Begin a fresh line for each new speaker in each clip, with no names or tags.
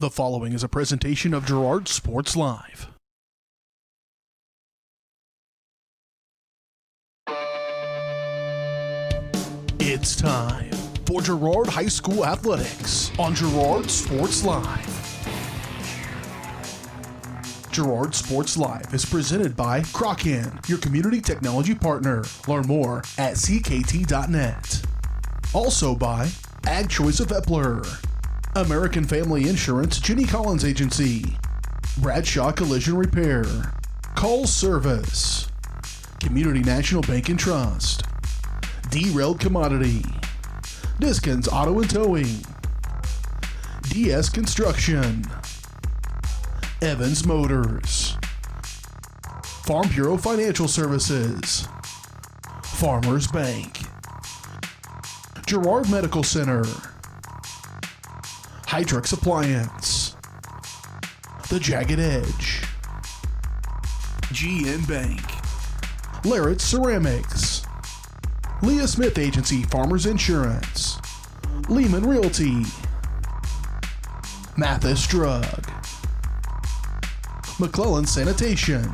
The following is a presentation of Girard Sports Live. It's time for Girard High School Athletics on Girard Sports Live. Girard Sports Live is presented by Crocan, your community technology partner. Learn more at ckt.net. Also by Ag Choice of Epler, American Family Insurance, Jenny Collins Agency, Bradshaw Collision Repair, Call Service, Community National Bank and Trust, Derailed Commodity, Diskins Auto and Towing, DS Construction, Evans Motors, Farm Bureau Financial Services, Farmers Bank, Girard Medical Center, Hydrix Appliance, The Jagged Edge, GN Bank, Larrett Ceramics, Leah Smith Agency Farmers Insurance, Lehman Realty, Mathis Drug, McClellan Sanitation,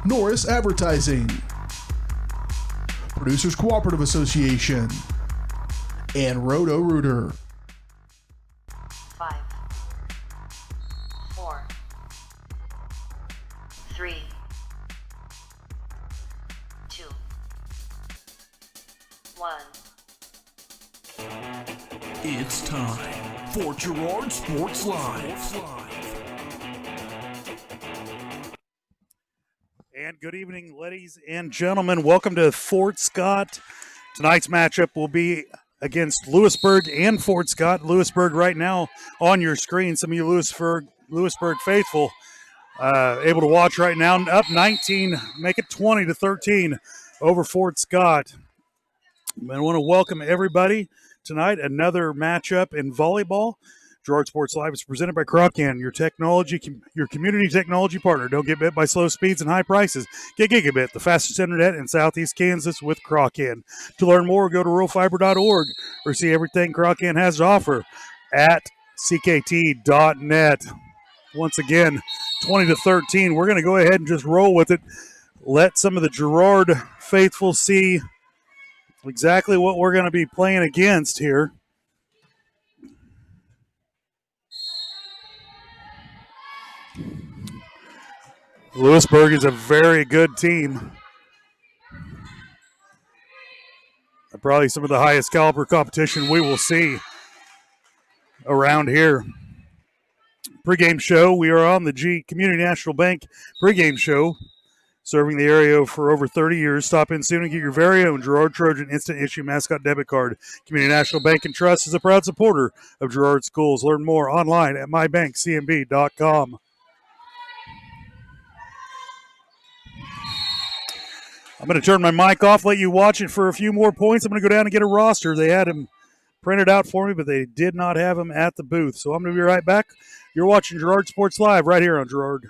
Norris Advertising, Producers Cooperative Association, and Roto-Rooter.
5, 4, 3, 2, 1.
It's time for Girard Sports Live.
And good evening, ladies and gentlemen. Welcome to Fort Scott. Tonight's matchup will be against Louisburg and Fort Scott. Louisburg right now on your screen. Some of you Louisburg faithful able to watch right now. Up 19, make it 20-13 over Fort Scott. I want to welcome everybody tonight. Another matchup in volleyball. Girard Sports Live is presented by Crocan, your community technology partner. Don't get bit by slow speeds and high prices. Get Gigabit, the fastest internet in Southeast Kansas with Crocan. To learn more, go to ruralfiber.org or see everything Crocan has to offer at ckt.net. Once again, 20-13. We're going to go ahead and just roll with it. Let some of the Girard faithful see exactly what we're going to be playing against here. Louisburg is a very good team. Probably some of the highest caliber competition we will see around here. Pre-game show, we are on the Community National Bank pre-game show, serving the area for over 30 years. Stop in soon and get your very own Girard Trojan Instant Issue Mascot Debit Card. Community National Bank and Trust is a proud supporter of Girard Schools. Learn more online at mybankcmb.com. I'm going to turn my mic off, let you watch it for a few more points. I'm going to go down and get a roster. They had him printed out for me, but they did not have him at the booth. So I'm going to be right back. You're watching Girard Sports Live right here on Girard.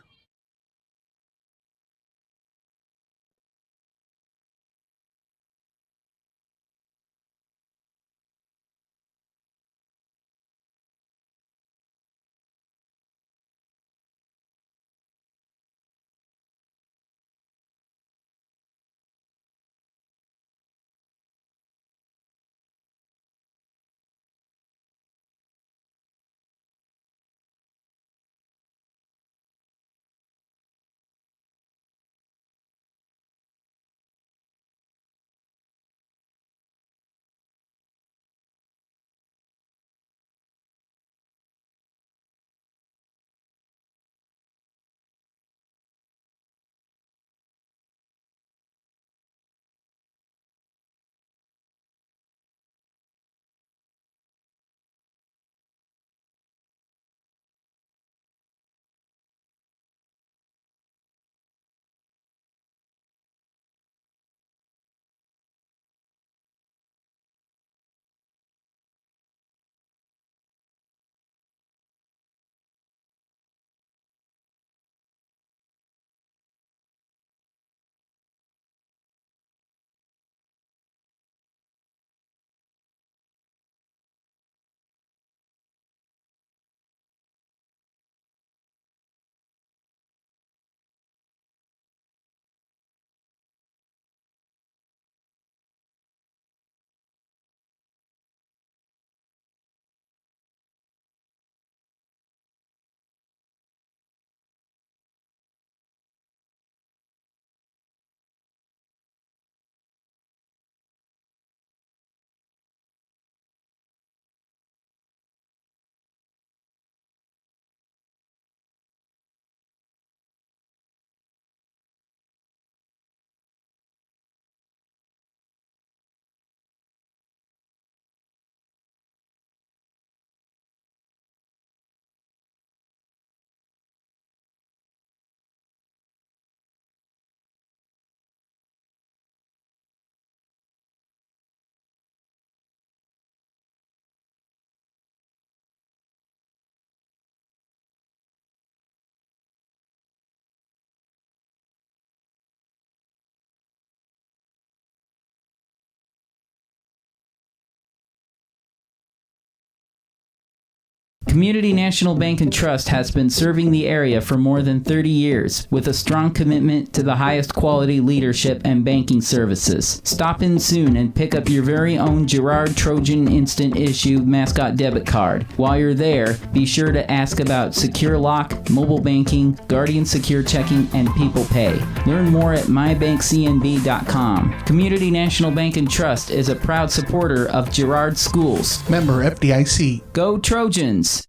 Community National Bank and Trust has been serving the area for more than 30 years with a strong commitment to the highest quality leadership and banking services. Stop in soon and pick up your very own Girard Trojan Instant Issue Mascot Debit Card. While you're there, be sure to ask about Secure Lock, mobile banking, Guardian Secure Checking, and People Pay. Learn more at mybankcnb.com. Community National Bank and Trust is a proud supporter of Girard Schools.
Member FDIC.
Go Trojans!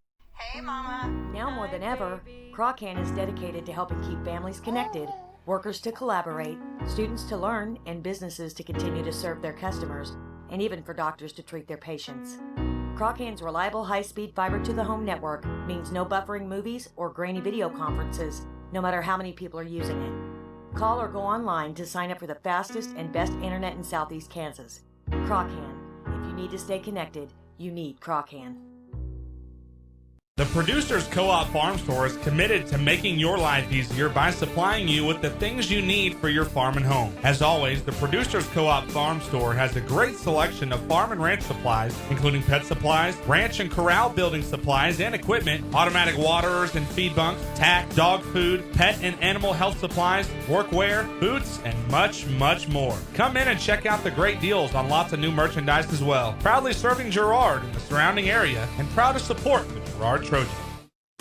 Hey, Mama.
Now more than ever, Croccan is dedicated to helping keep families connected, workers to collaborate, students to learn, and businesses to continue to serve their customers, and even for doctors to treat their patients. Croccan's reliable high-speed fiber-to-the-home network means no buffering movies or grainy video conferences, no matter how many people are using it. Call or go online to sign up for the fastest and best internet in Southeast Kansas. Croccan. If you need to stay connected, you need Croccan.
The Producers Co-op Farm Store is committed to making your life easier by supplying you with the things you need for your farm and home. As always, the Producers Co-op Farm Store has a great selection of farm and ranch supplies, including pet supplies, ranch and corral building supplies and equipment, automatic waterers and feed bunks, tack, dog food, pet and animal health supplies, workwear, boots, and much, much more. Come in and check out the great deals on lots of new merchandise as well. Proudly serving Girard and the surrounding area, and proud to support the Girard Trojans.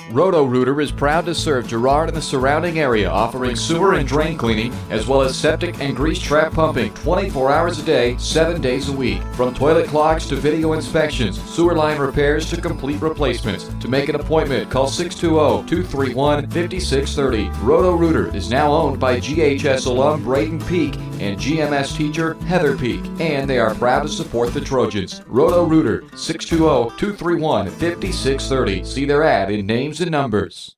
Roto-Rooter is proud to serve Girard and the surrounding area, offering sewer and drain cleaning, as well as septic and grease trap pumping 24 hours a day, 7 days a week. From toilet clogs to video inspections, sewer line repairs to complete replacements. To make an appointment, call 620-231-5630. Roto-Rooter is now owned by GHS alum Braden Peak and GMS teacher Heather Peak, and they are proud to support the Trojans. Roto-Rooter, 620-231-5630. See their ad in names and numbers.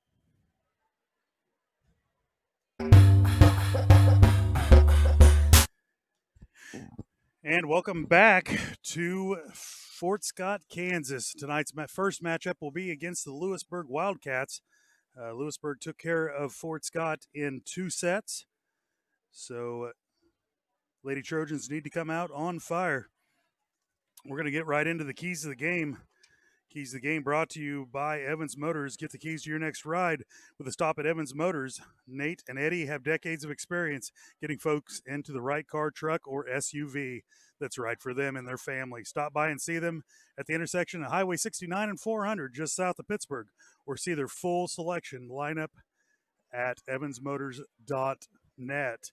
And welcome back to Fort Scott, Kansas. Tonight's first matchup will be against the Louisburg Wildcats. Louisburg took care of Fort Scott in 2 sets. So Lady Trojans need to come out on fire. We're going to get right into the keys of the game. Keys of the game brought to you by Evans Motors. Get the keys to your next ride with a stop at Evans Motors. Nate and Eddie have decades of experience getting folks into the right car, truck, or SUV that's right for them and their family. Stop by and see them at the intersection of Highway 69 and 400 just south of Pittsburgh, or see their full selection lineup at evansmotors.net.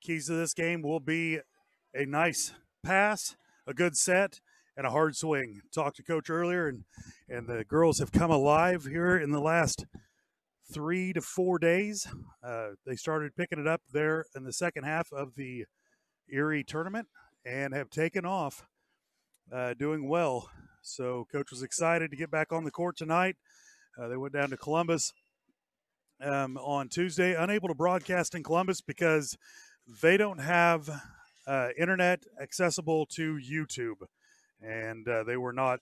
Keys to this game will be a nice pass, a good set, and a hard swing. Talked to Coach earlier, and the girls have come alive here in the last 3 to 4 days. They started picking it up there in the second half of the Erie tournament and have taken off, doing well. So Coach was excited to get back on the court tonight. They went down to Columbus on Tuesday, unable to broadcast in Columbus because they don't have internet accessible to YouTube. And they were not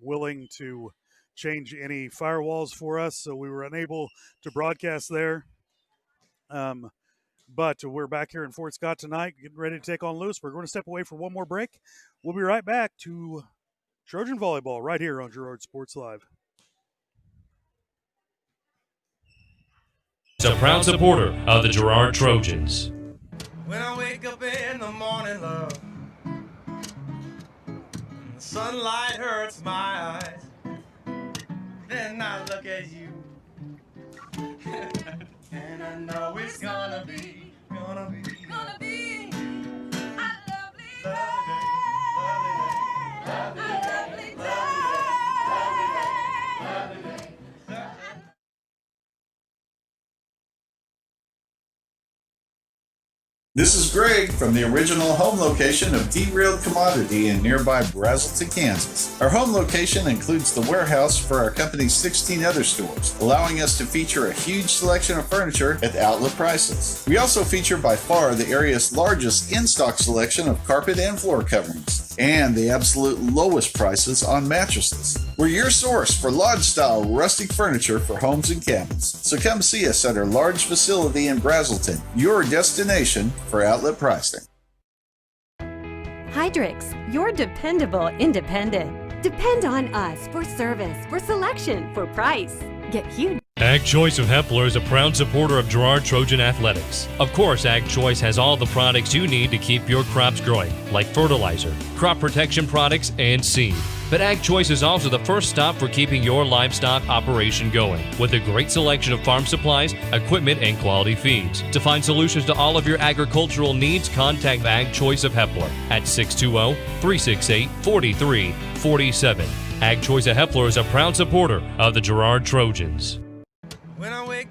willing to change any firewalls for us, so we were unable to broadcast there. But we're back here in Fort Scott tonight, getting ready to take on Louisburg. We're going to step away for one more break. We'll be right back to Trojan Volleyball right here on Girard Sports Live.
It's a proud supporter of the Girard Trojans.
When I wake up in the morning, love, sunlight hurts my eyes. Then I look at you, and I know it's gonna be a lovely day, lovely day.
This is Greg from the original home location of Derailed Commodity in nearby Brazelton, Kansas. Our home location includes the warehouse for our company's 16 other stores, allowing us to feature a huge selection of furniture at outlet prices. We also feature by far the area's largest in-stock selection of carpet and floor coverings, and the absolute lowest prices on mattresses. We're your source for lodge-style rustic furniture for homes and cabins. So come see us at our large facility in Brazelton, your destination for outlet pricing.
Hydrix, your dependable independent. Depend on us for service, for selection, for price. Get huge.
Ag Choice of Hepler is a proud supporter of Girard Trojan Athletics. Of course, Ag Choice has all the products you need to keep your crops growing, like fertilizer, crop protection products, and seed. But Ag Choice is also the first stop for keeping your livestock operation going, with a great selection of farm supplies, equipment, and quality feeds. To find solutions to all of your agricultural needs, contact Ag Choice of Hepler at 620-368-4347. Ag Choice of Hepler is a proud supporter of the Girard Trojans.
When I wake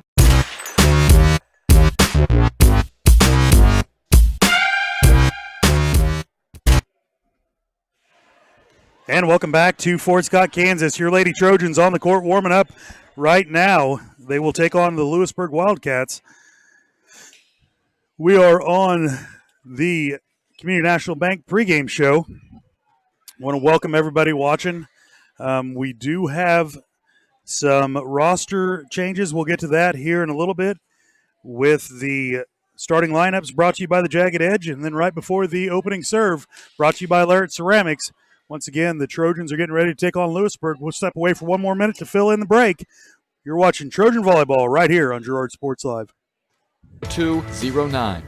And welcome back to Fort Scott, Kansas. Your Lady Trojans on the court warming up right now. They will take on the Louisburg Wildcats. We are on the Community National Bank pregame show. I want to welcome everybody watching. We do have some roster changes. We'll get to that here in a little bit with the starting lineups brought to you by the Jagged Edge, and then right before the opening serve brought to you by Larrett Ceramics. Once again, the Trojans are getting ready to take on Louisburg. We'll step away for one more minute to fill in the break. You're watching Trojan Volleyball right here on Girard Sports Live.
209.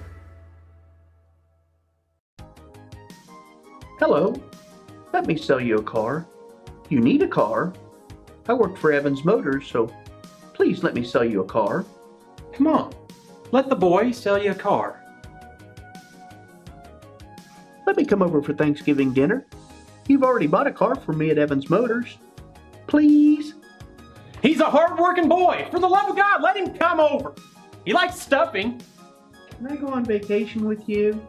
Hello. Let me sell you a car. You need a car? I work for Evans Motors, so please let me sell you a car.
Come on. Let the boy sell you a car.
Let me come over for Thanksgiving dinner. You've already bought a car from me at Evans Motors. Please?
He's a hard-working boy. For the love of God, let him come over. He likes stuffing.
Can I go on vacation with you?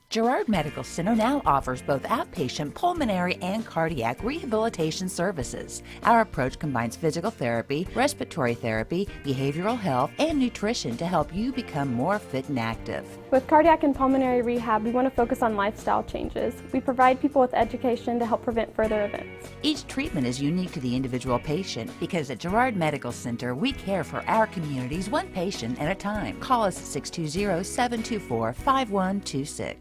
Girard Medical Center now offers both outpatient pulmonary and cardiac rehabilitation services. Our approach combines physical therapy, respiratory therapy, behavioral health, and nutrition to help you become more fit and active.
With cardiac and pulmonary rehab, we want to focus on lifestyle changes. We provide people with education to help prevent further events.
Each treatment is unique to the individual patient because at Girard Medical Center, we care for our communities one patient at a time. Call us at 620-724-5126.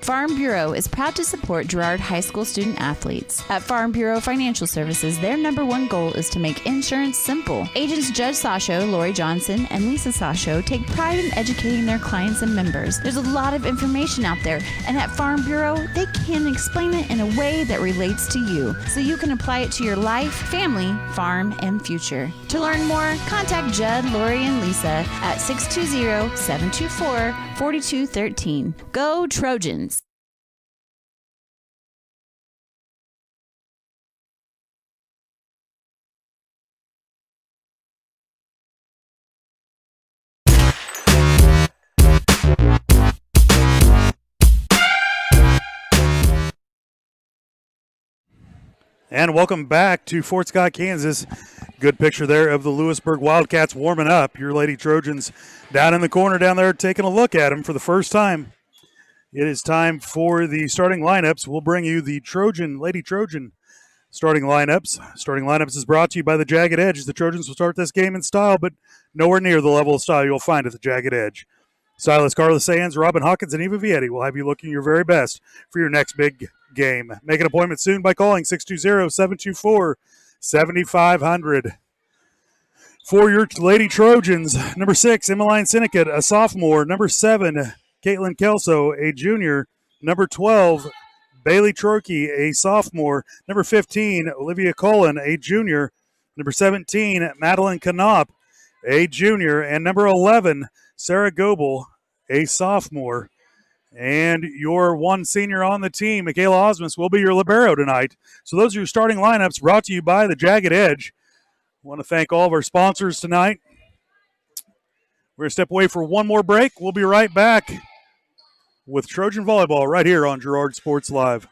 Farm Bureau is proud to support Girard High School student athletes. At Farm Bureau Financial Services, their #1 goal is to make insurance simple. Agents Judge Sasho, Lori Johnson, and Lisa Sasho take pride in educating their clients and members. There's a lot of information out there, and at Farm Bureau, they can explain it in a way that relates to you, so you can apply it to your life, family, farm, and future. To learn more, contact Judd, Lori, and Lisa at 620-724-4213. Go Trojans!
And welcome back to Fort Scott, Kansas. Good picture there of the Louisburg Wildcats warming up. Your Lady Trojans down in the corner down there taking a look at them for the first time. It is time for the starting lineups. We'll bring you the Lady Trojan starting lineups. Starting lineups is brought to you by the Jagged Edge. The Trojans will start this game in style, but nowhere near the level of style you'll find at the Jagged Edge. Silas Carlos Sands, Robin Hawkins, and Eva Vietti will have you looking your very best for your next big game. Make an appointment soon by calling 620-724-7500. For your Lady Trojans, number 6, Emmeline Sinicott, a sophomore. Number 7, Caitlin Kelso, a junior. Number 12, Bailey Trokey, a sophomore. Number 15, Olivia Cullen, a junior. Number 17, Madeline Knopp, a junior. And number 11, Sarah Goebel, a sophomore. And your one senior on the team, Michaela Osmus, will be your libero tonight. So those are your starting lineups brought to you by the Jagged Edge. I want to thank all of our sponsors tonight. We're going to step away for one more break. We'll be right back with Trojan Volleyball right here on Girard Sports Live.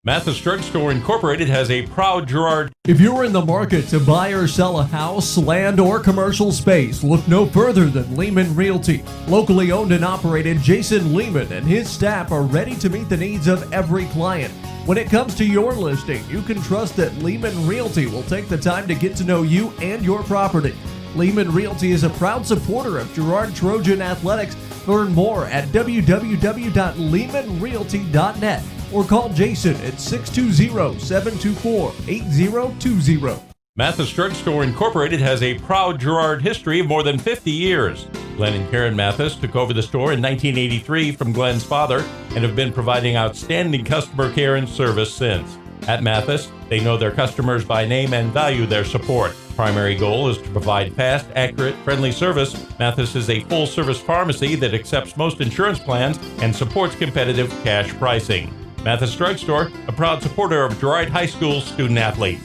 Mathis Drugstore Incorporated has a proud Girard.
If you're in the market to buy or sell a house, land, or commercial space, look no further than Lehman Realty. Locally owned and operated, Jason Lehman and his staff are ready to meet the needs of every client. When it comes to your listing, you can trust that Lehman Realty will take the time to get to know you and your property. Lehman Realty is a proud supporter of Girard Trojan Athletics. Learn more at www.lehmanrealty.net or call Jason at 620-724-8020.
Mathis Drugstore Incorporated has a proud Girard history of more than 50 years. Glenn and Karen Mathis took over the store in 1983 from Glenn's father and have been providing outstanding customer care and service since. At Mathis, they know their customers by name and value their support. Primary goal is to provide fast, accurate, friendly service. Mathis is a full-service pharmacy that accepts most insurance plans and supports competitive cash pricing. Mathis Drugstore, a proud supporter of Girard High School student-athletes.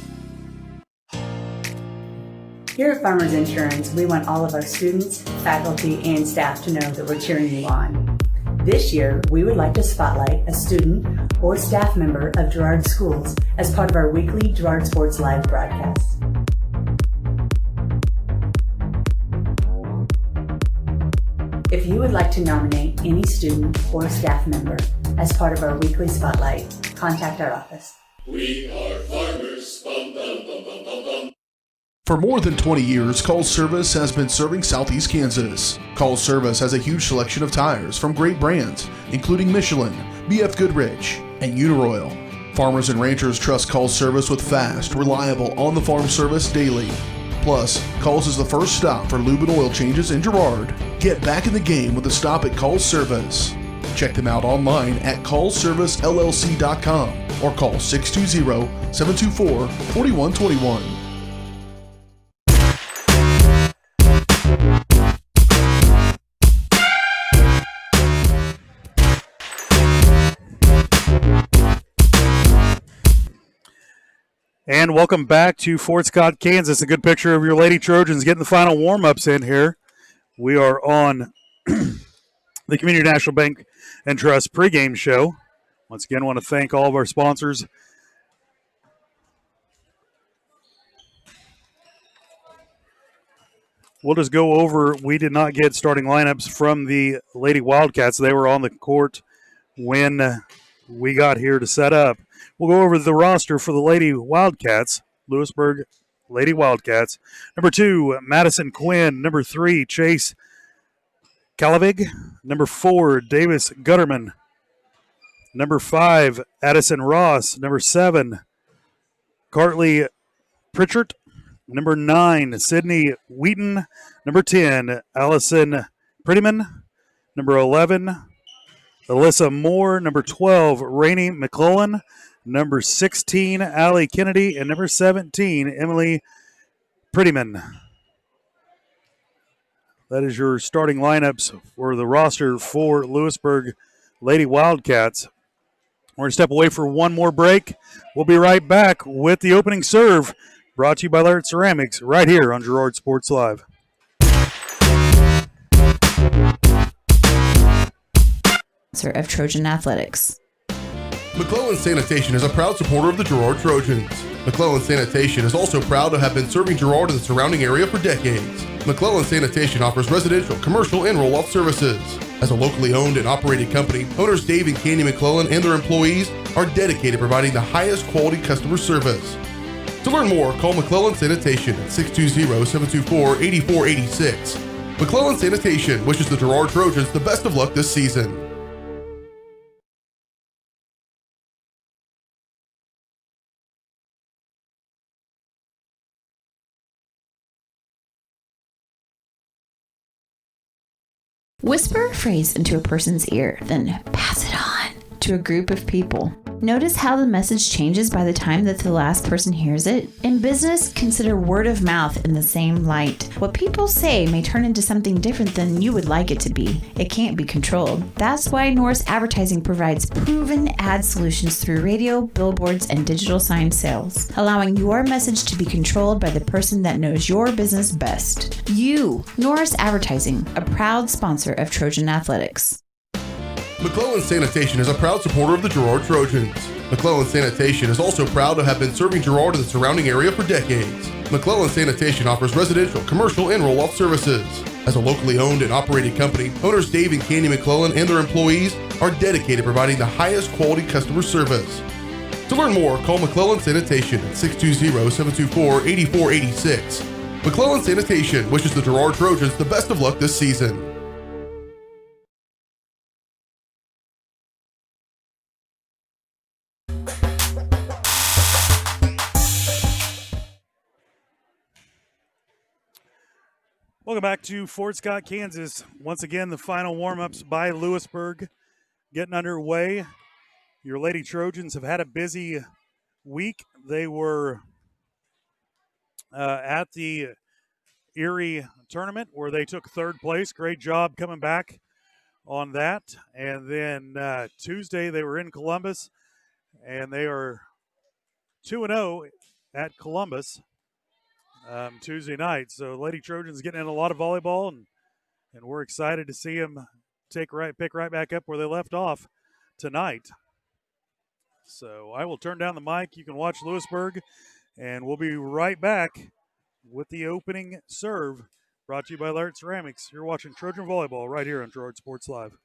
Here at Farmers Insurance, we want all of our students, faculty, and staff to know that we're cheering you on. This year, we would like to spotlight a student or staff member of Girard Schools as part of our weekly Girard Sports Live broadcast. If you would like to nominate any student or staff member as part of our weekly spotlight, contact our office.
We are farmers. Bum, bum, bum, bum, bum, bum. For more than 20 years, Call Service has been serving Southeast Kansas. Call Service has a huge selection of tires from great brands, including Michelin, BF Goodrich, and Uniroyal. Farmers and ranchers trust Call Service with fast, reliable, on-the-farm service daily. Plus, Calls is the first stop for lube and oil changes in Girard. Get back in the game with a stop at Call Service. Check them out online at callservicellc.com or call 620-724-4121.
And welcome back to Fort Scott, Kansas. A good picture of your Lady Trojans getting the final warm-ups in here. We are on the Community National Bank and Trust pregame show. Once again, I want to thank all of our sponsors. We'll just go over, we did not get starting lineups from the Lady Wildcats. They were on the court when we got here to set up. We'll go over the roster for the Lady Wildcats, Louisburg Lady Wildcats. Number 2, Madison Quinn. Number 3, Chase Kalavig. Number 4, Davis Gutterman. Number 5, Addison Ross. Number 7, Cartley Pritchard. Number 9, Sydney Wheaton. Number 10, Allison Prettyman. Number 11, Alyssa Moore. Number 12, Rainey McClellan. Number 16, Allie Kennedy. And number 17, Emily Prettyman. That is your starting lineups for the roster for Louisburg Lady Wildcats. We're going to step away for one more break. We'll be right back with the opening serve, brought to you by Laird Ceramics, right here on Girard Sports Live.
Of Trojan Athletics.
McClellan Sanitation is a proud supporter of the Girard Trojans. McClellan Sanitation is also proud to have been serving Girard and the surrounding area for decades. McClellan Sanitation offers residential, commercial, and roll-off services. As a locally owned and operated company, owners Dave and Candy McClellan and their employees are dedicated to providing the highest quality customer service. To learn more, call McClellan Sanitation at 620-724-8486. McClellan Sanitation wishes the Girard Trojans the best of luck this season.
Whisper a phrase into a person's ear, then pass it on to a group of people. Notice how the message changes by the time that the last person hears it. In business, consider word of mouth in the same light. What people say may turn into something different than you would like it to be. It can't be controlled. That's why Norris Advertising provides proven ad solutions through radio, billboards, and digital sign sales, allowing your message to be controlled by the person that knows your business best. You, Norris Advertising, a proud sponsor of Trojan Athletics.
McClellan Sanitation is a proud supporter of the Girard Trojans. McClellan Sanitation is also proud to have been serving Girard and the surrounding area for decades. McClellan Sanitation offers residential, commercial, and roll-off services. As a locally owned and operated company, owners Dave and Candy McClellan and their employees are dedicated to providing the highest quality customer service. To learn more, call McClellan Sanitation at 620-724-8486. McClellan Sanitation wishes the Girard Trojans the best of luck this season.
Welcome back to Fort Scott, Kansas. Once again, the final warm-ups by Louisburg getting underway. Your Lady Trojans have had a busy week. They were at the Erie tournament where they took third place. Great job coming back on that. And then Tuesday they were in Columbus, and they are 2-0 at Columbus Tuesday night. So Lady Trojans getting in a lot of volleyball, and we're excited to see them pick right back up where they left off tonight. So I will turn down the mic. You can watch Louisburg, and we'll be right back with the opening serve, brought to you by Laird Ceramics. You're watching Trojan Volleyball right here on Girard Sports Live.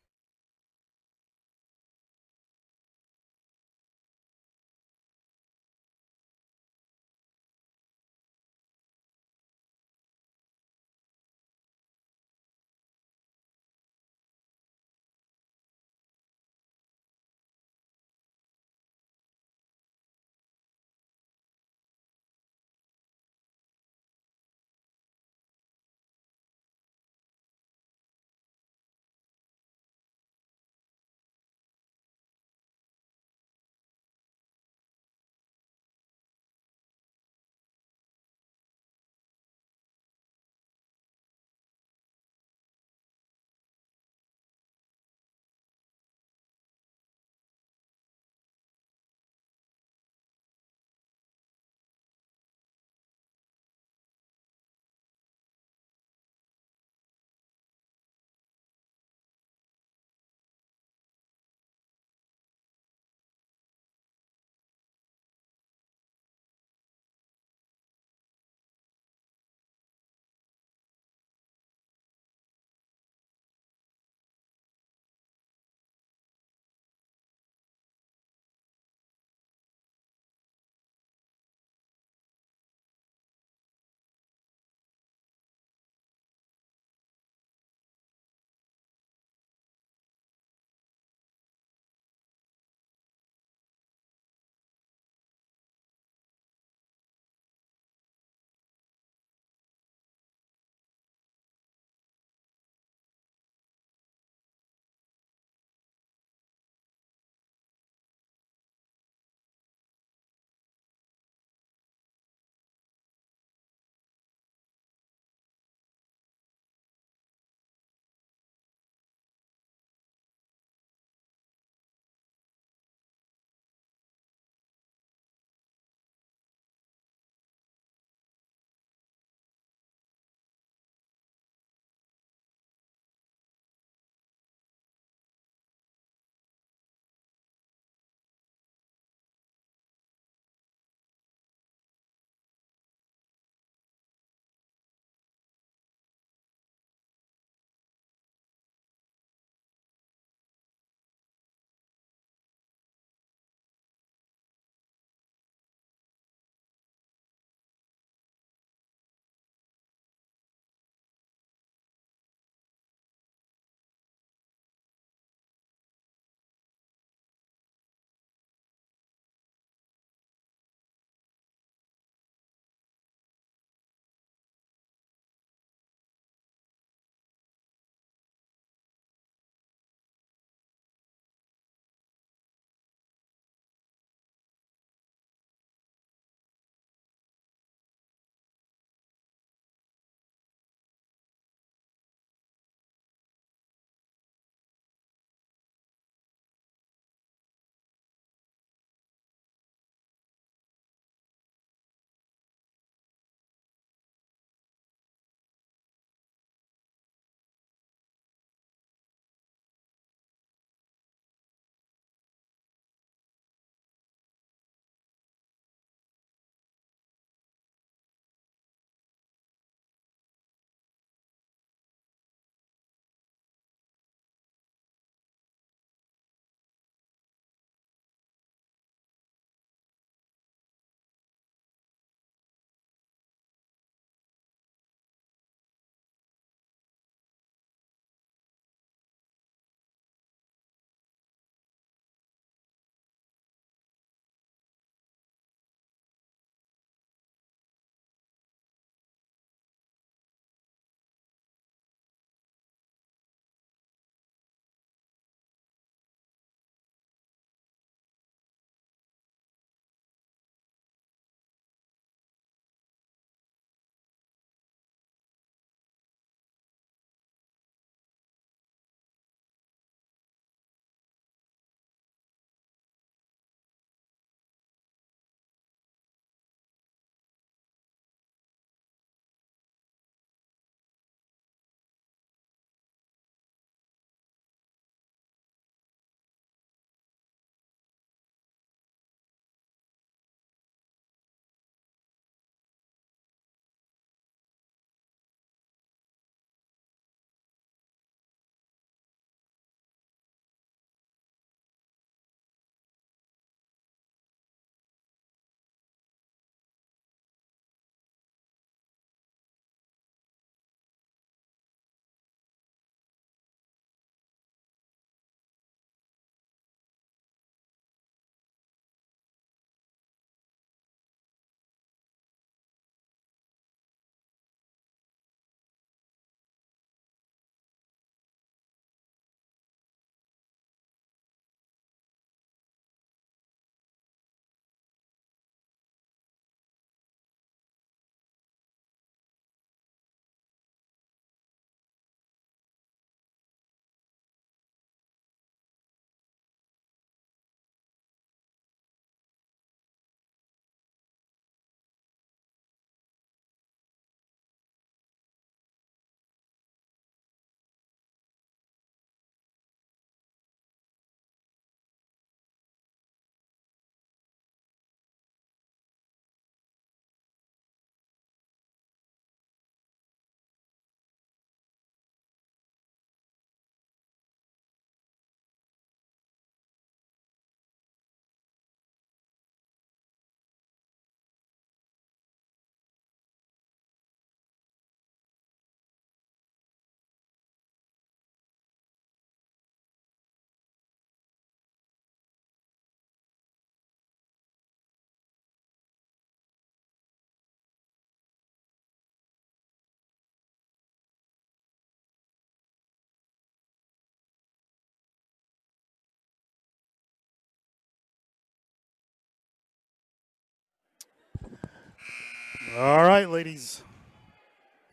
All right, ladies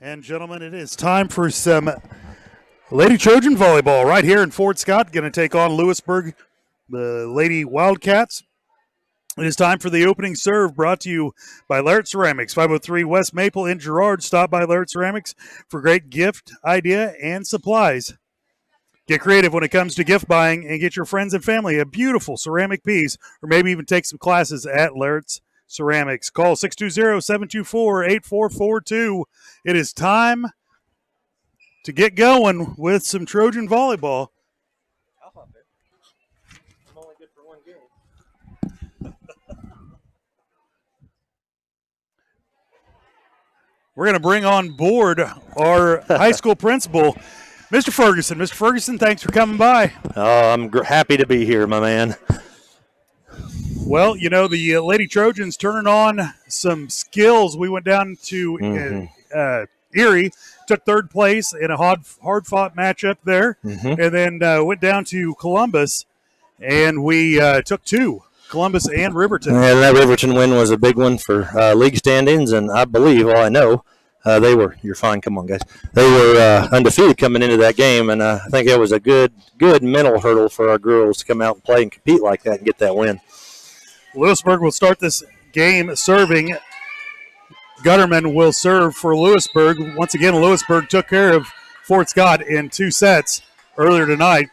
and gentlemen, it is time for some Lady Trojan volleyball right here in Fort Scott. Going to take on Louisburg, the Lady Wildcats. It is time for the opening serve, brought to you by Laird Ceramics, 503 West Maple in Girard. Stop by Laird Ceramics for great gift idea and supplies. Get creative when it comes to gift buying and get your friends and family a beautiful ceramic piece, or maybe even take some classes at Laird's Ceramics. Call 620-724-8442. It is time to get going with some Trojan volleyball. We're going to bring on board our high school principal, Mr. Ferguson. Mr. Ferguson, thanks for coming by.
Oh, I'm happy to be here, my man.
Well, you know, the Lady Trojans turning on some skills. We went down to Erie, took third place in a hard-fought matchup there, and then went down to Columbus, and we took two. Columbus and Riverton.
Yeah, that Riverton win was a big one for league standings, and I believe, I know, they were, you're fine, come on, guys. They were undefeated coming into that game, and I think it was a good mental hurdle for our girls to come out and play and compete like that and get that win.
Lewisburg will start this game serving. Gutterman will serve for Lewisburg. Once again, Lewisburg took care of Fort Scott in 2 sets earlier tonight.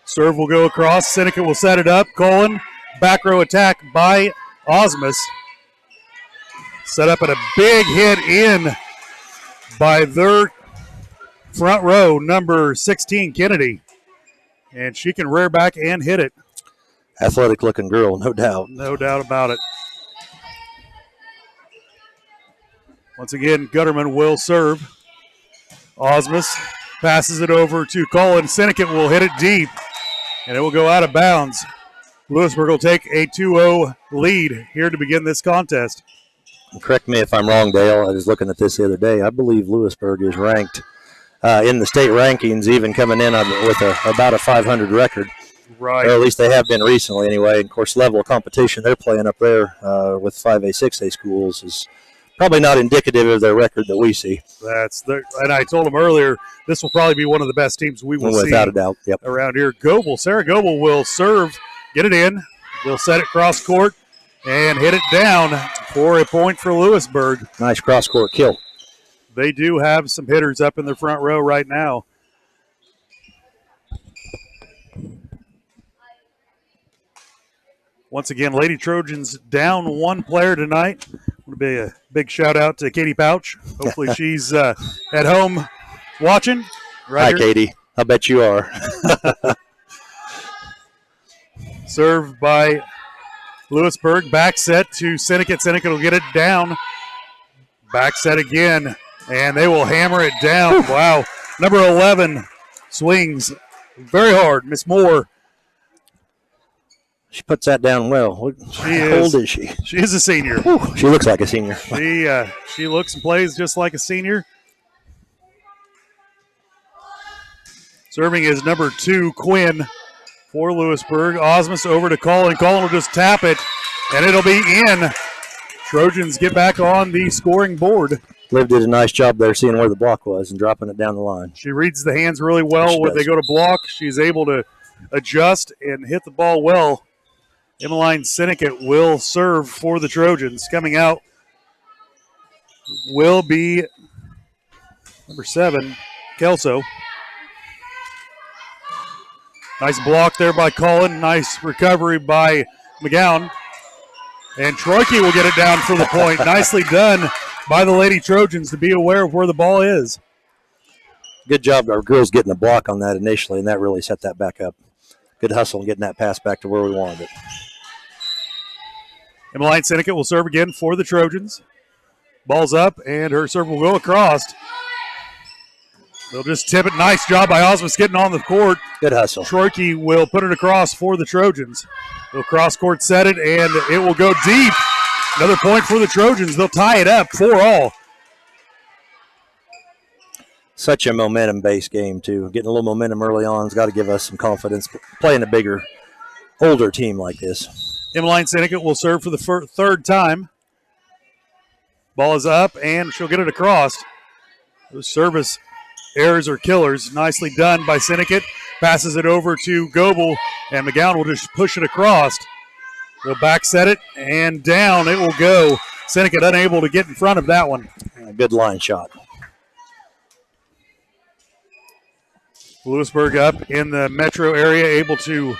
Serve will go across. Seneca will set it up. Colin. Back row attack by Osmus. Set up at a big hit in by their front row, number 16, Kennedy. And she can rear back and hit it.
Athletic looking girl, no doubt.
No doubt about it. Once again, Gutterman will serve. Osmus passes it over to Colin. Seneca will hit it deep, and it will go out of bounds. Lewisburg will take a 2-0 lead here to begin this contest.
Correct me if I'm wrong, Dale. I was looking at this the other day. I believe Lewisburg is ranked in the state rankings, even coming in with about a 500 record.
Right.
Or at least they have been recently anyway. And, of course, level of competition they're playing up there with 5A, 6A schools is probably not indicative of their record that we see.
And I told him earlier, this will probably be one of the best teams we will see.
Without a doubt, yep.
Around here. Sarah Goebel will serve. Get it in. They'll set it cross court and hit it down for a point for Lewisburg.
Nice cross court kill.
They do have some hitters up in the front row right now. Once again, Lady Trojans down one player tonight. Want to be a big shout out to Katie Pouch. Hopefully she's at home watching.
Hi, Katie. I bet you are.
Served by Lewisburg. Back set to Seneca. Seneca will get it down. Back set again, and they will hammer it down. Wow. Number 11 swings very hard. Miss Moore.
She puts that down well. How old is she?
She is a senior.
Whew, she looks like a senior.
She looks and plays just like a senior. Serving is number 2, Quinn. For Lewisburg. Osmus over to Colin. Colin will just tap it, and it'll be in. Trojans get back on the scoring board.
Liv did a nice job there seeing where the block was and dropping it down the line.
She reads the hands really well when they go to block. She's able to adjust and hit the ball well. Emmeline Seneca will serve for the Trojans. Coming out will be number 7, Kelso. Nice block there by Colin. Nice recovery by McGowan. And Troike will get it down for the point. Nicely done by the Lady Trojans to be aware of where the ball is.
Good job, our girls getting the block on that initially, and that really set that back up. Good hustle and getting that pass back to where we wanted it.
Emmeline Seneca will serve again for the Trojans. Ball's up, and her serve will go across. They'll just tip it. Nice job by Osmus getting on the court.
Good hustle.
Troike will put it across for the Trojans. They'll cross-court set it, and it will go deep. Another point for the Trojans. They'll tie it up 4-all.
Such a momentum-based game, too. Getting a little momentum early on has got to give us some confidence playing a bigger, older team like this.
Emmeline Seneca will serve for the third time. Ball is up, and she'll get it across. Those service errors are killers. Nicely done by Syndicate. Passes it over to Goebel, and McGowan will just push it across. They'll back set it, and down it will go. Syndicate unable to get in front of that one.
Good line shot.
Louisburg up in the metro area, able to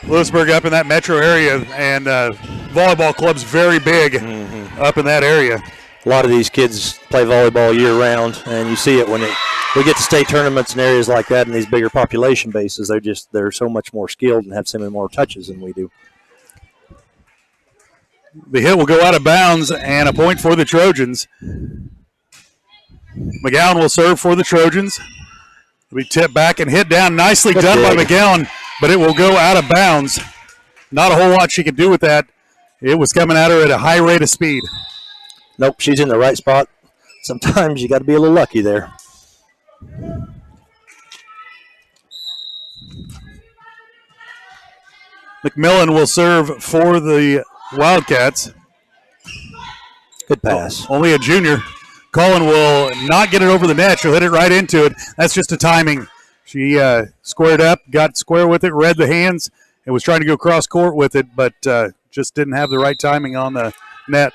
Louisburg up in that metro area, and volleyball club's very big up in that area.
A lot of these kids play volleyball year-round, and you see it when we get to state tournaments in areas like that in these bigger population bases. They're so much more skilled and have so many more touches than we do.
The hit will go out of bounds, and a point for the Trojans. McGowan will serve for the Trojans. It'll be tipped back and hit down. Nicely done by McGowan, but it will go out of bounds. Not a whole lot she could do with that. It was coming at her at a high rate of speed.
Nope, she's in the right spot. Sometimes you got to be a little lucky there.
McMillan will serve for the Wildcats.
Good pass.
Only a junior. Cullen will not get it over the net. She'll hit it right into it. That's just a timing. She squared up, got square with it, read the hands, and was trying to go cross court with it, but just didn't have the right timing on the net.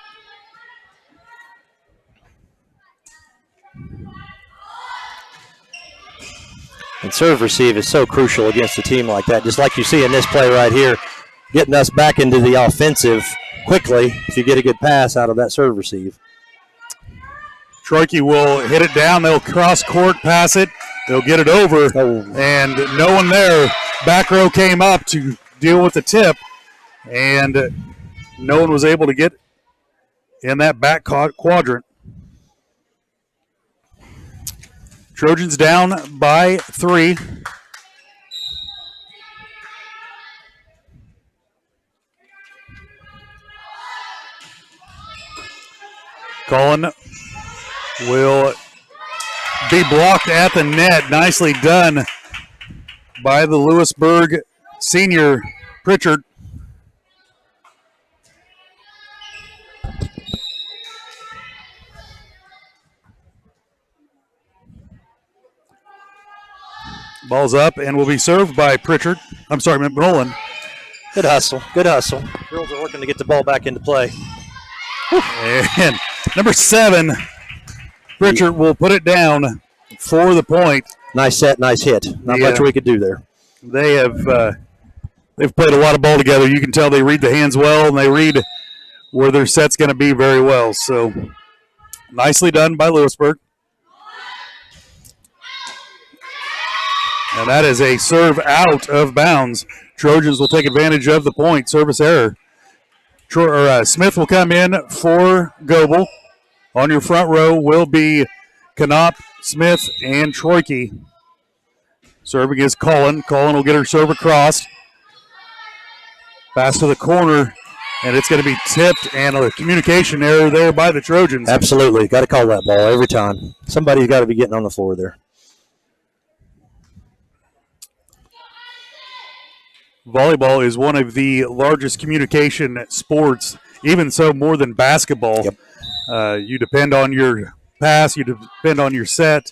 And serve receive is so crucial against a team like that, just like you see in this play right here, getting us back into the offensive quickly if you get a good pass out of that serve receive.
Troike will hit it down. They'll cross court, pass it. They'll get it over, and no one there. Back row came up to deal with the tip, and no one was able to get in that back quadrant. Trojans down by 3. Cullen will be blocked at the net. Nicely done by the Louisburg senior, Pritchard. Ball's up and will be served by Pritchard. I'm sorry, McMillan.
Good hustle. Good hustle. Girls are working to get the ball back into play.
And number 7, Pritchard will put it down for the point.
Nice set, nice hit. Not much we could do there.
They have they've played a lot of ball together. You can tell they read the hands well, and they read where their set's going to be very well. So nicely done by Louisburg. And that is a serve out of bounds. Trojans will take advantage of the point. Service error. Smith will come in for Goebel. On your front row will be Knopp, Smith, and Troike. Serving is Cullen. Cullen will get her serve across. Pass to the corner, and it's going to be tipped, and a communication error there by the Trojans.
Absolutely. Got to call that ball every time. Somebody's got to be getting on the floor there.
Volleyball is one of the largest communication sports, even so more than basketball.
Yep.
You depend on your pass, you depend on your set.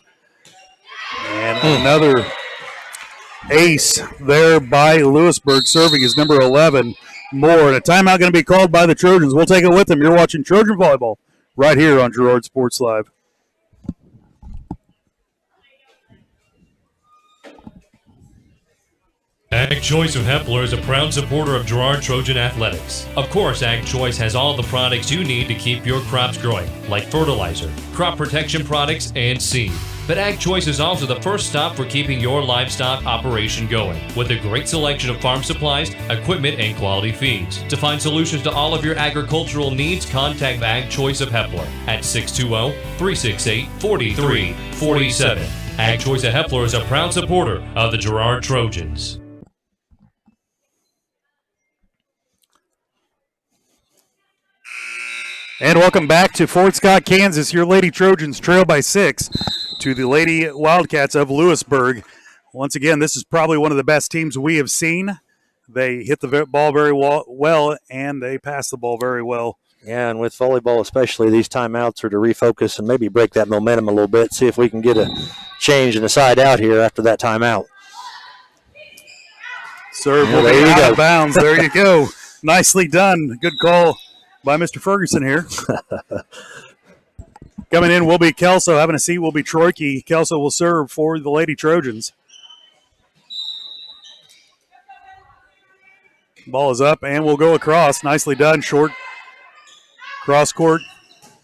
And another ace there by Louisburg, serving is number 11, Moore. And a timeout going to be called by the Trojans. We'll take it with them. You're watching Trojan Volleyball right here on Girard Sports Live.
Ag Choice of Hepler is a proud supporter of Girard Trojan Athletics. Of course, Ag Choice has all the products you need to keep your crops growing, like fertilizer, crop protection products, and seed. But Ag Choice is also the first stop for keeping your livestock operation going, with a great selection of farm supplies, equipment, and quality feeds. To find solutions to all of your agricultural needs, contact Ag Choice of Hepler at 620-368-4347. Ag Choice of Hepler is a proud supporter of the Girard Trojans.
And welcome back to Fort Scott, Kansas. Your Lady Trojans trail by 6 to the Lady Wildcats of Louisburg. Once again, this is probably one of the best teams we have seen. They hit the ball very well, and they pass the ball very well.
Yeah, and with volleyball especially, these timeouts are to refocus and maybe break that momentum a little bit, see if we can get a change in the side out here after that timeout.
Serve will be out of bounds. There you go. Nicely done. Good call by Mr. Ferguson here. Coming in will be Kelso. Having a seat will be Troike. Kelso will serve for the Lady Trojans. Ball is up and will go across. Nicely done. Short cross-court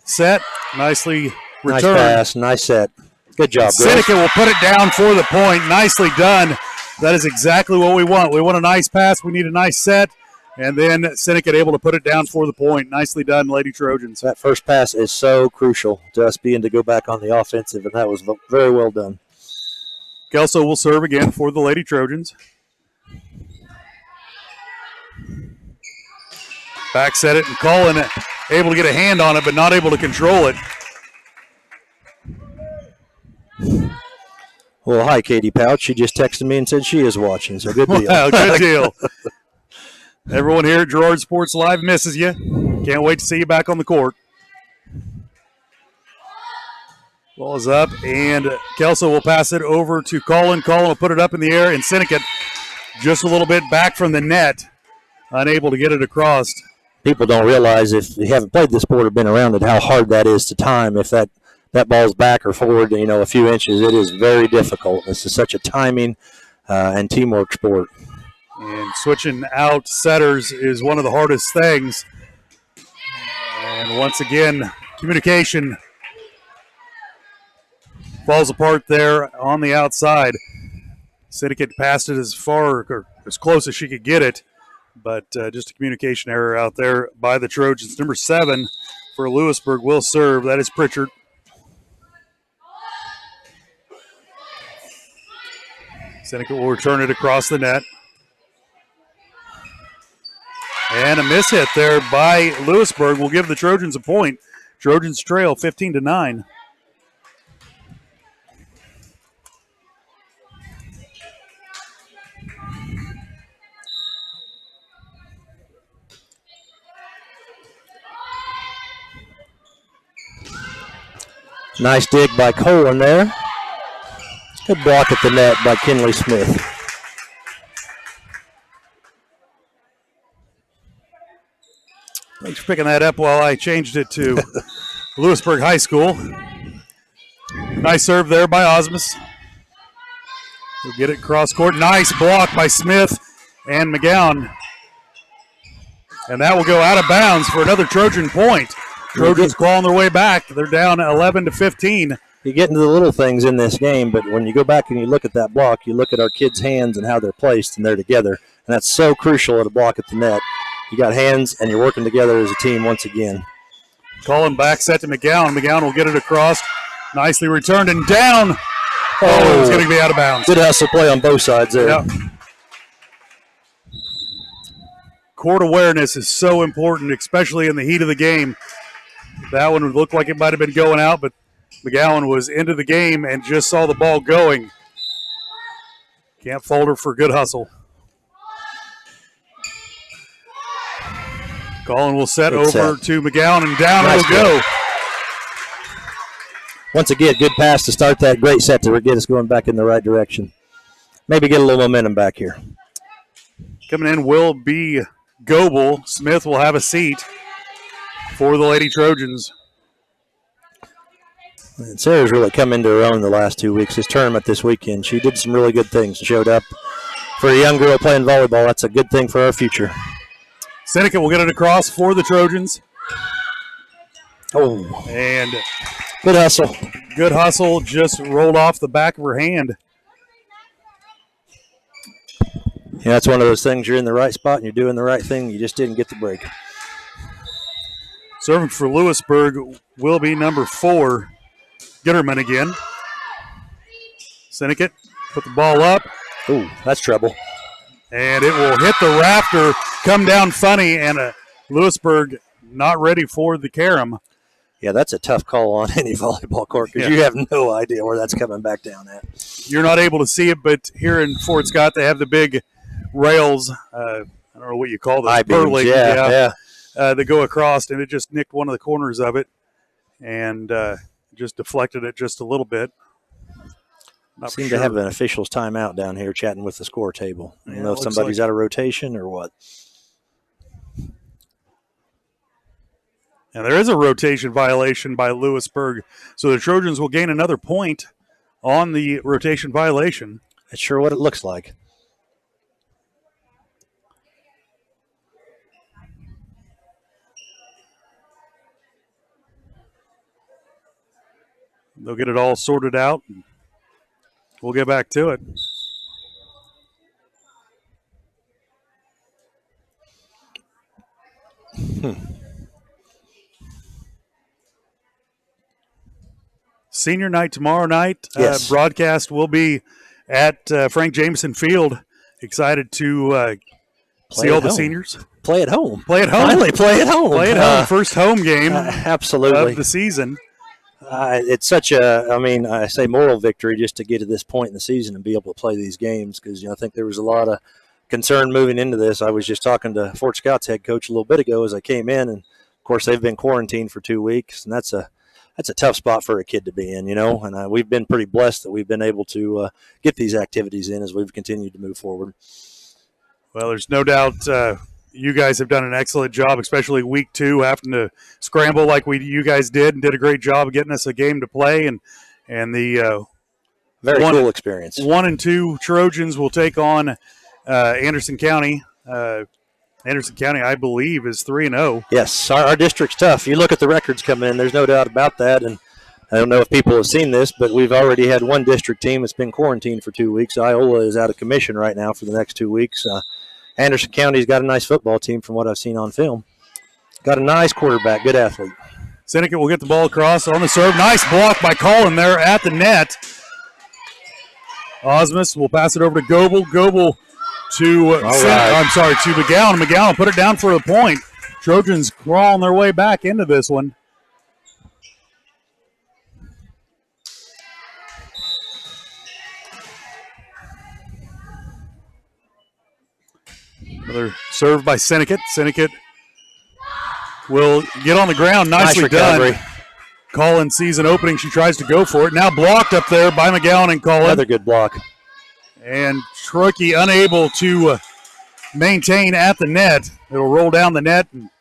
set. Nicely returned.
Nice pass. Nice set. Good job, girls.
Seneca will put it down for the point. Nicely done. That is exactly what we want. We want a nice pass. We need a nice set. And then Seneca able to put it down for the point. Nicely done, Lady Trojans.
That first pass is so crucial to us being to go back on the offensive, and that was very well done.
Kelso will serve again for the Lady Trojans. Back set it and Cullen able to get a hand on it, but not able to control it.
Well, hi, Katie Pouch. She just texted me and said she is watching, so good deal.
Wow, good deal. Everyone here at Girard Sports Live misses you. Can't wait to see you back on the court. Ball is up, and Kelso will pass it over to Cullen. Cullen will put it up in the air, and Seneca just a little bit back from the net, unable to get it across.
People don't realize, if you haven't played this sport or been around it, how hard that is to time. If that ball's back or forward, a few inches, it is very difficult. This is such a timing and teamwork sport.
And switching out setters is one of the hardest things. And once again, communication falls apart there on the outside. Syndicate passed it as far or as close as she could get it, but just a communication error out there by the Trojans. Number 7 for Louisburg will serve. That is Pritchard. Seneca will return it across the net. And a miss hit there by Louisburg will give the Trojans a point. Trojans trail 15-9.
Nice dig by Colin there. Good block at the net by Kinley Smith.
Thanks for picking that up while I changed it to Louisburg High School. Nice serve there by Osmus. He'll get it cross court. Nice block by Smith and McGowan. And that will go out of bounds for another Trojan point. Trojans clawing their way back. They're down 11-15.
You get into the little things in this game, but when you go back and you look at that block, you look at our kids' hands and how they're placed, and they're together. And that's so crucial at a block at the net. You got hands, and you're working together as a team once again.
Calling back set to McGowan. McGowan will get it across. Nicely returned and down. Oh, it's going to be out of bounds.
Good hustle play on both sides there.
Yep. Court awareness is so important, especially in the heat of the game. That one would look like it might have been going out, but McGowan was into the game and just saw the ball going. Can't fault her for good hustle. Colin will set over to McGowan, and down it will go.
Once again, good pass to start that great set to get us going back in the right direction. Maybe get a little momentum back here.
Coming in will be Goebel. Smith will have a seat for the Lady Trojans.
And Sarah's really come into her own the last 2 weeks. This tournament this weekend, she did some really good things. She showed up for a young girl playing volleyball. That's a good thing for our future.
Seneca will get it across for the Trojans.
Oh.
And
good hustle.
Good hustle. Just rolled off the back of her hand.
Yeah, that's one of those things. You're in the right spot and you're doing the right thing. You just didn't get the break.
Serving for Louisburg will be number 4, Gitterman again. Seneca put the ball up.
Ooh, that's trouble.
And it will hit the rafter, come down funny, and Louisburg not ready for the carom.
Yeah, that's a tough call on any volleyball court because you have no idea where that's coming back down at.
You're not able to see it, but here in Fort Scott, they have the big rails. I don't know what you call those.
I-beams, yeah.
That go across, and it just nicked one of the corners of it and just deflected it just a little bit.
Seem to have an official's timeout down here chatting with the score table. I don't know if somebody's out of rotation or what.
And there is a rotation violation by Louisburg, so the Trojans will gain another point on the rotation violation.
That's sure what it looks like.
They'll get it all sorted out. We'll get back to it. Senior night tomorrow night.
Yes.
Broadcast will be at Frank Jameson Field. Excited to see all the seniors.
Play at home.
Play at home.
Finally, play at home.
Play at home. First home game
absolutely
of the season.
It's such a, I say moral victory just to get to this point in the season and be able to play these games because, I think there was a lot of concern moving into this. I was just talking to Fort Scott's head coach a little bit ago as I came in, and, of course, they've been quarantined for 2 weeks, and that's a tough spot for a kid to be in, and we've been pretty blessed that we've been able to get these activities in as we've continued to move forward.
Well, there's no doubt you guys have done an excellent job, especially week 2, having to scramble like you guys did, and did a great job of getting us a game to play. And the
very cool experience.
1 and 2 Trojans will take on Anderson County. Anderson County, I believe, is 3-0.
Yes, our district's tough. You look at the records coming in, there's no doubt about that. And I don't know if people have seen this, but we've already had one district team that's been quarantined for 2 weeks. Iola is out of commission right now for the next 2 weeks. Anderson County's got a nice football team from what I've seen on film. Got a nice quarterback, good athlete.
Seneca will get the ball across on the serve. Nice block by Colin there at the net. Osmus will pass it over to Goebel. Goebel to McGowan. McGowan put it down for a point. Trojans crawling their way back into this one. Another serve by Seneca. Seneca will get on the ground. Nicely done. Colin sees an opening. She tries to go for it. Now blocked up there by McGowan and Colin.
Another good block.
And Troike unable to maintain at the net. It'll roll down the net, and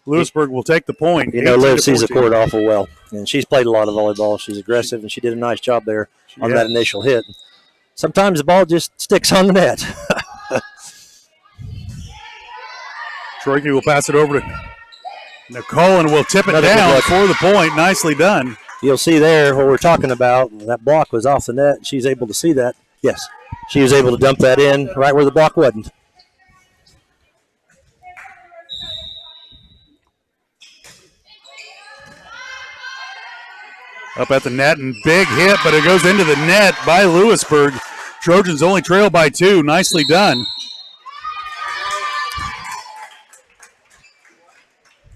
Louisburg will take the point.
Liv sees the court awful well, and she's played a lot of volleyball. She's aggressive, and she did a nice job there on that initial hit. Sometimes the ball just sticks on the net.
Troike will pass it over to Nicole and will tip it down for the point. Nicely done.
You'll see there what we're talking about. That block was off the net. She's able to see that. Yes, she was able to dump that in right where the block wasn't.
Up at the net and big hit, but it goes into the net by Louisburg. Trojans only trail by 2. Nicely done.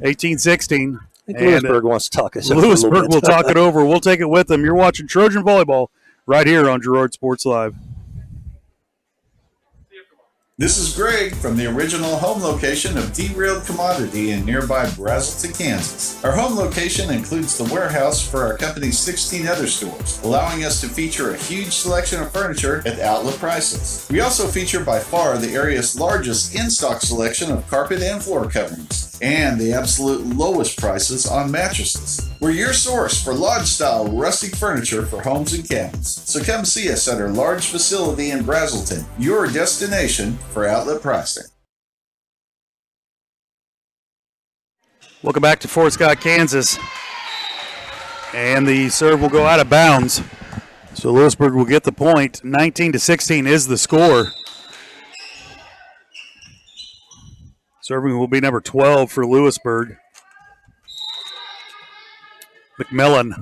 18-16.
I think Louisburg wants to talk us.
Louisburg will talk it over. We'll take it with them. You're watching Trojan Volleyball right here on Girard Sports Live.
This is Greg from the original home location of Derailed Commodity in nearby Brazelton, Kansas. Our home location includes the warehouse for our company's 16 other stores, allowing us to feature a huge selection of furniture at outlet prices. We also feature by far the area's largest in-stock selection of carpet and floor coverings, and the absolute lowest prices on mattresses. We're your source for lodge-style rustic furniture for homes and cabins. So come see us at our large facility in Brazelton, your destination for outlet pricing.
Welcome back to Fort Scott, Kansas. And the serve will go out of bounds. So Louisburg will get the point. 19-16 is the score. Serving will be number 12 for Louisburg. McMillan.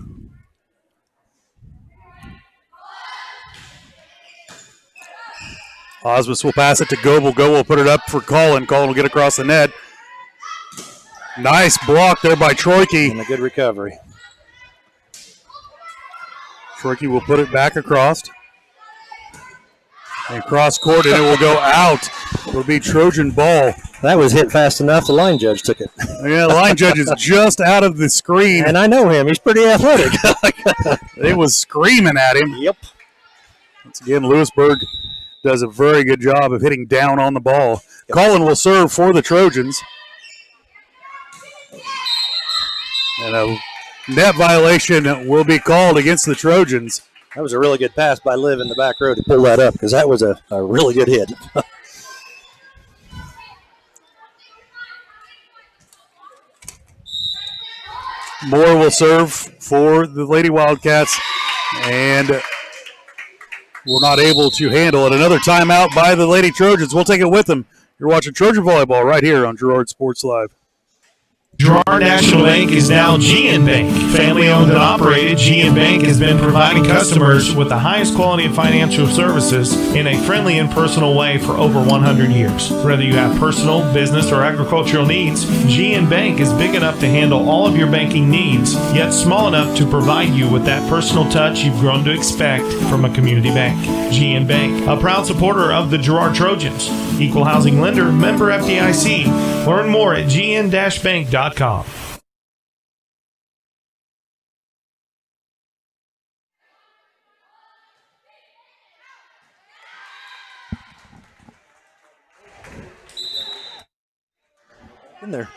Osmus will pass it to Goebel. Goebel will put it up for Colin. Colin will get across the net. Nice block there by Troike.
And a good recovery.
Troike will put it back across. And cross court, and it will go out. It'll be Trojan ball.
That was hit fast enough. The line judge took it.
Yeah, the line judge is just out of the screen.
And I know him. He's pretty athletic.
It was screaming at him.
Yep.
Once again, Louisburg does a very good job of hitting down on the ball. Yep. Colin will serve for the Trojans. And a net violation will be called against the Trojans.
That was a really good pass by Liv in the back row to pull that up because that was a really good hit.
Moore will serve for the Lady Wildcats, and we're not able to handle it. Another timeout by the Lady Trojans. We'll take it with them. You're watching Trojan Volleyball right here on Girard Sports Live.
Girard National Bank is now GN Bank. Family owned and operated, GN Bank has been providing customers with the highest quality of financial services in a friendly and personal way for over 100 years. Whether you have personal, business, or agricultural needs, GN Bank is big enough to handle all of your banking needs, yet small enough to provide you with that personal touch you've grown to expect from a community bank. GN Bank, a proud supporter of the Girard Trojans. Equal housing lender, member FDIC. Learn more at gn-bank.com.
In there.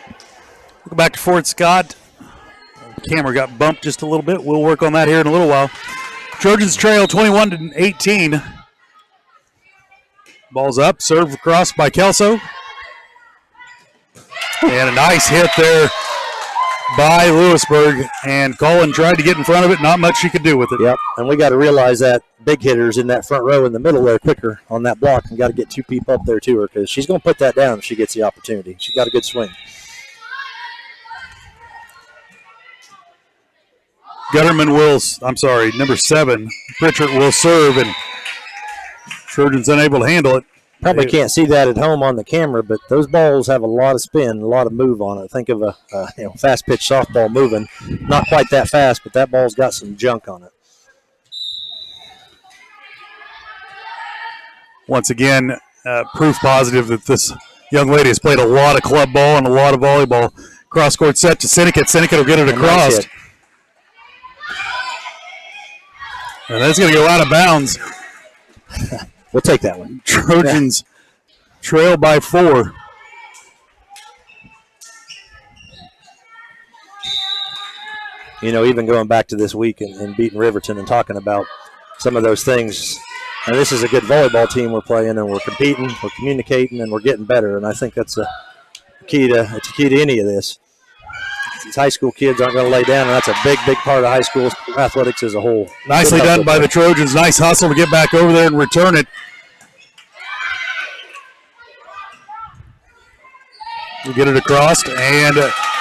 We'll go back to Fort Scott. The camera got bumped just a little bit. We'll work on that here in a little while. Trojans trail 21-18. Ball's up, serve across by Kelso. And a nice hit there by Louisburg. And Colin tried to get in front of it. Not much she could do with it.
Yep, and we got to realize that big hitters in that front row in the middle there quicker on that block. And got to get two people up there to her because she's going to put that down if she gets the opportunity. She's got a good swing.
number 7, Pritchard will serve, and Trojans unable to handle it.
Probably can't see that at home on the camera, but those balls have a lot of spin, a lot of move on it. Think of a fast pitch softball moving. Not quite that fast, but that ball's got some junk on it.
Once again, proof positive that this young lady has played a lot of club ball and a lot of volleyball. Cross-court set to Sinnekit. Sinnekit will get it across.
Nice.
And that's going to go out of bounds.
We'll take that one.
Trojans trail by 4.
You know, even going back to this week and beating Riverton and talking about some of those things, and this is a good volleyball team we're playing, and we're competing, we're communicating, and we're getting better. And I think that's a key to any of this. These high school kids aren't going to lay down, and that's a big, big part of high school athletics as a whole.
Nicely done by the Trojans. Nice hustle to get back over there and return it. We'll get it across, and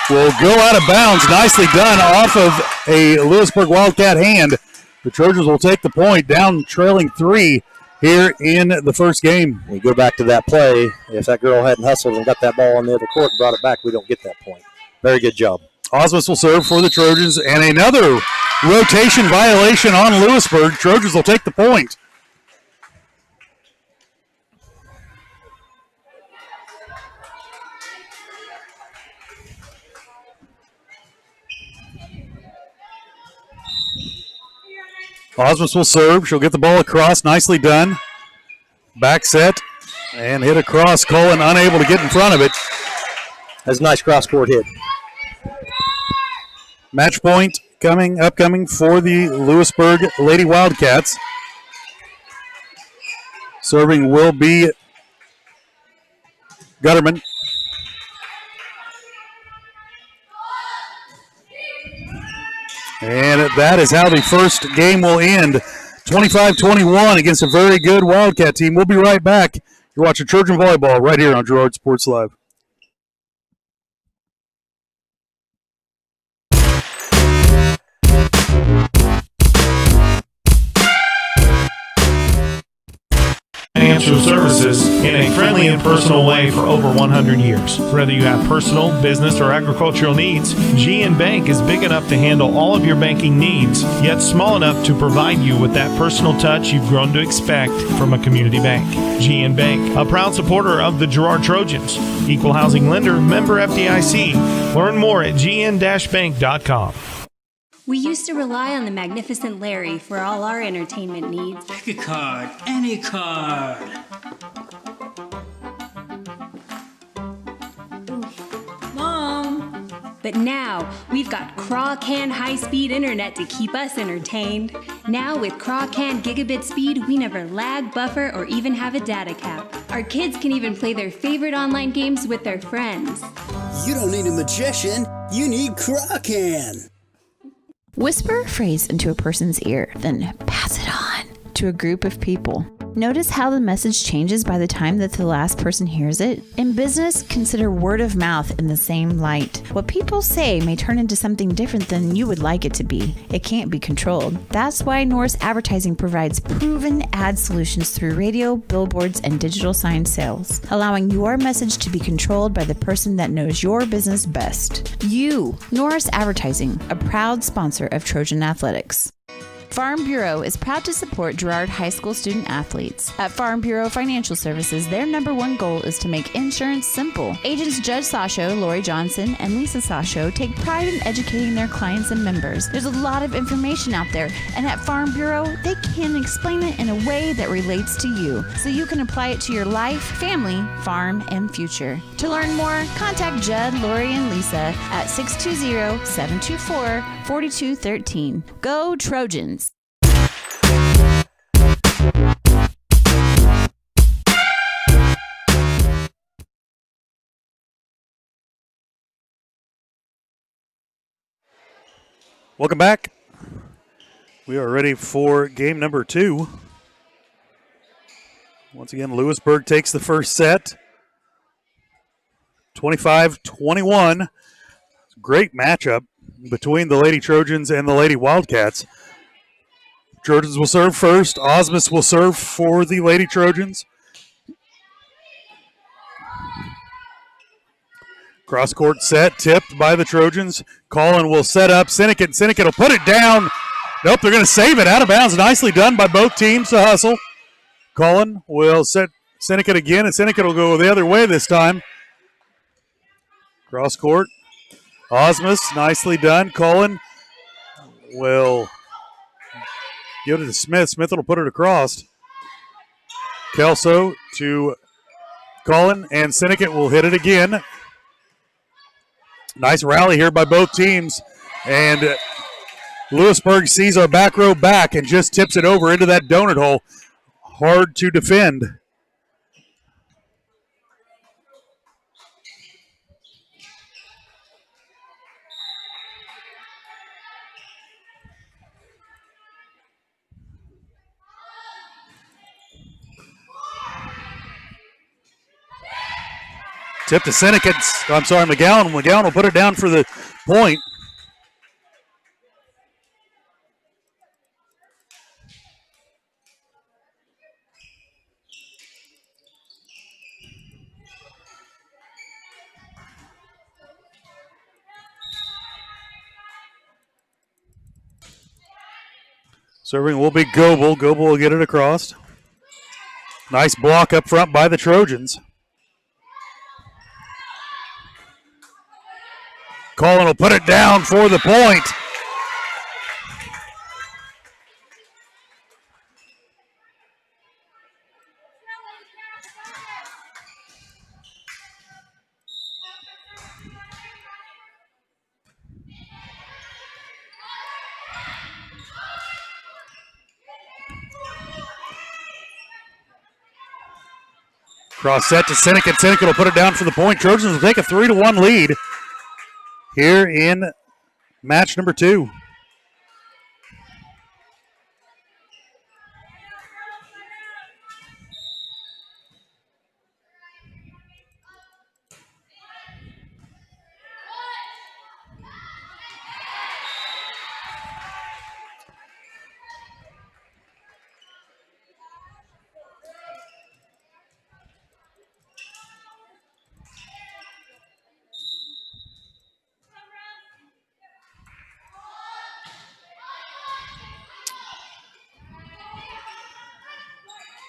will go out of bounds. Nicely done off of a Louisburg Wildcat hand. The Trojans will take the point, down trailing 3 here in the first game.
We go back to that play. If that girl hadn't hustled and got that ball on the other court and brought it back, we don't get that point. Very good job.
Osmus will serve for the Trojans, and another rotation violation on Louisburg. Trojans will take the point. Osmus will serve. She'll get the ball across. Nicely done. Back set and hit across. Colin unable to get in front of it.
That's a nice cross-court hit.
Match point upcoming for the Louisburg Lady Wildcats. Serving will be Gutterman. And that is how the first game will end. 25-21 against a very good Wildcat team. We'll be right back. You're watching Trojan Volleyball right here on Girard Sports Live.
Financial Services in a friendly and personal way for over 100 years. Whether you have personal, business, or agricultural needs, GN Bank is big enough to handle all of your banking needs, yet small enough to provide you with that personal touch you've grown to expect from a community bank. GN Bank, a proud supporter of the Girard Trojans. Equal housing lender, member FDIC. Learn more at gn-bank.com.
We used to rely on the magnificent Larry for all our entertainment needs.
Pick a card, any card.
Mom! But now, we've got Craw-Can high-speed internet to keep us entertained. Now with Craw-Can gigabit speed, we never lag, buffer, or even have a data cap. Our kids can even play their favorite online games with their friends.
You don't need a magician, you need Craw-Can.
Whisper a phrase into a person's ear, then pass it on to a group of people. Notice how the message changes by the time that the last person hears it? In business, consider word of mouth in the same light. What people say may turn into something different than you would like it to be. It can't be controlled. That's why Norris Advertising provides proven ad solutions through radio, billboards, and digital sign sales, allowing your message to be controlled by the person that knows your business best. You, Norris Advertising, a proud sponsor of Trojan Athletics. Farm Bureau is proud to support Girard High School student athletes. At Farm Bureau Financial Services, their #1 goal is to make insurance simple. Agents Judge Sasho, Lori Johnson, and Lisa Sasho take pride in educating their clients and members. There's a lot of information out there, and at Farm Bureau, they can explain it in a way that relates to you, so you can apply it to your life, family, farm, and future. To learn more, contact Judd, Lori, and Lisa at 620-724-4213. Go Trojans!
Welcome back. We are ready for game number 2. Once again, Louisburg takes the first set. 25-21. Great matchup between the Lady Trojans and the Lady Wildcats. Trojans will serve first. Osmus will serve for the Lady Trojans. Cross-court set, tipped by the Trojans. Collin will set up. Sinnott will put it down. Nope, they're going to save it out of bounds. Nicely done by both teams to hustle. Collin will set Sinnott again, and Sinnott will go the other way this time. Cross-court. Osmus, nicely done. Collin will give it to Smith. Smith will put it across. Kelso to Collin, and Sinnott will hit it again. Nice rally here by both teams. And Louisburg sees our back row back and just tips it over into that donut hole. Hard to defend. Tip to McGowan. McGowan will put it down for the point. Serving will be Goebel. Goebel will get it across. Nice block up front by the Trojans. Collin will put it down for the point. Cross set to Sinnott. Sinnott will put it down for the point. Trojans will take a 3-1 lead here in match number 2.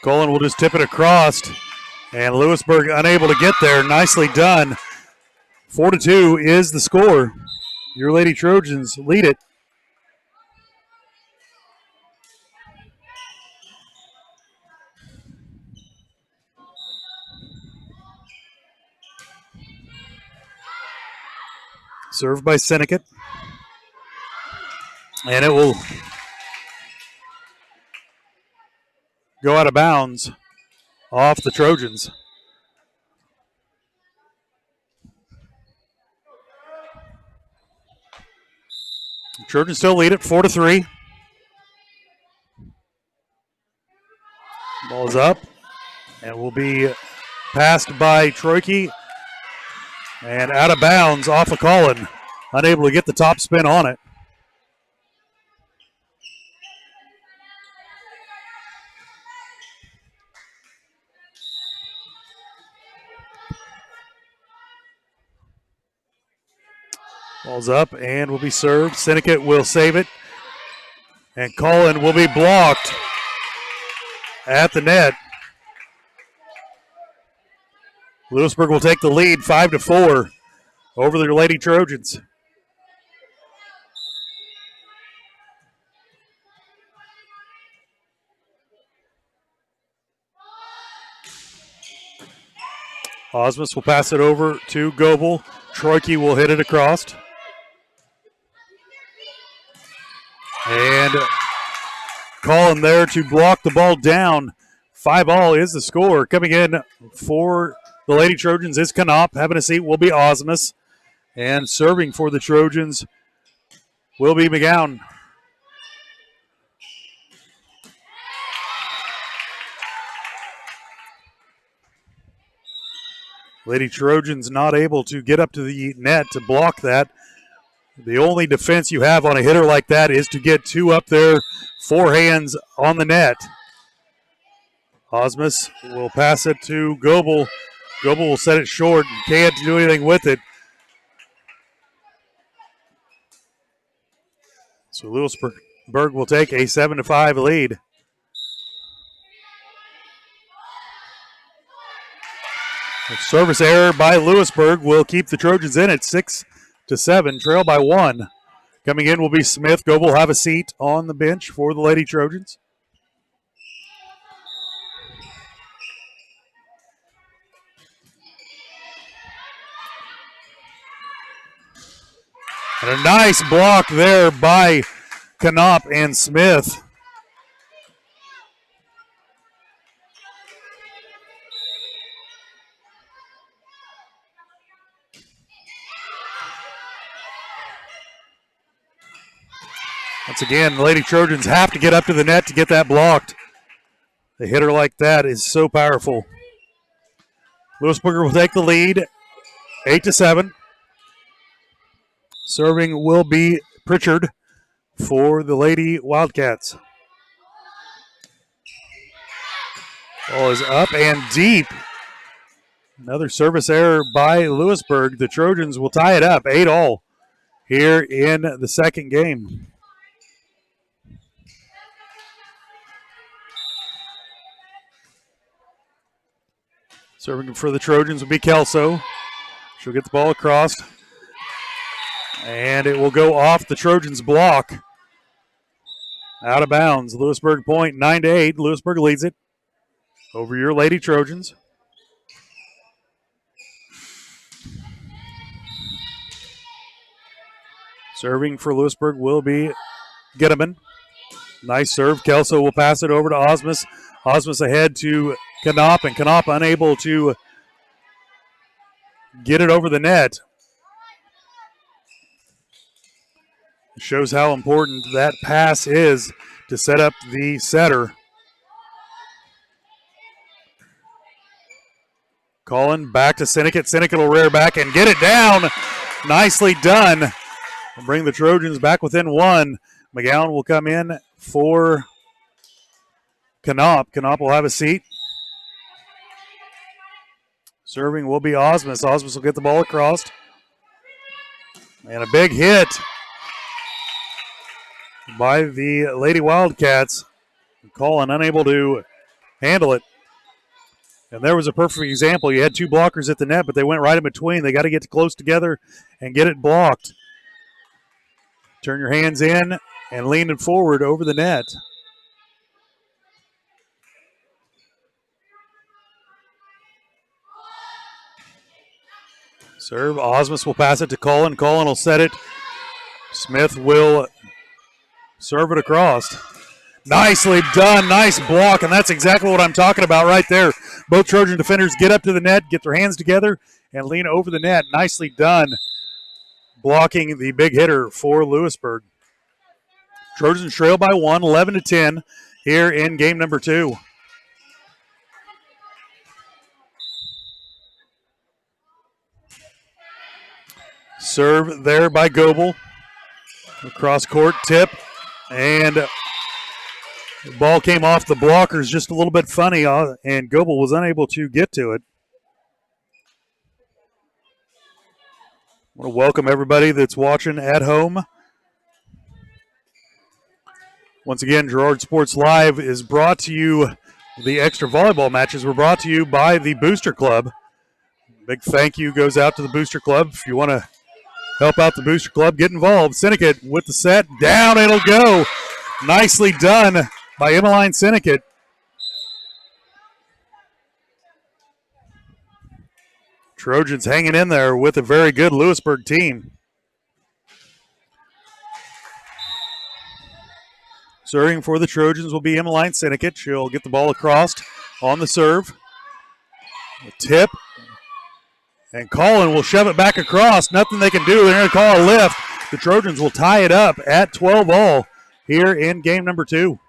Colin will just tip it across, and Louisburg unable to get there. Nicely done. 4-2 is the score. Your Lady Trojans lead it. Served by Senecat. And it will go out of bounds off the Trojans. Trojans still lead it 4-3. Ball is up and will be passed by Troike and out of bounds off of Colin. Unable to get the top spin on it. Ball's up and will be served. Senecat will save it. And Colin will be blocked at the net. Louisburg will take the lead 5-4 over their Lady Trojans. Osmus will pass it over to Goebel. Troike will hit it across. And Colin there to block the ball down. 5-all is the score. Coming in for the Lady Trojans is Knopp. Having a seat will be Osmus. And serving for the Trojans will be McGowan. Lady Trojans not able to get up to the net to block that. The only defense you have on a hitter like that is to get two up there, four hands on the net. Osmus will pass it to Goebel. Goebel will set it short and can't do anything with it. So Louisburg will take a 7-5 lead. A service error by Louisburg will keep the Trojans in at 6-7, trail by 1. Coming in will be Smith. Goebel will have a seat on the bench for the Lady Trojans. And a nice block there by Knopp and Smith. Once again, the Lady Trojans have to get up to the net to get that blocked. A hitter like that is so powerful. Louisburg will take the lead, 8-7. Serving will be Pritchard for the Lady Wildcats. Ball is up and deep. Another service error by Louisburg. The Trojans will tie it up, 8-all here in the second game. Serving for the Trojans will be Kelso. She'll get the ball across. And it will go off the Trojans' block. Out of bounds. Louisburg point, 9-8. Louisburg leads it over your Lady Trojans. Serving for Louisburg will be Gitteman. Nice serve. Kelso will pass it over to Osmus. Osmus ahead to Knopp, and Knopp unable to get it over the net. It shows how important that pass is to set up the setter. Colin back to Senecat. Senecat will rear back and get it down. Nicely done. We'll bring the Trojans back within 1. McGowan will come in for Knopp. Knopp will have a seat. Serving will be Osmus. Osmus will get the ball across. And a big hit by the Lady Wildcats. Colin unable to handle it. And there was a perfect example. You had two blockers at the net, but they went right in between. They got to get close together and get it blocked. Turn your hands in and lean it forward over the net. Serve. Osmus will pass it to Cullen. Cullen will set it. Smith will serve it across. Nicely done. Nice block, and that's exactly what I'm talking about right there. Both Trojan defenders get up to the net, get their hands together, and lean over the net. Nicely done, blocking the big hitter for Louisburg. Trojans trail by 1, 11-10 here in game number 2. Serve there by Goebel. Across court tip, and the ball came off the blockers just a little bit funny, and Goebel was unable to get to it. I want to welcome everybody that's watching at home. Once again, Girard Sports Live is brought to you. The extra volleyball matches were brought to you by the Booster Club. Big thank you goes out to the Booster Club. If you want to help out the Booster Club, get involved. Sinnott with the set. Down it'll go. Nicely done by Emmeline Sinnott. Trojans hanging in there with a very good Louisburg team. Serving for the Trojans will be Emmeline Sinnott. She'll get the ball across on the serve. A tip. And Cullen will shove it back across. Nothing they can do. They're going to call a lift. The Trojans will tie it up at 12 all here in game number 2.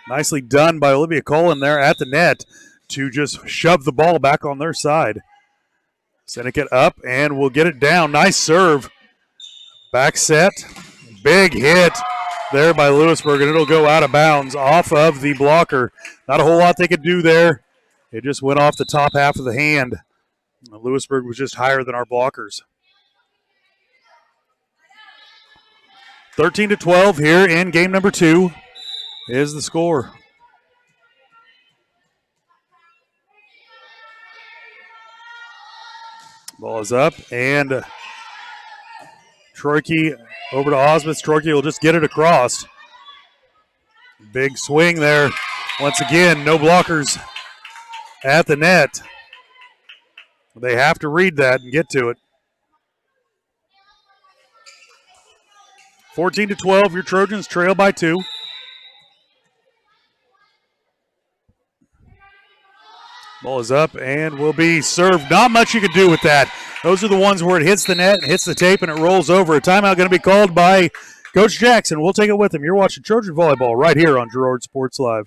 Nicely done by Olivia Cullen there at the net to just shove the ball back on their side. Sinnott up and will get it down. Nice serve. Back set. Big hit there by Louisburg, and it'll go out of bounds off of the blocker. Not a whole lot they could do there. It just went off the top half of the hand. Louisburg was just higher than our blockers. 13-12 here in game number 2 is the score. Ball is up, and Troike over to Osmus. Troike will just get it across. Big swing there. Once again, no blockers at the net. They have to read that and get to it. 14-12, your Trojans trail by 2. Ball is up and will be served. Not much you can do with that. Those are the ones where it hits the net, hits the tape, and it rolls over. A timeout going to be called by Coach Jackson. We'll take it with him. You're watching Trojan Volleyball right here on Girard Sports Live.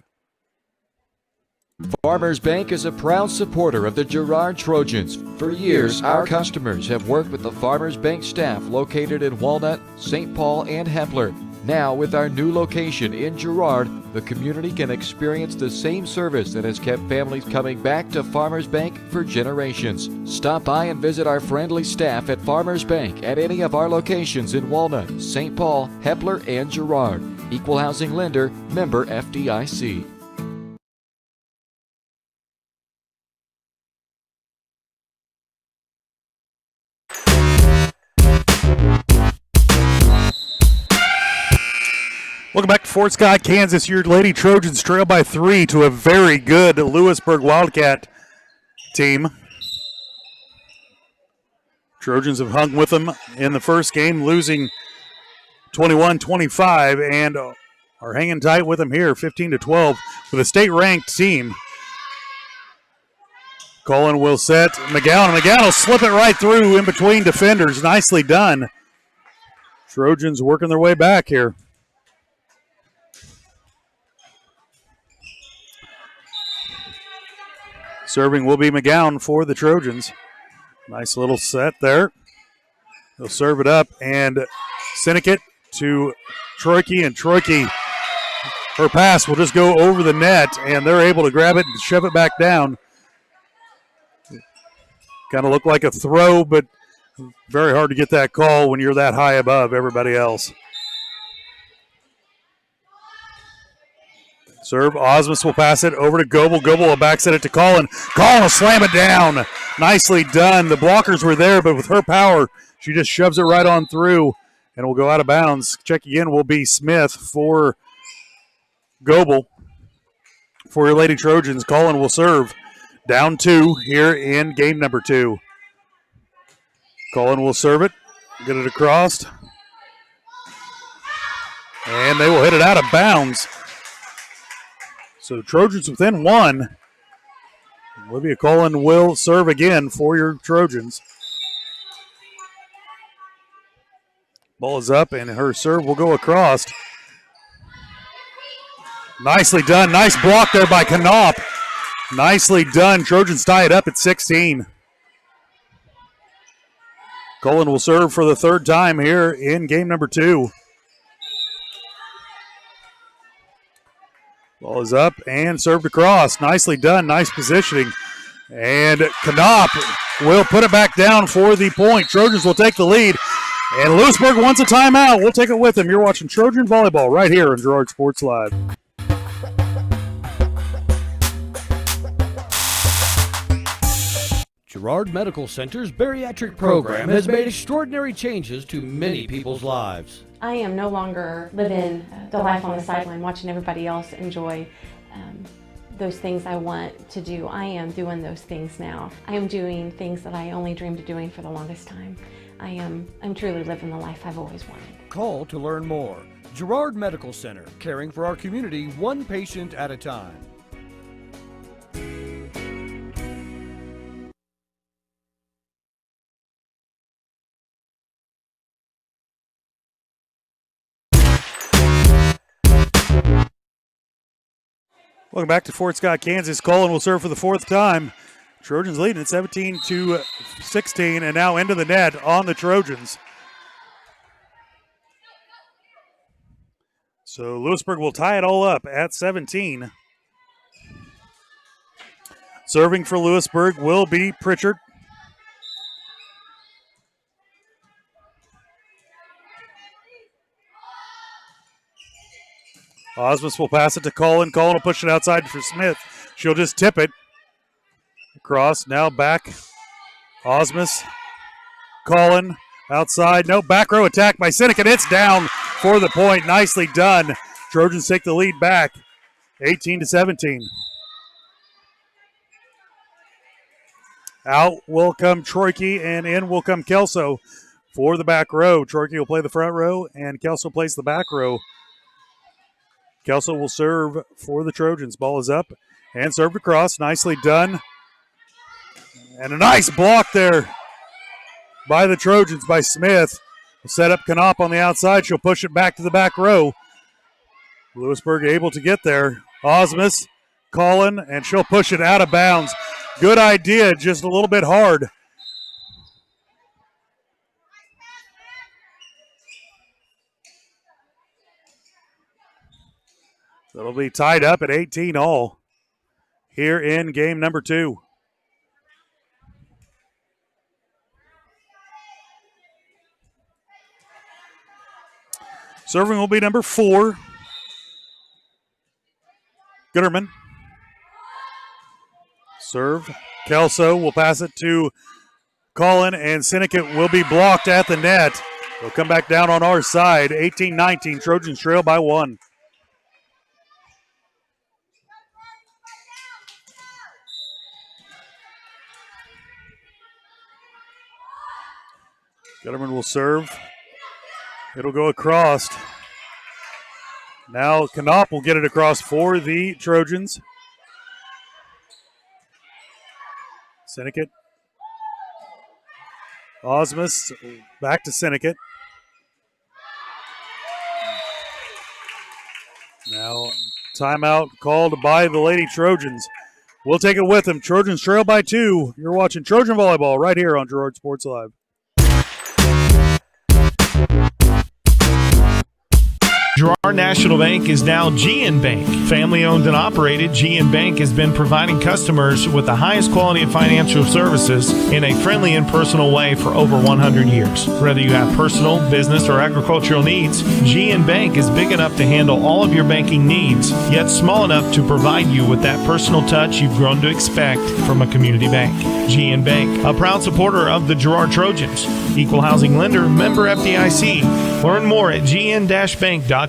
Farmers Bank is a proud supporter of the Girard Trojans. For years, our customers have worked with the Farmers Bank staff located in Walnut, St. Paul, and Hepler. Now, with our new location in Girard, the community can experience the same service that has kept families coming back to Farmers Bank for generations. Stop by and visit our friendly staff at Farmers Bank at any of our locations in Walnut, St. Paul, Hepler, and Girard. Equal housing lender, member FDIC.
Welcome back to Fort Scott, Kansas. Your Lady Trojans trail by 3 to a very good Louisburg Wildcat team. Trojans have hung with them in the first game, losing 21-25, and are hanging tight with them here, 15-12, with a state-ranked team. Cullen will set McGowan, and McGowan will slip it right through in between defenders. Nicely done. Trojans working their way back here. Serving will be McGowan for the Trojans. Nice little set there. They'll serve it up, and Sinnott to Troike, and Troike, her pass will just go over the net, and they're able to grab it and shove it back down. Kind of looked like a throw, but very hard to get that call when you're that high above everybody else. Serve, Osmus will pass it over to Goebel. Goebel will back set it to Collin. Collin will slam it down. Nicely done. The blockers were there, but with her power, she just shoves it right on through and will go out of bounds. Check again will be Smith for Goebel. For your Lady Trojans, Collin will serve. Down 2 here in game number 2. Collin will serve it. Get it across. And they will hit it out of bounds. So Trojans within 1. Olivia Collin will serve again for your Trojans. Ball is up, and her serve will go across. Nicely done. Nice block there by Knopp. Nicely done. Trojans tie it up at 16. Collin will serve for the 3rd time here in game number 2. Ball is up and served across. Nicely done. Nice positioning. And Knopp will put it back down for the point. Trojans will take the lead. And Louisburg wants a timeout. We'll take it with them. You're watching Trojan Volleyball right here on Girard Sports Live.
Girard Medical Center's bariatric program has made extraordinary changes to many people's lives.
I am no longer living the life on the sideline watching everybody else enjoy those things I want to do. I am doing those things now. I am doing things that I only dreamed of doing for the longest time. I'm truly living the life I've always wanted.
Call to learn more. Girard Medical Center, caring for our community one patient at a time.
Welcome back to Fort Scott, Kansas. Collin will serve for the 4th time. Trojans leading at 17-16, and now into the net on the Trojans. So Louisburg will tie it all up at 17. Serving for Louisburg will be Pritchard. Osmus will pass it to Collin. Collin will push it outside for Smith. She'll just tip it. Across, now back. Osmus. Collin outside. No, back row attack by Sinek, and it's down for the point. Nicely done. Trojans take the lead back, 18-17. Out will come Troike, and in will come Kelso for the back row. Troike will play the front row, and Kelso plays the back row. Kelso will serve for the Trojans. Ball is up and served across. Nicely done. And a nice block there by the Trojans by Smith. Set up Knopp on the outside. She'll push it back to the back row. Louisburg able to get there. Osmus, Collin, and she'll push it out of bounds. Good idea, just a little bit hard. It'll be tied up at 18 all here in game number 2. Serving will be number 4, Gooderman. Serve. Kelso will pass it to Collin, and Sinek will be blocked at the net. They'll come back down on our side. 18-19, Trojans trail by 1. Gooderman will serve. It'll go across. Now Knopp will get it across for the Trojans. Sinek. Osmus back to Sinek. Now timeout called by the Lady Trojans. We'll take it with them. Trojans trail by 2. You're watching Trojan Volleyball right here on Girard Sports Live.
Girard National Bank is now GN Bank. Family owned and operated, GN Bank has been providing customers with the highest quality of financial services in a friendly and personal way for over 100 years. Whether you have personal, business, or agricultural needs, GN Bank is big enough to handle all of your banking needs, yet small enough to provide you with that personal touch you've grown to expect from a community bank. GN Bank, a proud supporter of the Girard Trojans. Equal housing lender, member FDIC. Learn more at gn-bank.com.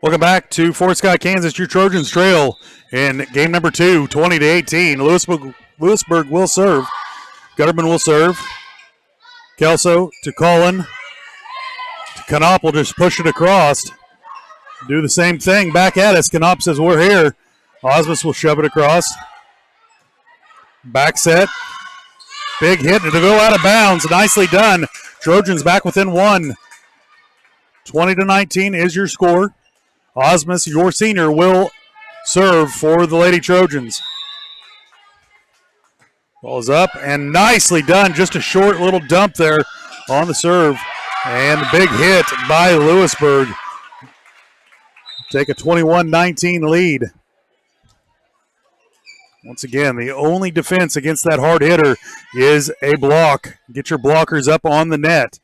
Welcome back to Fort Scott, Kansas. Your Trojans trail in game number 2, 20-18. Louisburg will serve. Gutterman will serve. Kelso to Cullen. Knopp will just push it across. Do the same thing back at us. Knopp says, we're here. Osmus will shove it across. Back set. Big hit to go out of bounds. Nicely done. Trojans back within 1. 20-19 is your score. Osmus, your senior, will serve for the Lady Trojans. Ball is up and nicely done. Just a short little dump there on the serve. And a big hit by Louisburg. Take a 21-19 lead. Once again, the only defense against that hard hitter is a block. Get your blockers up on the net.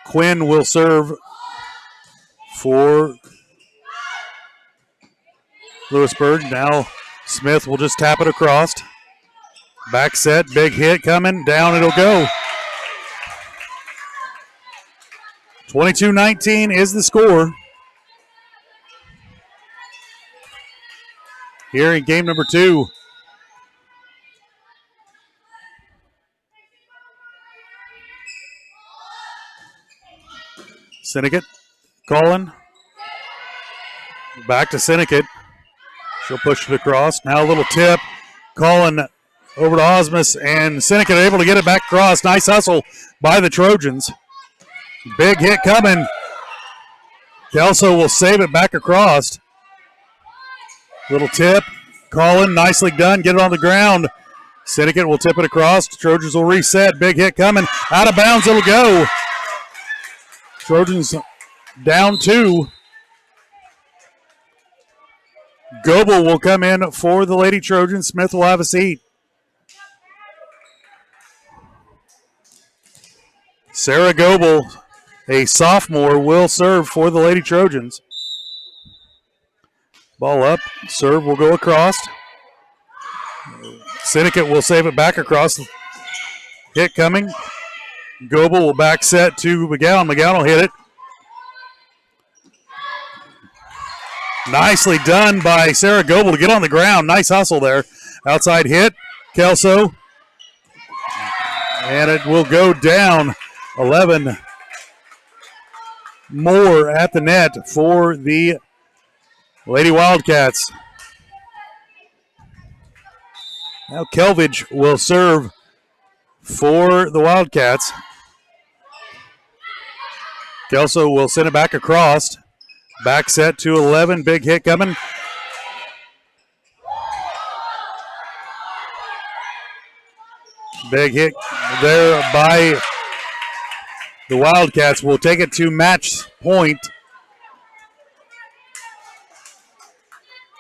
Quinn will serve for Louisburg. Now Smith will just tap it across. Back set, big hit coming. Down it'll go. 22-19 is the score. Here in game number 2. Sinnegate, Cullen. Back to Sinnegate. She'll push it across. Now a little tip. Cullen over to Osmus, and Sinnegate able to get it back across. Nice hustle by the Trojans. Big hit coming. Kelso will save it back across. Little tip. Cullen, nicely done. Get it on the ground. Sinnegate will tip it across. Trojans will reset. Big hit coming. Out of bounds it'll go. Trojans down 2. Goebel will come in for the Lady Trojans. Smith will have a seat. Sarah Goebel, a sophomore, will serve for the Lady Trojans. Ball up. Serve will go across. Sinnegate will save it back across. Hit coming. Goebel will back set to McGowan. McGowan will hit it. Nicely done by Sarah Goebel to get on the ground. Nice hustle there. Outside hit. Kelso. And it will go down. 11 more at the net for the Lady Wildcats. Now Kelvage will serve for the Wildcats. Kelso will send it back across. Back set to 11. Big hit coming. Big hit there by the Wildcats. Will take it to match point.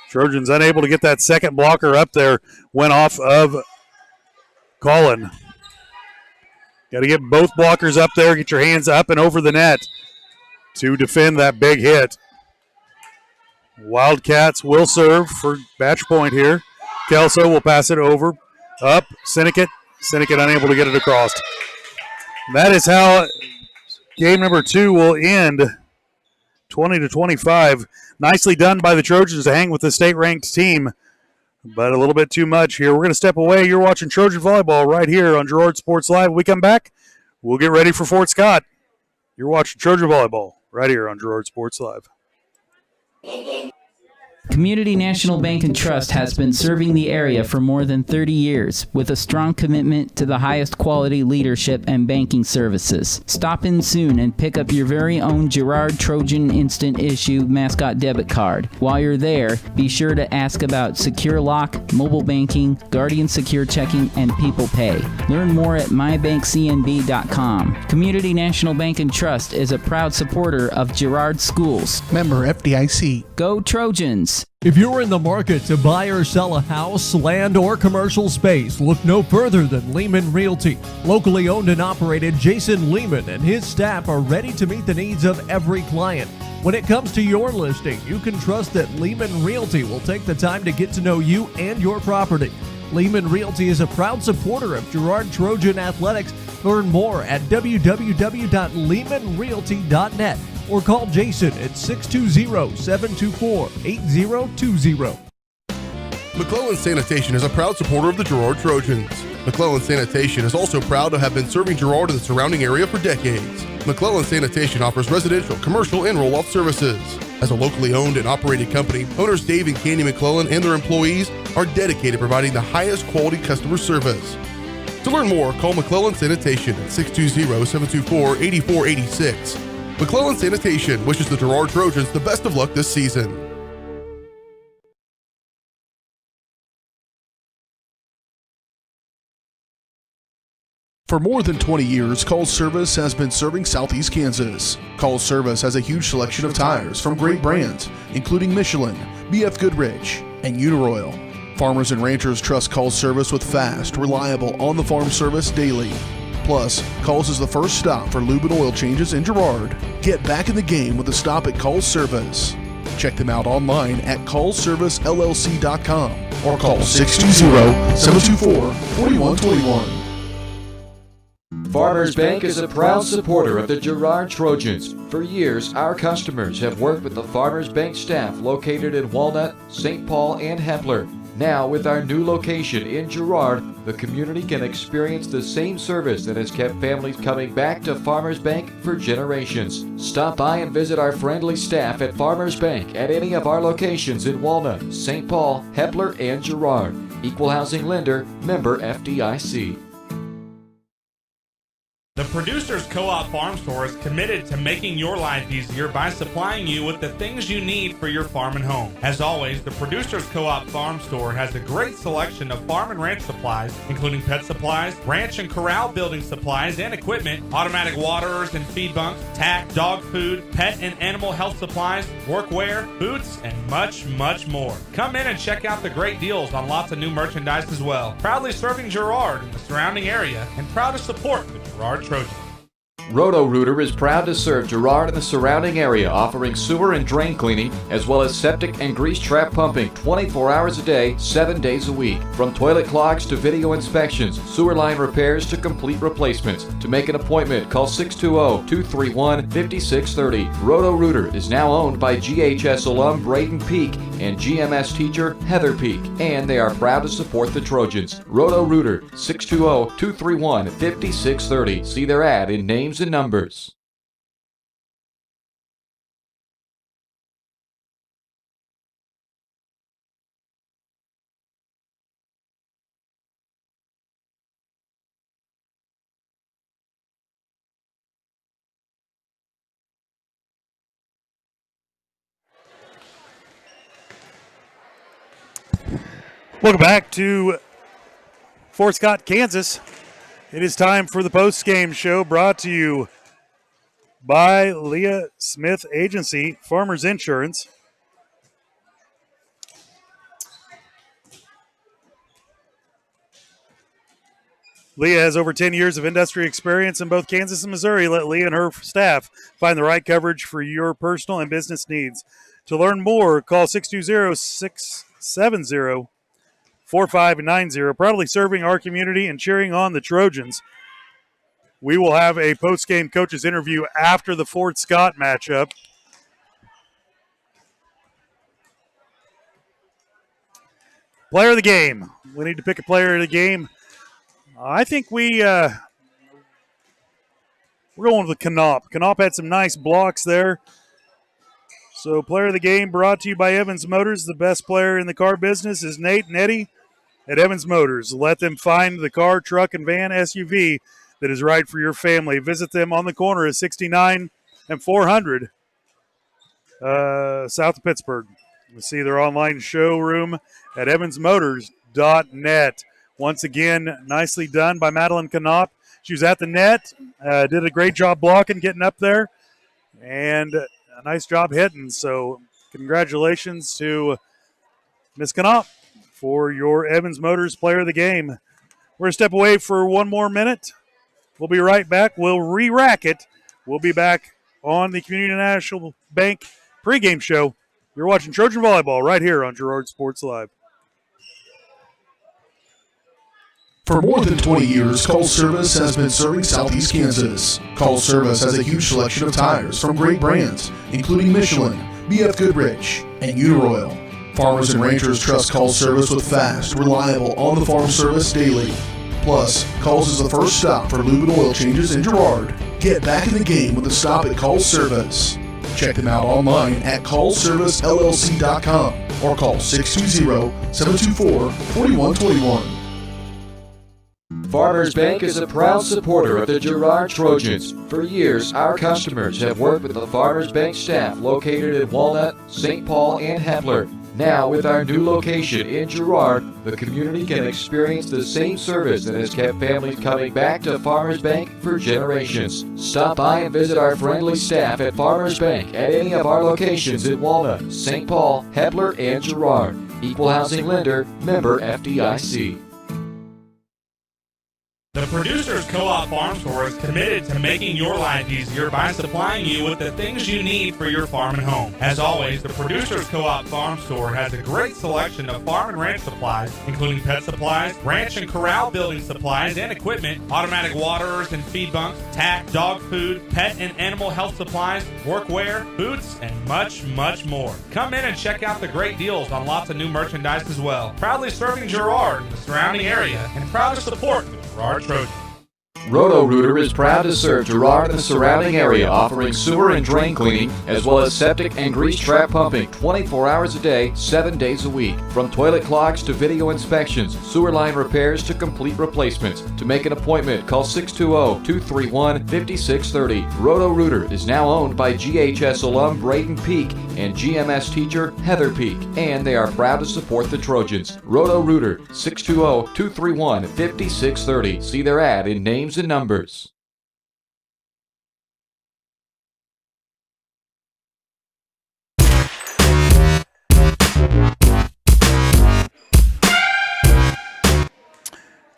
Trojans unable to get that second blocker up there. Went off of Cullen. Got to get both blockers up there. Get your hands up and over the net to defend that big hit. Wildcats will serve for match point here. Kelso will pass it over. Up. Sinnegate. Sinnegate unable to get it across. That is how game number 2 will end. 20-25. Nicely done by the Trojans to hang with the state-ranked team, but a little bit too much here. We're going to step away. You're watching Trojan Volleyball right here on Girard Sports Live. When we come back, we'll get ready for Fort Scott. You're watching Trojan Volleyball right here on Girard Sports Live.
Community National Bank and Trust has been serving the area for more than 30 years with a strong commitment to the highest quality leadership and banking services. Stop in soon and pick up your very own Girard Trojan Instant Issue Mascot Debit Card. While you're there, be sure to ask about Secure Lock, mobile banking, Guardian Secure Checking, and People Pay. Learn more at mybankcnb.com. Community National Bank and Trust is a proud supporter of Girard Schools.
Member FDIC.
Go Trojans!
If you're in the market to buy or sell a house, land, or commercial space, look no further than Lehman Realty. Locally owned and operated, Jason Lehman and his staff are ready to meet the needs of every client. When it comes to your listing, you can trust that Lehman Realty will take the time to get to know you and your property. Lehman Realty is a proud supporter of Girard Trojan Athletics. Learn more at www.lehmanrealty.net or call Jason at 620-724-8020.
McClellan Sanitation is a proud supporter of the Girard Trojans. McClellan Sanitation is also proud to have been serving Girard and the surrounding area for decades. McClellan Sanitation offers residential, commercial, and roll-off services. As a locally owned and operated company, owners Dave and Candy McClellan and their employees are dedicated to providing the highest quality customer service. To learn more, call McClellan Sanitation at 620-724-8486. McClellan Sanitation wishes the Girard Trojans the best of luck this season.
For more than 20 years, Call Service has been serving Southeast Kansas. Call Service has a huge selection of tires from great brands, including Michelin, BF Goodrich, and Uniroyal. Farmers and ranchers trust Call Service with fast, reliable, on-the-farm service daily. Plus, Calls is the first stop for lube and oil changes in Girard. Get back in the game with a stop at Call Service. Check them out online at callservicellc.com or call 620-724-4121.
Farmers Bank is a proud supporter of the Girard Trojans. For years, our customers have worked with the Farmers Bank staff located in Walnut, St. Paul, and Hepler. Now, with our new location in Girard, the community can experience the same service that has kept families coming back to Farmers Bank for generations. Stop by and visit our friendly staff at Farmers Bank at any of our locations in Walnut, St. Paul, Hepler, and Girard. Equal housing lender, member FDIC.
The Producers Co-op Farm Store is committed to making your life easier by supplying you with the things you need for your farm and home. As always, the Producers Co-op Farm Store has a great selection of farm and ranch supplies, including pet supplies, ranch and corral building supplies and equipment, automatic waterers and feed bunks, tack, dog food, pet and animal health supplies, workwear, boots, and much, much more. Come in and check out the great deals on lots of new merchandise as well. Proudly serving Girard and the surrounding area, and proud to support the Girard Trojans.
Roto-Rooter is proud to serve Girard and the surrounding area, offering sewer and drain cleaning, as well as septic and grease trap pumping 24 hours a day, 7 days a week. From toilet clogs to video inspections, sewer line repairs to complete replacements. To make an appointment, call 620-231-5630. Roto-Rooter is now owned by GHS alum Braden Peak and GMS teacher Heather Peak, and they are proud to support the Trojans. Roto-Rooter, 620-231-5630. See their ad in names and numbers.
Welcome back to Fort Scott, Kansas. It is time for the post-game show brought to you by Leah Smith Agency, Farmers Insurance. Leah has over 10 years of industry experience in both Kansas and Missouri. Let Leah and her staff find the right coverage for your personal and business needs. To learn more, call 620-670-4590. Proudly serving our community and cheering on the Trojans. We will have a post-game coaches interview after the Fort Scott matchup. Player of the game. We need to pick a player of the game. I think we're going with Knopp. Knopp had some nice blocks there. So player of the game brought to you by Evans Motors. The best player in the car business is Nate and Eddie at Evans Motors. Let them find the car, truck, and van SUV that is right for your family. Visit them on the corner of 69 and 400 south of Pittsburgh. You see their online showroom at evansmotors.net. Once again, nicely done by Madeline Knopp. She was at the net, did a great job blocking, getting up there, and a nice job hitting. So congratulations to Miss Knopp for your Evans Motors player of the game. We're going to step away for one more minute. We'll be right back. We'll re-rack it. We'll be back on the Community National Bank pregame show. You're watching Trojan Volleyball right here on Girard Sports Live.
For more than 20 years, Cole Service has been serving Southeast Kansas. Cole Service has a huge selection of tires from great brands, including Michelin, BF Goodrich, and Uniroyal. Farmers and ranchers trust Cole Service with fast, reliable, on-the-farm service daily. Plus, Cole's is the first stop for lube and oil changes in Girard. Get back in the game with a stop at Cole Service. Check them out online at callservicellc.com or call 620-724-4121.
Farmers Bank is a proud supporter of the Girard Trojans. For years, our customers have worked with the Farmers Bank staff located in Walnut, St. Paul, and Hepler. Now, with our new location in Girard, the community can experience the same service that has kept families coming back to Farmers Bank for generations. Stop by and visit our friendly staff at Farmers Bank at any of our locations in Walnut, St. Paul, Hepler, and Girard. Equal housing lender, member FDIC.
The Producers Co-op Farm Store is committed to making your life easier by supplying you with the things you need for your farm and home. As always, the Producers Co-op Farm Store has a great selection of farm and ranch supplies, including pet supplies, ranch and corral building supplies and equipment, automatic waterers and feed bunks, tack, dog food, pet and animal health supplies, workwear, boots, and much, much more. Come in and check out the great deals on lots of new merchandise as well. Proudly serving Girard and the surrounding area, and proud to support the Girard Trojans.
Roto-Rooter is proud to serve Girard and the surrounding area, offering sewer and drain cleaning, as well as septic and grease trap pumping 24 hours a day, 7 days a week. From toilet clogs to video inspections, sewer line repairs to complete replacements. To make an appointment, call 620-231-5630. Roto-Rooter is now owned by GHS alum Braden Peak and GMS teacher Heather Peak, and they are proud to support the Trojans. Roto-Rooter, 620-231-5630. See their ad in names and numbers.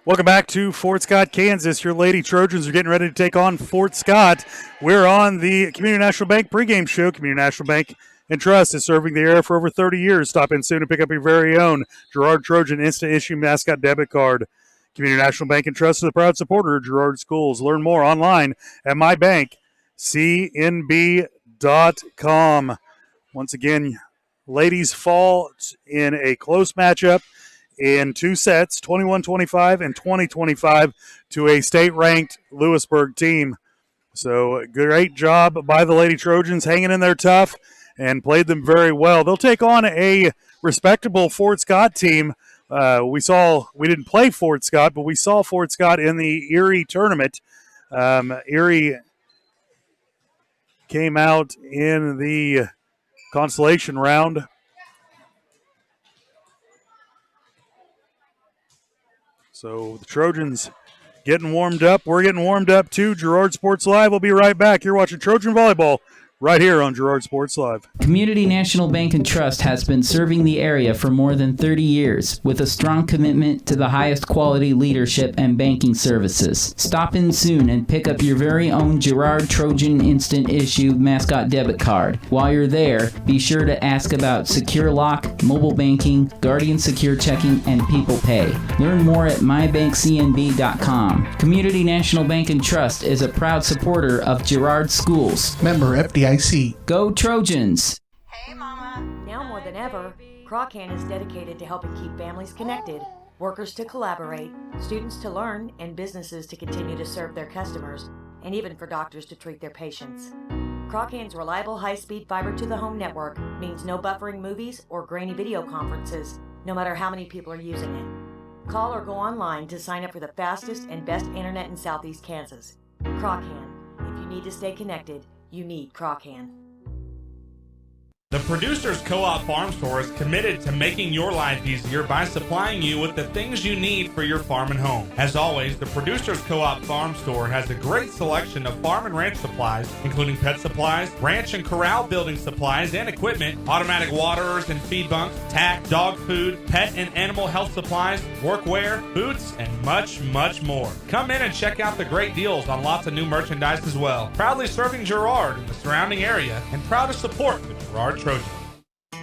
Welcome back to Fort Scott, Kansas. Your Lady Trojans are getting ready to take on Fort Scott. We're on the Community National Bank pregame show. Community National Bank and Trust is serving the area for over 30 years. Stop in soon and pick up your very own Girard Trojan Instant Issue Mascot Debit Card. Community National Bank and Trust is a proud supporter of Girard Schools. Learn more online at mybankcnb.com. Once again, ladies fall in a close matchup in two sets, 21-25 and 20-25, to a state-ranked Louisburg team. So great job by the Lady Trojans, hanging in there tough and played them very well. They'll take on a respectable Fort Scott team. We didn't play Fort Scott, but we saw Fort Scott in the Erie tournament. Erie came out in the consolation round. So the Trojans getting warmed up. We're getting warmed up too. Girard Sports Live. We'll be right back. You're watching Trojan Volleyball right here on Girard Sports Live.
Community National Bank and Trust has been serving the area for more than 30 years with a strong commitment to the highest quality leadership and banking services. Stop in soon and pick up your very own Girard Trojan Instant Issue Mascot Debit Card. While you're there, be sure to ask about Secure Lock, mobile banking, Guardian Secure Checking, and People Pay. Learn more at mybankcnb.com. Community National Bank and Trust is a proud supporter of Girard Schools.
Member FDIC.
Go Trojans!
Now more than ever, Crawcan is dedicated to helping keep families connected, workers to collaborate, students to learn, and businesses to continue to serve their customers, and even for doctors to treat their patients. Croccan's reliable high-speed fiber-to-the-home network means no buffering movies or grainy video conferences, no matter how many people are using it. Call or go online to sign up for the fastest and best internet in Southeast Kansas. Croccan. If you need to stay connected, you need Croccan.
The Producers Co-op Farm Store is committed to making your life easier by supplying you with the things you need for your farm and home. As always, the Producers Co-op Farm Store has a great selection of farm and ranch supplies, including pet supplies, ranch and corral building supplies and equipment, automatic waterers and feed bunks, tack, dog food, pet and animal health supplies, workwear, boots, and much, much more. Come in and check out the great deals on lots of new merchandise as well. Proudly serving Girard and the surrounding area, and proud to support the Girard Trojans.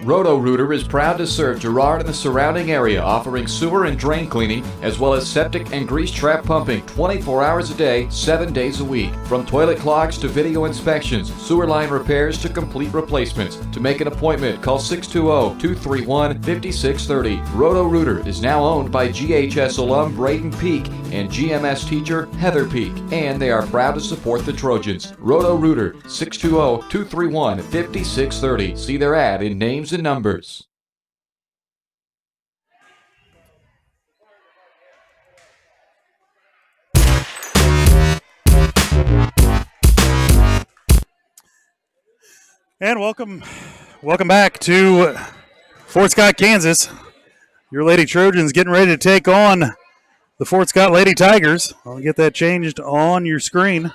Roto-Rooter is proud to serve Girard and the surrounding area, offering sewer and drain cleaning, as well as septic and grease trap pumping 24 hours a day, 7 days a week. From toilet clogs to video inspections, sewer line repairs to complete replacements. To make an appointment, call 620-231-5630. Roto-Rooter is now owned by GHS alum Braden Peak and GMS teacher Heather Peak, and they are proud to support the Trojans. Roto-Rooter, 620-231-5630. See their ad in names and numbers.
And welcome back to Fort Scott, Kansas. Your Lady Trojans getting ready to take on the Fort Scott Lady Tigers. I'll get that changed on your screen.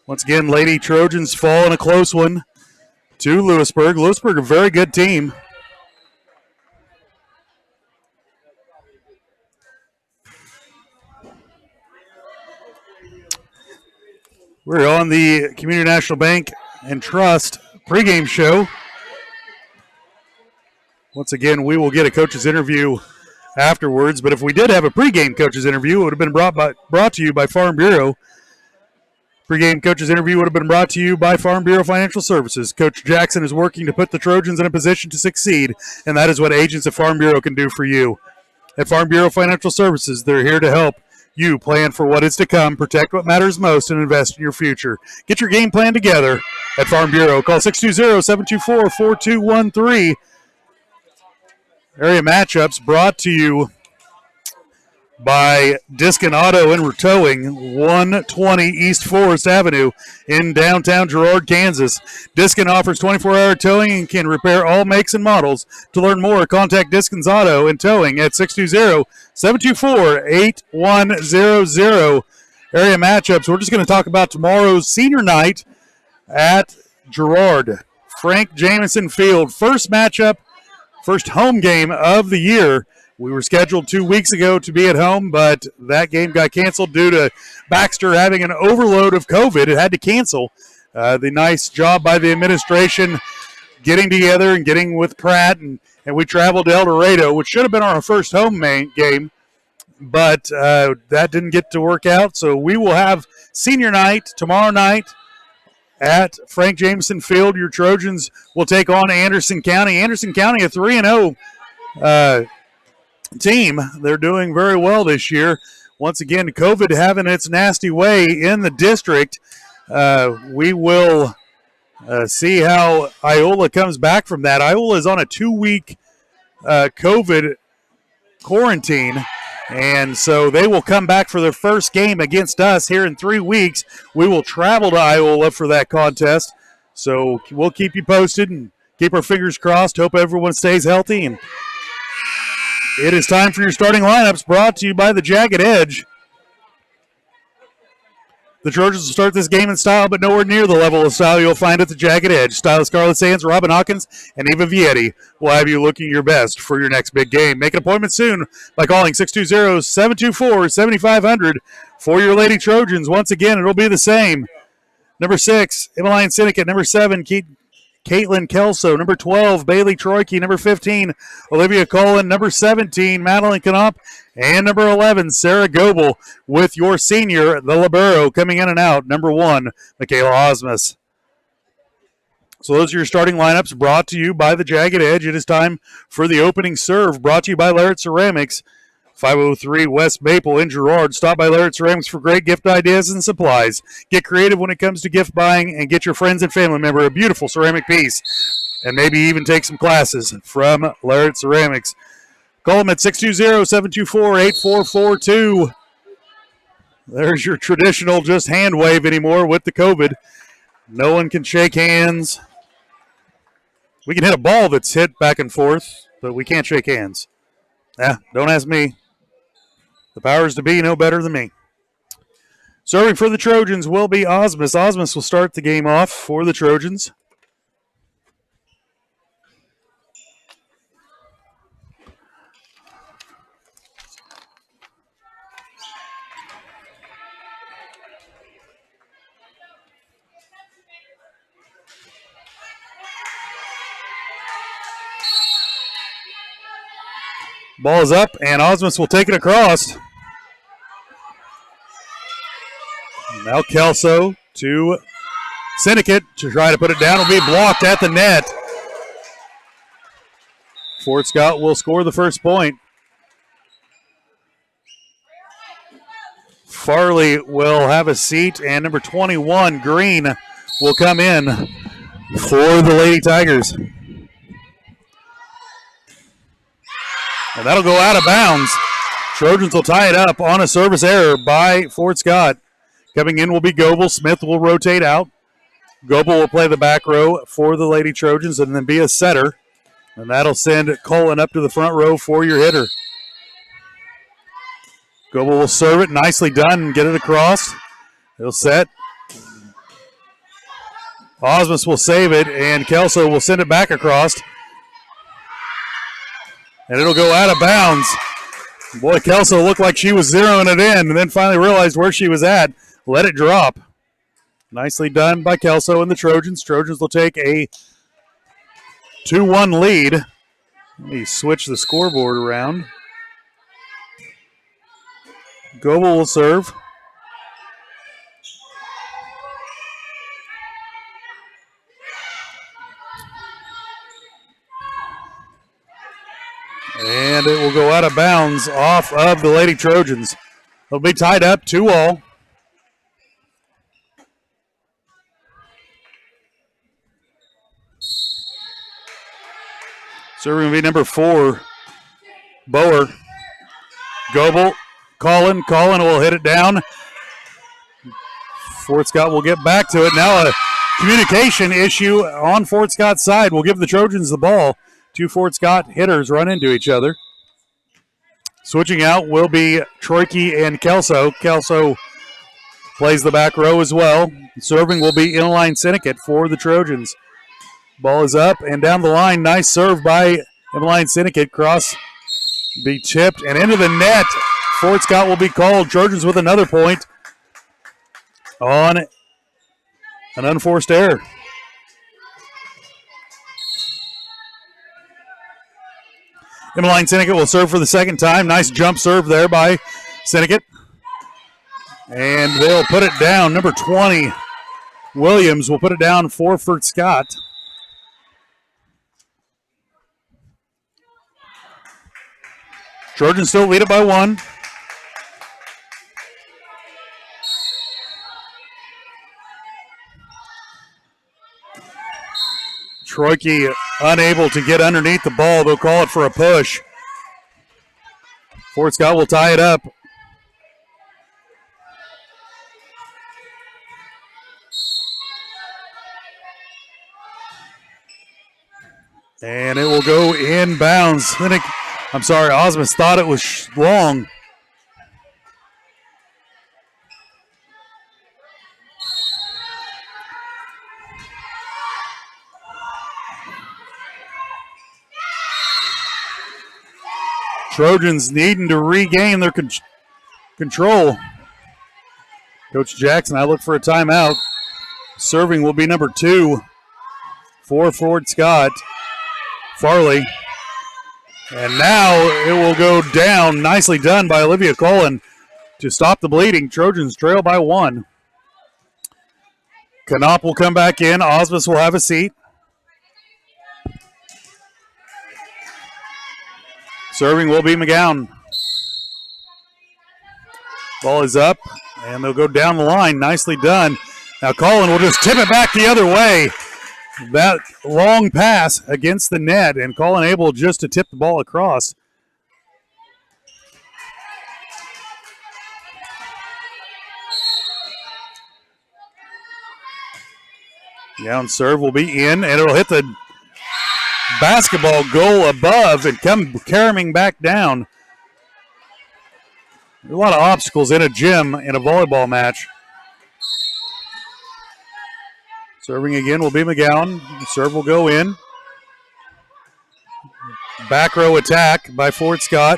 Once again, Lady Trojans fall in a close one to Louisburg. Louisburg, a very good team. We're on the Community National Bank and Trust pregame show. Once again, we will get a coach's interview afterwards, but if we did have a pregame coach's interview, it would have been brought to you by Farm Bureau. Pregame coach's interview would have been brought to you by Farm Bureau Financial Services. Coach Jackson is working to put the Trojans in a position to succeed, and that is what agents at Farm Bureau can do for you. At Farm Bureau Financial Services, they're here to help you plan for what is to come, protect what matters most, and invest in your future. Get your game plan together at Farm Bureau. Call 620-724-4213. Area matchups brought to you by Diskin Auto and Towing, 120 East Forest Avenue in downtown Girard, Kansas. Diskin offers 24-hour towing and can repair all makes and models. To learn more, contact Diskin's Auto and Towing at 620-724-8100. Area matchups. We're just going to talk about tomorrow's senior night at Girard. Frank Jameson Field. First matchup, first home game of the year. We were scheduled 2 weeks ago to be at home, but that game got canceled due to Baxter having an overload of COVID. It had to cancel. The nice job by the administration getting together and getting with Pratt, and we traveled to El Dorado, which should have been our first home game, but that didn't get to work out. So we will have senior night tomorrow night at Frank Jameson Field. Your Trojans will take on Anderson County. Anderson County, a 3-0 team. They're doing very well this year. Once again, COVID having its nasty way in the district. We will see how Iola comes back from that. Iola is on a 2-week COVID quarantine, and so they will come back for their first game against us here in 3 weeks. We will travel to Iola for that contest, so we'll keep you posted and keep our fingers crossed. Hope everyone stays healthy. And it is time for your starting lineups, brought to you by the Jagged Edge. The Trojans will start this game in style, but nowhere near the level of style you'll find at the Jagged Edge. Stylist Scarlett Sands, Robin Hawkins, and Eva Vietti will have you looking your best for your next big game. Make an appointment soon by calling 620-724-7500 for your Lady Trojans. Once again, it'll be the same. Number 6, Emmeline Syndicate. Number 7, Caitlin Kelso. Number 12, Bailey Troike. Number 15, Olivia Cullen. Number 17, Madeline Knopf. And number 11, Sarah Goebel, with your senior, the libero, coming in and out. Number 1, Michaela Osmus. So those are your starting lineups, brought to you by the Jagged Edge. It is time for the opening serve, brought to you by Larrett Ceramics. 503 West Maple in Girard. Stop by Laird Ceramics for great gift ideas and supplies. Get creative when it comes to gift buying and get your friends and family member a beautiful ceramic piece. And maybe even take some classes from Laird Ceramics. Call them at 620-724-8442. There's your traditional just hand wave anymore with the COVID. No one can shake hands. We can hit a ball that's hit back and forth, but we can't shake hands. Don't ask me. The powers to be know better than me. Serving for the Trojans will be Osmus. Osmus will start the game off for the Trojans. Ball is up, and Osmus will take it across. Now Kelso to Syndicate to try to put it down. Will be blocked at the net. Fort Scott will score the first point. Farley will have a seat, and number 21, Green, will come in for the Lady Tigers. And that'll go out of bounds. Trojans will tie it up on a service error by Fort Scott. Coming in will be Goebel. Smith will rotate out. Goebel will play the back row for the Lady Trojans and then be a setter. And that'll send Cullen up to the front row for your hitter. Goebel will serve it. Nicely done and get it across. He'll set. Osmus will save it, and Kelso will send it back across. And it'll go out of bounds. Boy, Kelso looked like she was zeroing it in and then finally realized where she was at. Let it drop. Nicely done by Kelso and the Trojans. Trojans will take a 2-1 lead. Let me switch the scoreboard around. Goebel will serve. And it will go out of bounds off of the Lady Trojans. It'll be tied up 2-2. Serving will be number 4, Bower. Goebel, Collin will hit it down. Fort Scott will get back to it. Now a communication issue on Fort Scott's side will give the Trojans the ball. Two Fort Scott hitters run into each other. Switching out will be Troike and Kelso. Kelso plays the back row as well. Serving will be inline Syndicate for the Trojans. Ball is up and down the line. Nice serve by inline Syndicate. Cross be chipped and into the net. Fort Scott will be called. Trojans with another point on an unforced error. Inline Syndicate will serve for the second time. Nice jump serve there by Syndicate. And they'll put it down. Number 20, Williams, will put it down for Fort Scott. Trojans still lead it by 1. Troike unable to get underneath the ball. They'll call it for a push. Fort Scott will tie it up. And it will go inbounds. Osmus thought it was long. Trojans needing to regain their control. Coach Jackson, I look for a timeout. Serving will be number 2 for Fort Scott, Farley. And now it will go down. Nicely done by Olivia Cullen to stop the bleeding. Trojans trail by 1. Knopp will come back in. Osmus will have a seat. Serving will be McGowan. Ball is up, and they'll go down the line. Nicely done. Now Colin will just tip it back the other way. That long pass against the net, and Colin able just to tip the ball across. Down serve will be in, and it'll hit the basketball goal above and come carrying back down. There's a lot of obstacles in a gym in a volleyball match. Serving again will be McGowan. The serve will go in. Back row attack by Fort Scott.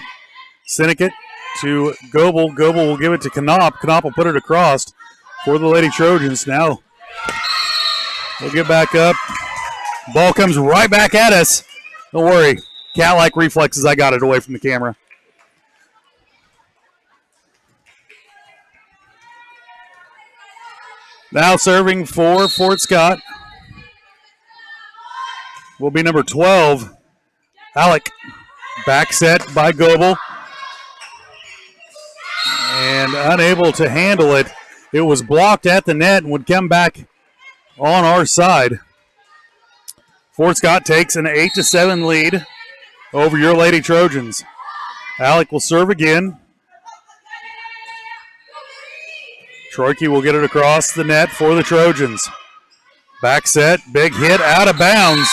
Sinnott to Goebel. Goebel will give it to Knopp. Knopp will put it across for the Lady Trojans. Now we'll get back up. Ball comes right back at us. Don't worry. Cat-like reflexes. I got it away from the camera. Now serving for Fort Scott will be number 12, Alec. Back set by Goebel. And unable to handle it. It was blocked at the net and would come back on our side. Fort Scott takes an 8-7 lead over your Lady Trojans. Alec will serve again. Troike will get it across the net for the Trojans. Back set, big hit, out of bounds.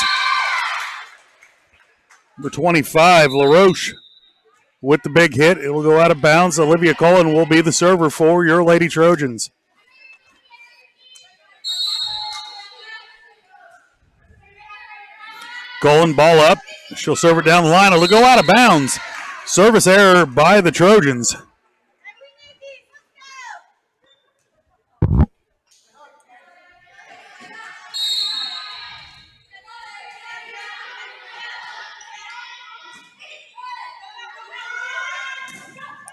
Number 25, LaRoche with the big hit. It will go out of bounds. Olivia Cullen will be the server for your Lady Trojans. Cullen, ball up. She'll serve it down the line. It'll go out of bounds. Service error by the Trojans.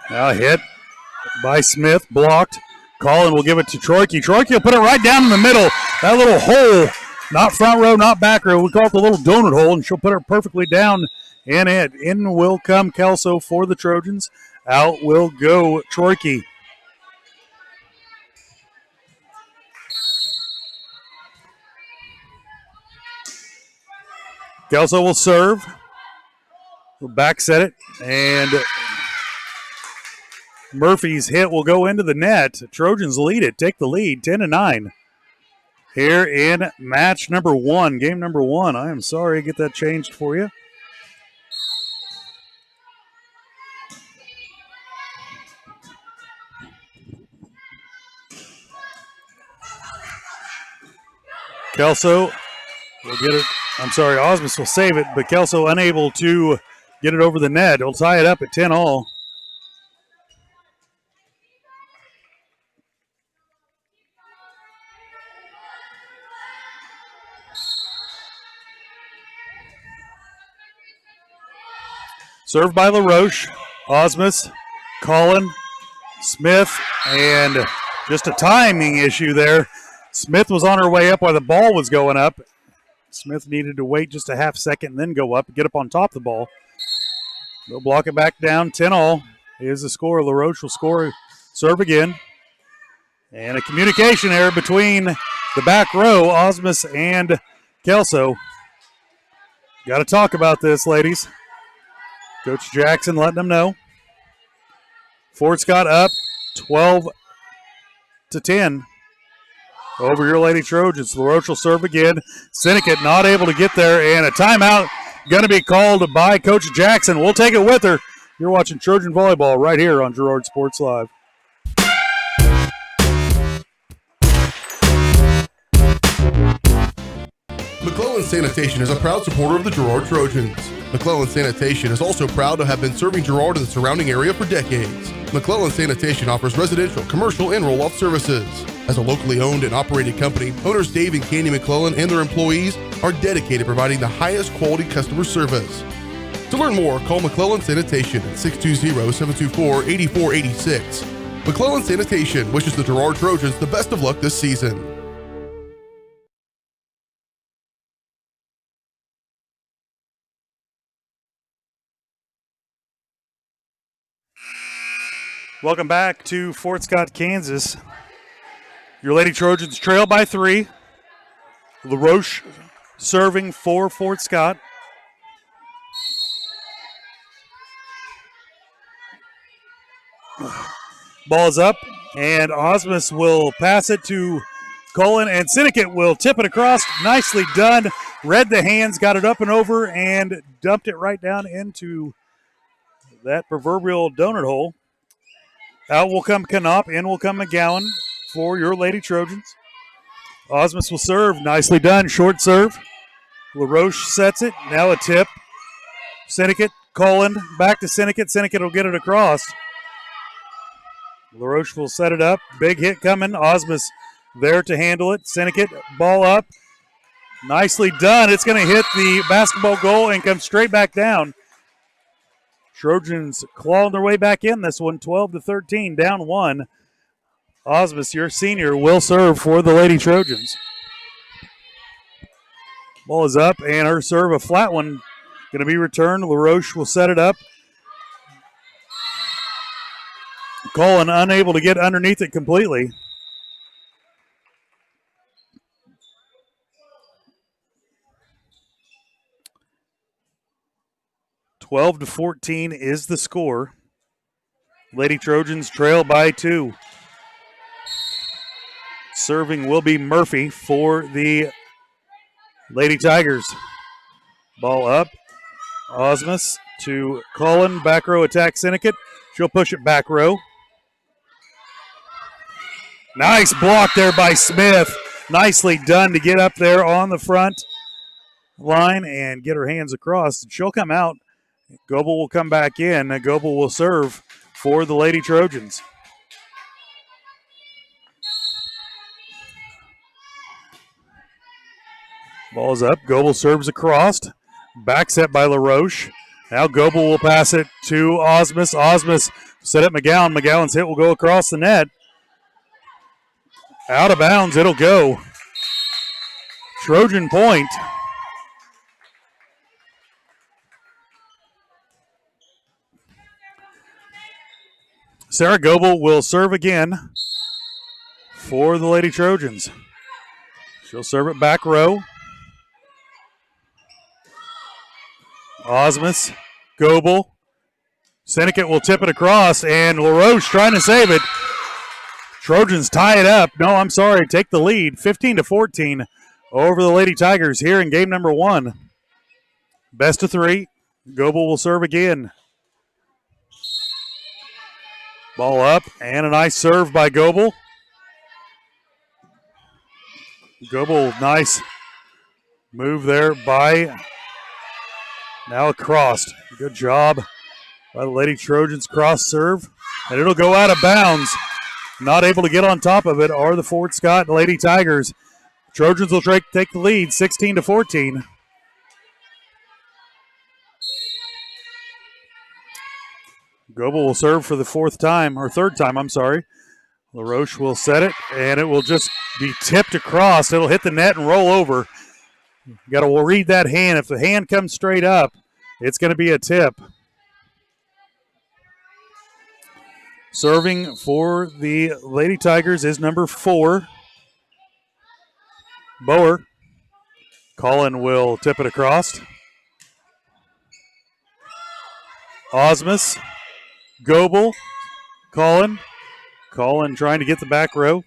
Now hit by Smith, blocked. Colin will give it to Troike. Troike will put it right down in the middle. That little hole, not front row, not back row. We call it the little donut hole, and she'll put it perfectly down in it. In will come Kelso for the Trojans. Out will go Troike. Kelso will serve. We'll back set it, and Murphy's hit will go into the net. Trojans lead it, take the lead, 10-9. Here in match number 1, game number 1. I am sorry, get that changed for you. Kelso will get it. I'm sorry, Osmus will save it, but Kelso unable to get it over the net. He'll tie it up at 10-all. Served by LaRoche, Osmus, Collin, Smith, and just a timing issue there. Smith was on her way up while the ball was going up. Smith needed to wait just a half second and then go up and get up on top of the ball. They'll block it back down, 10-all. Here's the score. LaRoche will score, serve again. And a communication error between the back row, Osmus and Kelso. Got to talk about this, ladies. Coach Jackson letting them know. Fort Scott up 12-10 over your Lady Trojans. LaRoche will serve again. Sinnott not able to get there, and a timeout going to be called by Coach Jackson. We'll take it with her. You're watching Trojan Volleyball right here on Girard Sports Live.
McClellan Sanitation is a proud supporter of the Girard Trojans. McClellan Sanitation is also proud to have been serving Girard and the surrounding area for decades. McClellan Sanitation offers residential, commercial, and roll-off services. As a locally owned and operated company, owners Dave and Candy McClellan and their employees are dedicated to providing the highest quality customer service. To learn more, call McClellan Sanitation at 620-724-8486. McClellan Sanitation wishes the Girard Trojans the best of luck this season.
Welcome back to Fort Scott, Kansas. Your Lady Trojans trail by 3. LaRoche serving for Fort Scott. Ball's up, and Osmus will pass it to Cullen, and Sinnott will tip it across. Nicely done. Read the hands, got it up and over, and dumped it right down into that proverbial donut hole. Out will come Knopp, in will come McGowan for your Lady Trojans. Osmus will serve. Nicely done. Short serve. LaRoche sets it. Now a tip. Sinnott, Cullen, back to Sinnott. Sinnott will get it across. LaRoche will set it up. Big hit coming. Osmus there to handle it. Sinnott, ball up. Nicely done. It's going to hit the basketball goal and come straight back down. Trojans clawing their way back in this one, 12-13, down 1. Osmus, your senior, will serve for the Lady Trojans. Ball is up, and her serve, a flat one, going to be returned. LaRoche will set it up. Cullen unable to get underneath it completely. (12-14) is the score. Lady Trojans trail by 2. Serving will be Murphy for the Lady Tigers. Ball up. Osmus to Cullen. Back row attack Sinnott. She'll push it back row. Nice block there by Smith. Nicely done to get up there on the front line and get her hands across. She'll come out. Goebel will come back in. Goebel will serve for the Lady Trojans. Ball's up. Goebel serves across. Back set by LaRoche. Now Goebel will pass it to Osmus. Osmus set up McGowan. McGowan's hit will go across the net. Out of bounds, it'll go. Trojan point. Sarah Goebel will serve again for the Lady Trojans. She'll serve it back row. Osmus, Goebel. Sinnott will tip it across, and LaRoche trying to save it. Trojans tie it up. No, I'm sorry, take the lead. 15-14 over the Lady Tigers here in game number 1. Best of 3. Goebel will serve again. Ball up, and a nice serve by Goebel. Goebel, nice move there by, now across. Good job by the Lady Trojans cross serve, and it'll go out of bounds. Not able to get on top of it are the Fort Scott Lady Tigers. Trojans will take the lead, 16-14. Goebel will serve for the third time, I'm sorry. LaRoche will set it, and it will just be tipped across. It'll hit the net and roll over. You got to read that hand. If the hand comes straight up, it's going to be a tip. Serving for the Lady Tigers is number 4, Boer. Cullen will tip it across. Osmus, Goebel, Cullen. Cullen trying to get the back row.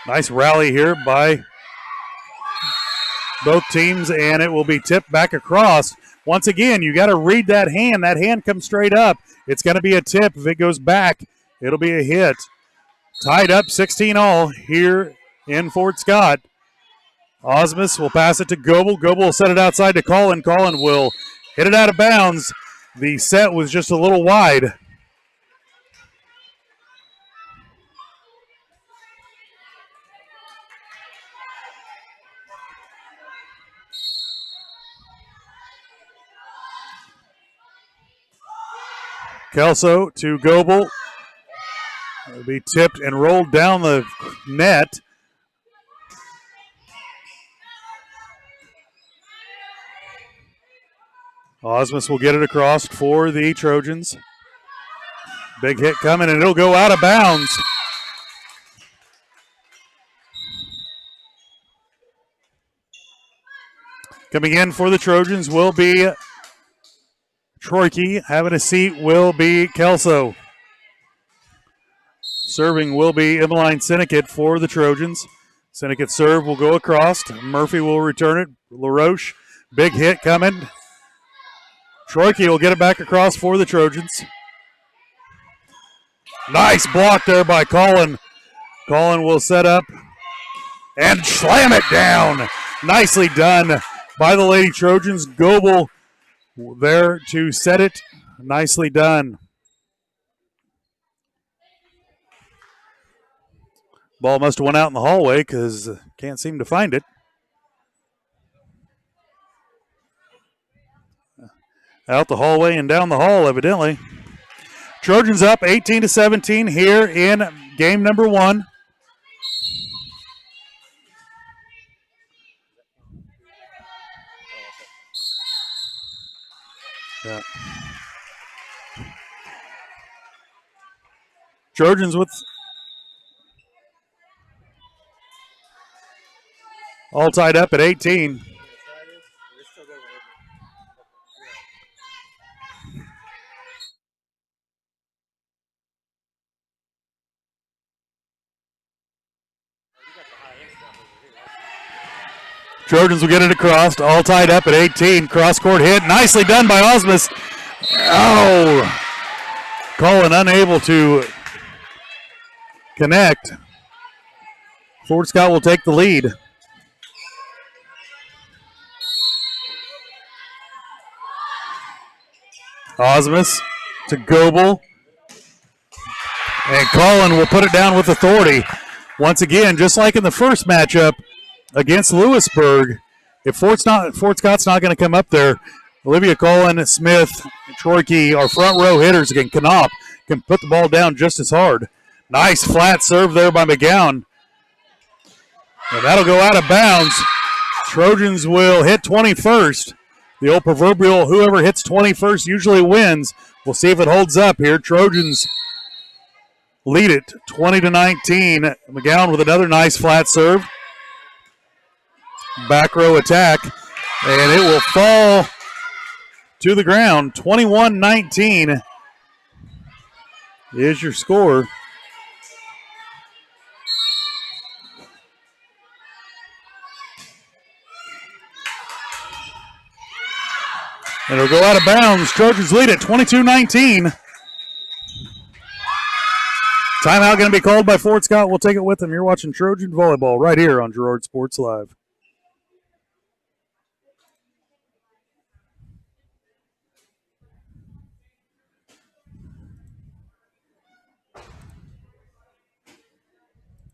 Nice rally here by both teams, and it will be tipped back across. Once again, you got to read that hand. That hand comes straight up. It's going to be a tip. If it goes back, it'll be a hit. Tied up 16-all here in Fort Scott. Osmus will pass it to Goebel. Goebel will set it outside to Cullen. Cullen will hit it out of bounds. The set was just a little wide. Kelso to Goebel. It'll be tipped and rolled down the net. Osmus will get it across for the Trojans. Big hit coming, and it'll go out of bounds. Coming in for the Trojans will be Troike. Having a seat will be Kelso. Serving will be Emmeline Sinnekit for the Trojans. Sinnekit serve will go across. Murphy will return it. LaRoche, big hit coming. Troike will get it back across for the Trojans. Nice block there by Colin. Colin will set up and slam it down. Nicely done by the Lady Trojans. Goebel there to set it. Nicely done. Ball must have went out in the hallway because can't seem to find it. Out the hallway and down the hall, evidently. Trojans up 18-17 here in game number 1. Yeah. Trojans with all tied up at 18. Trojans will get it across, all tied up at 18. Cross-court hit, nicely done by Osmus. Oh! Colin unable to connect. Fort Scott will take the lead. Osmus to Goebel. And Colin will put it down with authority. Once again, just like in the first matchup against Louisburg, if Fort Scott's not going to come up there, Olivia Colin, Smith, Troike, our front row hitters again, Knopf can put the ball down just as hard. Nice flat serve there by McGowan. And that'll go out of bounds. Trojans will hit 21st. The old proverbial whoever hits 21st usually wins. We'll see if it holds up here. Trojans lead it 20-19. McGowan with another nice flat serve. Back row attack. And it will fall to the ground. 21-19 is your score. And it'll go out of bounds. Trojans lead it 22-19. Timeout going to be called by Fort Scott. We'll take it with them. You're watching Trojan Volleyball right here on Girard Sports Live.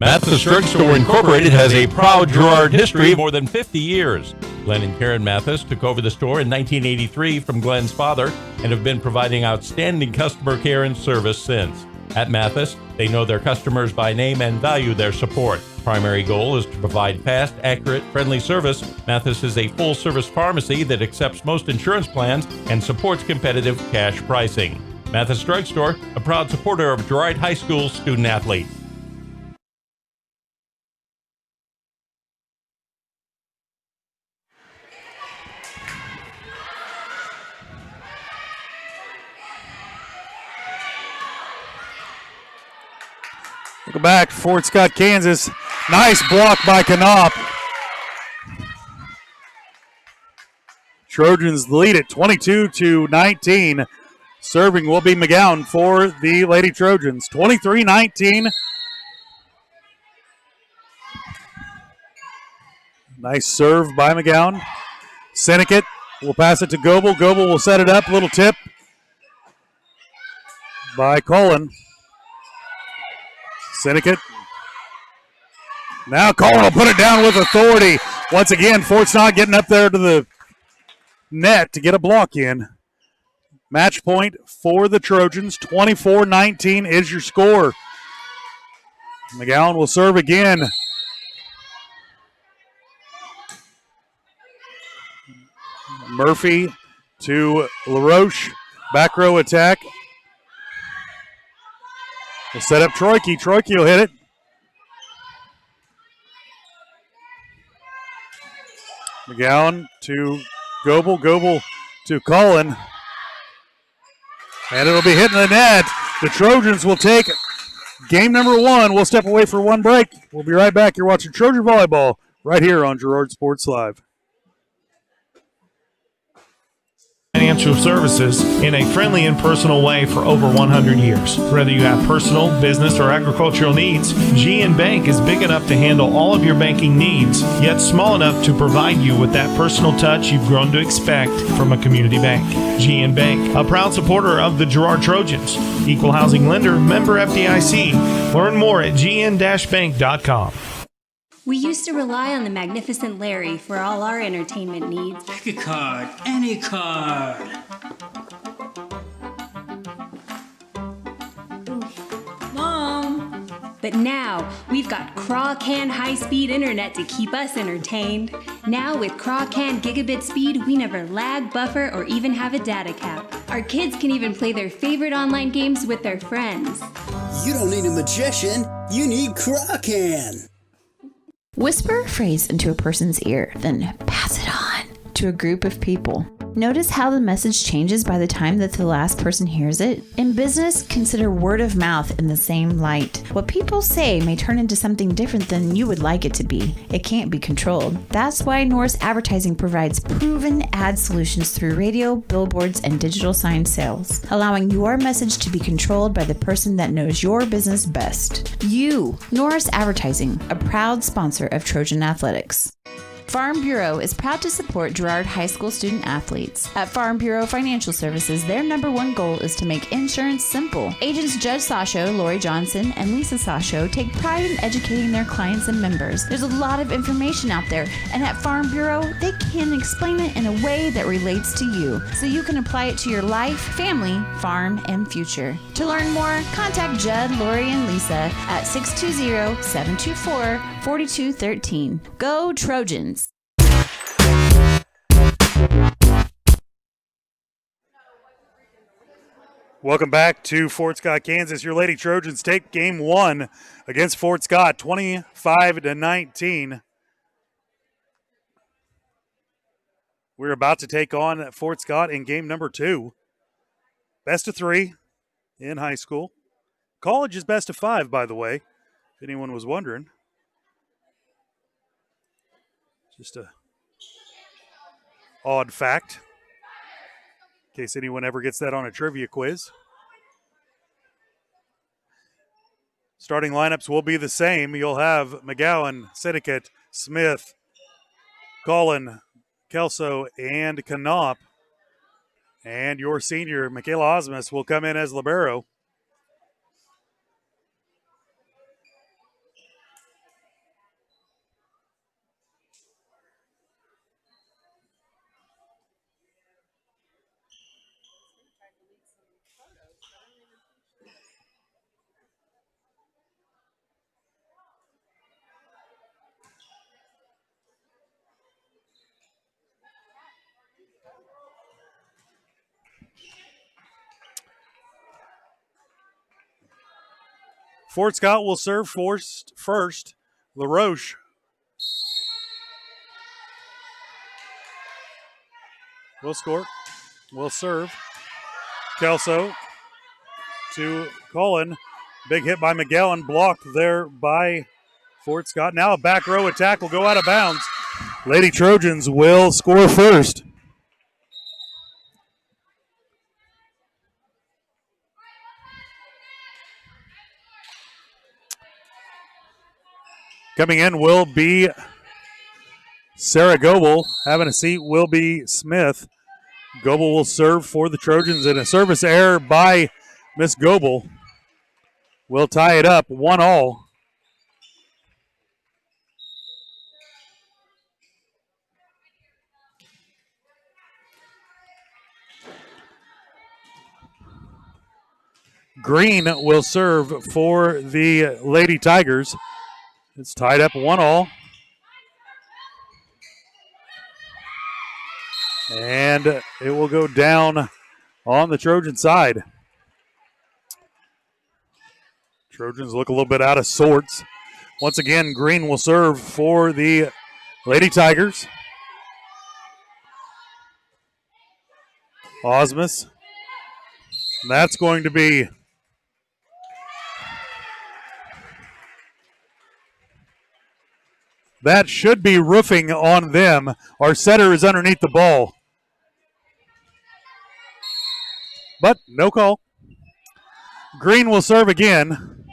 Mathis Drugstore Incorporated has a proud Girard history of more than 50 years. Glenn and Karen Mathis took over the store in 1983 from Glenn's father and have been providing outstanding customer care and service since. At Mathis, they know their customers by name and value their support. Primary goal is to provide fast, accurate, friendly service. Mathis is a full-service pharmacy that accepts most insurance plans and supports competitive cash pricing. Mathis Drugstore, a proud supporter of Girard High School student-athletes.
Welcome back, Fort Scott, Kansas. Nice block by Knopf. Trojans lead it 22-19. Serving will be McGowan for the Lady Trojans. 23-19. Nice serve by McGowan. Sinnekit will pass it to Goebel. Goebel will set it up. Little tip by Colin. Sinnekit. Now Colin will put it down with authority. Once again, Fort's not getting up there to the net to get a block in. Match point for the Trojans. 24-19 is your score. McGowan will serve again. Murphy to LaRoche. Back row attack. We'll set up Troike. Troike will hit it. McGowan to Goebel. Goebel to Cullen. And it'll be hitting the net. The Trojans will take game number 1. We'll step away for one break. We'll be right back. You're watching Trojan Volleyball right here on Girard Sports Live.
Financial services in a friendly and personal way for over 100 years. Whether you have personal, business, or agricultural needs, GN Bank is big enough to handle all of your banking needs, yet small enough to provide you with that personal touch you've grown to expect from a community bank. GN Bank, a proud supporter of the Girard Trojans. Equal housing lender, member FDIC. Learn more at gn-bank.com.
We used to rely on the magnificent Larry for all our entertainment needs.
Pick a card, any card.
Mom! But now, we've got Craw-Can high-speed internet to keep us entertained. Now with Craw-Can gigabit speed, we never lag, buffer, or even have a data cap. Our kids can even play their favorite online games with their friends.
You don't need a magician, you need Craw-Can.
Whisper a phrase into a person's ear, then pass it on to a group of people. Notice how the message changes by the time that the last person hears it? In business, consider word of mouth in the same light. What people say may turn into something different than you would like it to be. It can't be controlled. That's why Norris Advertising provides proven ad solutions through radio, billboards, and digital sign sales, allowing your message to be controlled by the person that knows your business best. You, Norris Advertising, a proud sponsor of Trojan Athletics. Farm Bureau is proud to support Girard High School student athletes. At Farm Bureau Financial Services, their #1 goal is to make insurance simple. Agents Judge Sasho, Lori Johnson, and Lisa Sasho take pride in educating their clients and members. There's a lot of information out there, and at Farm Bureau, they can explain it in a way that relates to you, so you can apply it to your life, family, farm, and future. To learn more, contact Judd, Lori, and Lisa at 620-724-4213. Go Trojans!
Welcome back to Fort Scott, Kansas. Your Lady Trojans take game 1 against Fort Scott, 25-19. We're about to take on Fort Scott in game number 2. Best of 3 in high school. College is best of 5, by the way, if anyone was wondering. Just a odd fact, in case anyone ever gets that on a trivia quiz. Starting lineups will be the same. You'll have McGowan, Sidikat, Smith, Cullen, Kelso, and Knopp. And your senior, Michaela Osmus, will come in as libero. Fort Scott will serve first. LaRoche will score. Will serve. Kelso to Cullen. Big hit by McGowan. Blocked there by Fort Scott. Now a back row attack will go out of bounds. Lady Trojans will score first. Coming in will be Sarah Goebel. Having a seat will be Smith. Goebel will serve for the Trojans, and a service error by Miss Goebel will tie it up 1-1. Green will serve for the Lady Tigers. It's tied up 1-1. And it will go down on the Trojan side. Trojans look a little bit out of sorts. Once again, Green will serve for the Lady Tigers. Osmus. That's going to be that should be roofing on them. Our setter is underneath the ball. But no call. Green will serve again.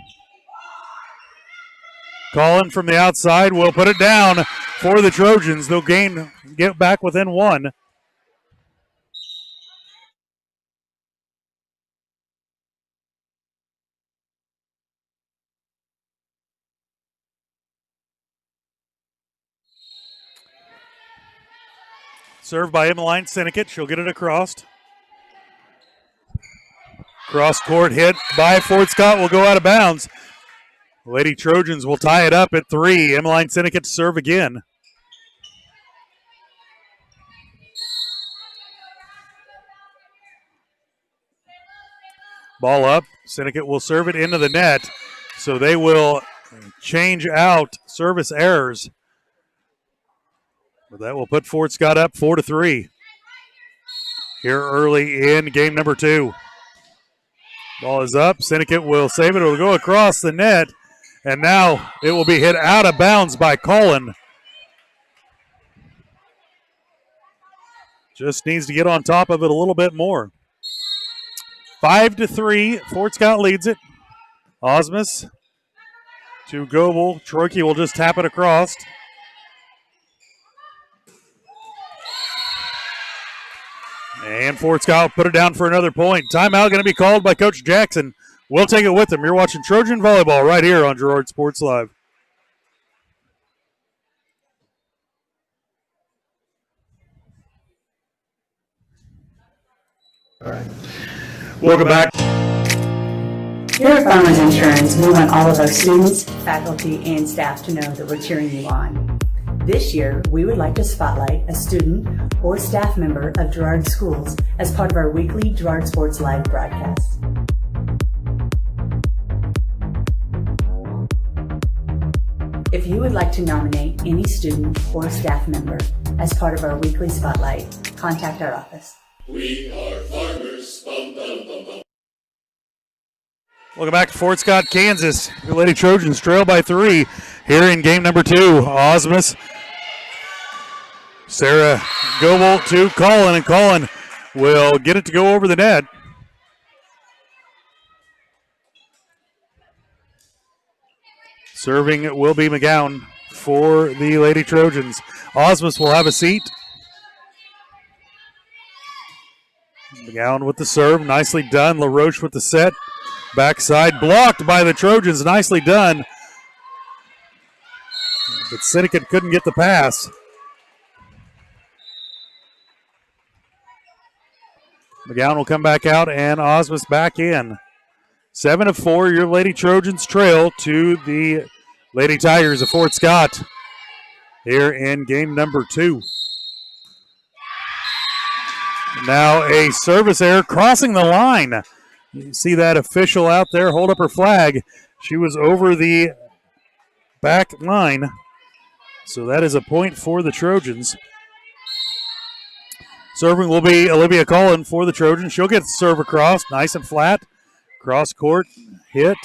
Colin from the outside will put it down for the Trojans. They'll get back within one. Served by Emmeline Syndicate. She'll get it across. Cross court hit by Fort Scott will go out of bounds. Lady Trojans will tie it up at 3. Emmeline Syndicate to serve again. Ball up. Syndicate will serve it into the net. So they will change out service errors. But that will put Fort Scott up 4-3 here early in game number 2. Ball is up. Syndicate will save it. It will go across the net. And now it will be hit out of bounds by Colin. Just needs to get on top of it a little bit more. 5-3. Fort Scott leads it. Osmus to Goebel. Troike will just tap it across. And Fort Scott put it down for another point. Timeout going to be called by Coach Jackson. We'll take it with him. You're watching Trojan Volleyball right here on Girard Sports Live.
All right. Welcome back.
Here at Farmers Insurance, we want all of our students, faculty, and staff to know that we're cheering you on. This year, we would like to spotlight a student or staff member of Girard Schools as part of our weekly Girard Sports Live broadcast. If you would like to nominate any student or staff member as part of our weekly spotlight, contact our office.
We are farmers. Bum, bum, bum, bum.
Welcome back to Fort Scott, Kansas. The Lady Trojans trail by 3 here in game number 2. Osmus. Sarah Goebel to Colin, and Colin will get it to go over the net. Serving it will be McGowan for the Lady Trojans. Osmus will have a seat. McGowan with the serve, nicely done. LaRoche with the set. Backside blocked by the Trojans, nicely done. But Syndicate couldn't get the pass. McGowan will come back out and Osmus back in. 7-4, your Lady Trojans trail to the Lady Tigers of Fort Scott here in game number 2. Now a service error crossing the line. You see that official out there hold up her flag. She was over the back line. So that is a point for the Trojans. Serving will be Olivia Cullen for the Trojans. She'll get the serve across, nice and flat. Cross court, hit.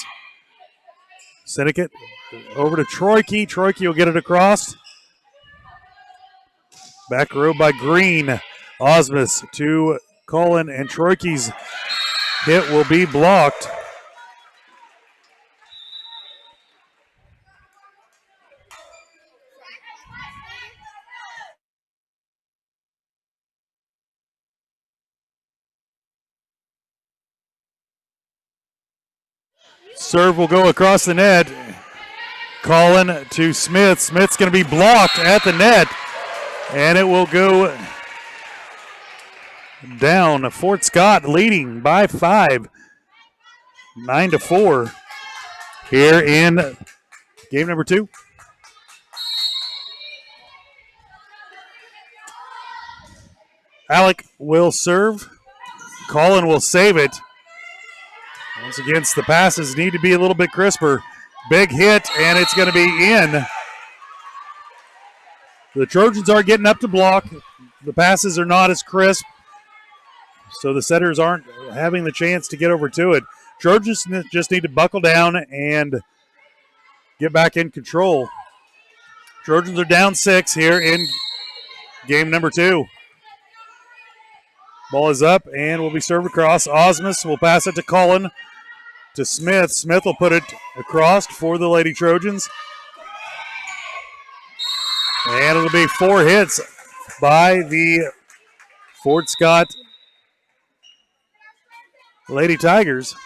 Syndicate over to Troike. Troike will get it across. Back row by Green. Osmus to Cullen, and Troike's hit will be blocked. Serve will go across the net. Cullen to Smith. Smith's going to be blocked at the net, and it will go down. Fort Scott leading by 5, 9-4 here in game number 2. Alec will serve. Colin will save it. Once again, the passes need to be a little bit crisper. Big hit, and it's going to be in. The Trojans are getting up to block. The passes are not as crisp, so the setters aren't having the chance to get over to it. Trojans just need to buckle down and get back in control. Trojans are down 6 here in game number 2. Ball is up and will be served across. Osmus will pass it to Cullen, to Smith. Smith will put it across for the Lady Trojans. And it'll be 4 hits by the Fort Scott Lady Tigers.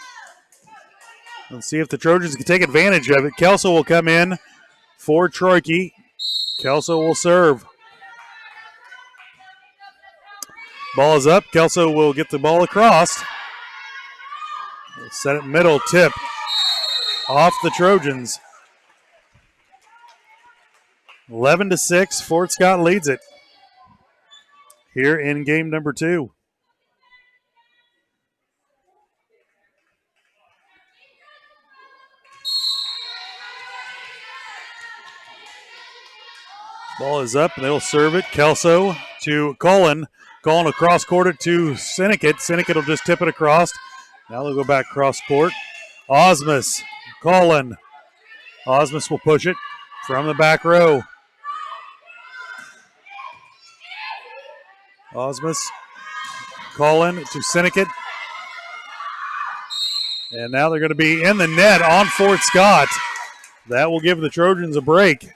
Let's see if the Trojans can take advantage of it. Kelso will come in for Troike. Kelso will serve. Ball is up. Kelso will get the ball across. Set it middle, tip off the Trojans. 11-6, Fort Scott leads it here in game number 2. Ball is up, and they'll serve it. Kelso to Cullen. Cullen across court it to Sinnekit. Sinnekit will just tip it across. Now they'll go back cross court. Osmus, Cullen. Osmus will push it from the back row. Osmus, Cullen to Sinnekit. And now they're going to be in the net on Fort Scott. That will give the Trojans a break.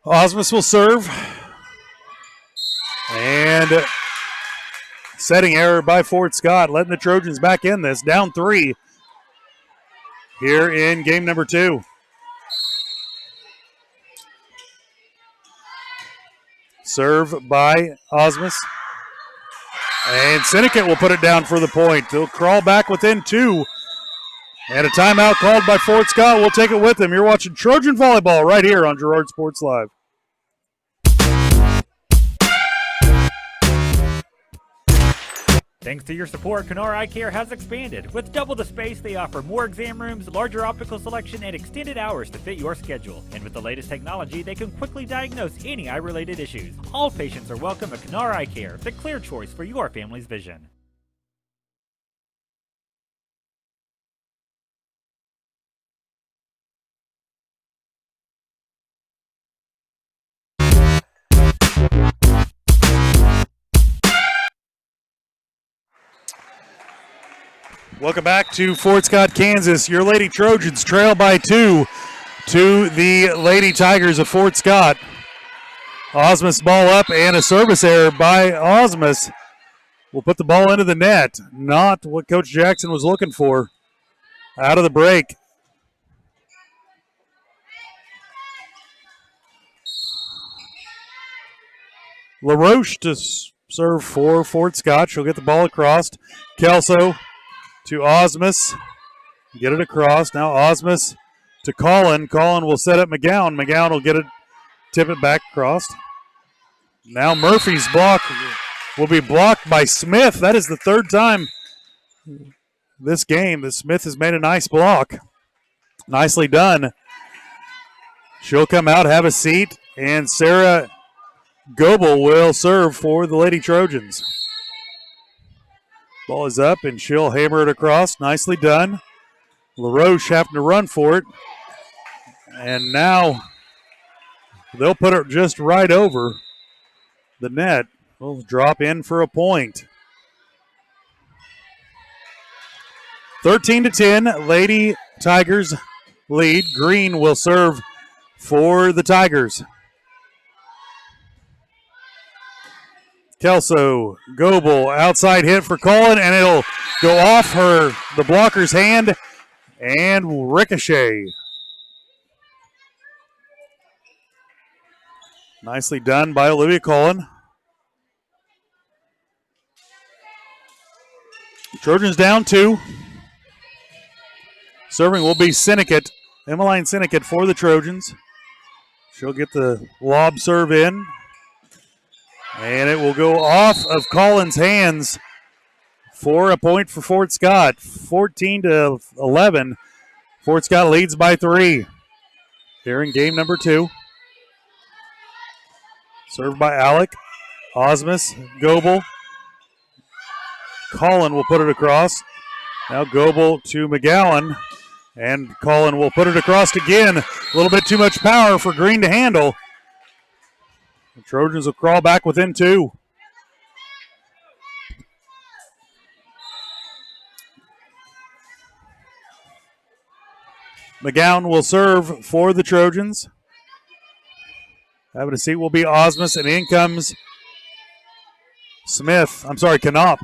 Osmus will serve. And setting error by Fort Scott, letting the Trojans back in this. Down 3 here in game number 2. Serve by Osmus. And Sinnekit will put it down for the point. They'll crawl back within 2. And a timeout called by Fort Scott. We'll take it with them. You're watching Trojan Volleyball right here on Girard Sports Live.
Thanks to your support, Kenora Eye Care has expanded. With double the space, they offer more exam rooms, larger optical selection, and extended hours to fit your schedule. And with the latest technology, they can quickly diagnose any eye-related issues. All patients are welcome at Kenora Eye Care, the clear choice for your family's vision.
Welcome back to Fort Scott, Kansas. Your Lady Trojans trail by 2 to the Lady Tigers of Fort Scott. Osmus ball up and a service error by Osmus will put the ball into the net. Not what Coach Jackson was looking for out of the break. LaRoche to serve for Fort Scott. She'll get the ball across. Kelso to Osmus. Get it across. Now Osmus to Colin. Colin will set up McGowan. McGowan will get it, tip it back across. Now Murphy's block will be blocked by Smith. That is the 3rd time this game that Smith has made a nice block. Nicely done. She'll come out, have a seat, and Sarah Goebel will serve for the Lady Trojans. Ball is up, and she'll hammer it across. Nicely done. LaRoche having to run for it. And now they'll put it just right over the net. Will drop in for a point. 13-10, Lady Tigers lead. Green will serve for the Tigers. Kelso, Goebel, outside hit for Colin, and it'll go off the blocker's hand and ricochet. Nicely done by Olivia Colin. Trojans down 2. Serving will be Sinnekit, Emmeline Sinnekit for the Trojans. She'll get the lob serve in. And it will go off of Collins' hands for a point for Fort Scott. 14-11. Fort Scott leads by 3 here in game number 2. Served by Alec. Osmus, Goebel. Collin will put it across. Now Goebel to McGowan. And Collin will put it across again. A little bit too much power for Green to handle. The Trojans will crawl back within 2. McGowan will serve for the Trojans. Having a seat will be Osmus, and in comes Knopp.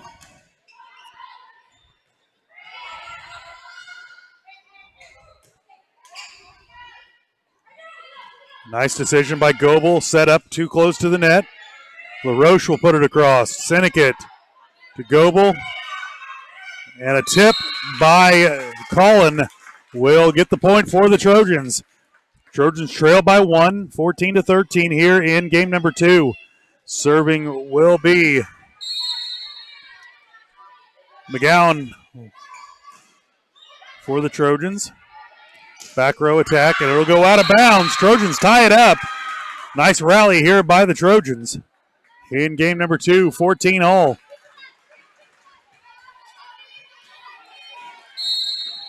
Nice decision by Goebel, set up too close to the net. LaRoche will put it across. Sinnekit to Goebel. And a tip by Collin will get the point for the Trojans. Trojans trail by 1, 14-13 here in game number 2. Serving will be McGowan for the Trojans. Back row attack, and it'll go out of bounds. Trojans tie it up. Nice rally here by the Trojans in game number 2, 14-all.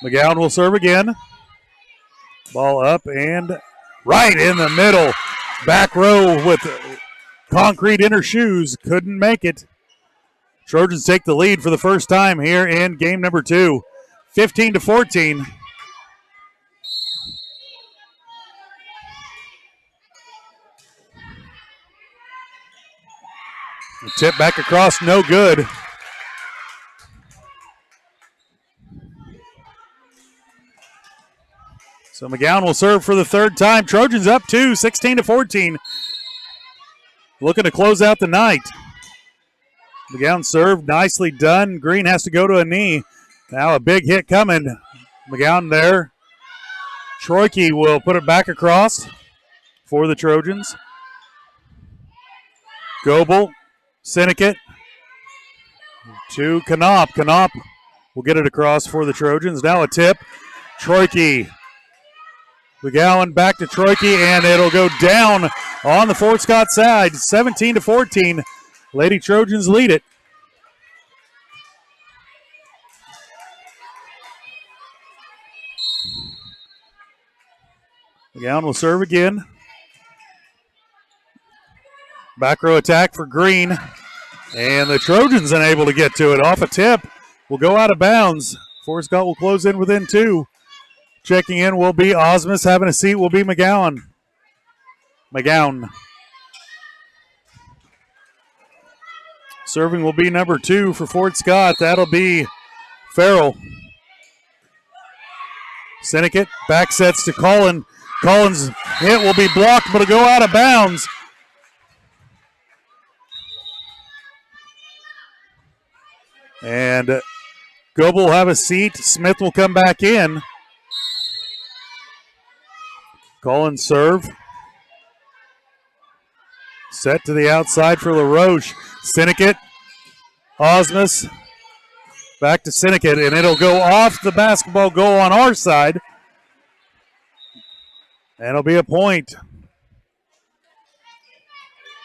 McGowan will serve again. Ball up and right in the middle. Back row with concrete inner shoes. Couldn't make it. Trojans take the lead for the first time here in game number 2. 15-14. The tip back across, no good. So McGowan will serve for the third time. Trojans up 2, 16-14. Looking to close out the night. McGowan served, nicely done. Green has to go to a knee. Now a big hit coming. McGowan there. Troike will put it back across for the Trojans. Goebel, Sinnekit to Knopp. Knopp will get it across for the Trojans. Now a tip. Troike. McGowan back to Troike, and it'll go down on the Fort Scott side. 17-14. Lady Trojans lead it. McGowan will serve again. Back row attack for Green. And the Trojans unable to get to it. Off a tip. Will go out of bounds. Fort Scott will close in within 2. Checking in will be Osmus. Having a seat will be McGowan. McGowan. Serving will be number 2 for Fort Scott. That'll be Farrell. Sinnekit back sets to Collin. Collins' hit will be blocked, but it'll go out of bounds. And Goebel will have a seat. Smith will come back in. Collins serve. Set to the outside for LaRoche. Sinnekit. Osmus. Back to Sinnekit, and it'll go off the basketball goal on our side. And it'll be a point.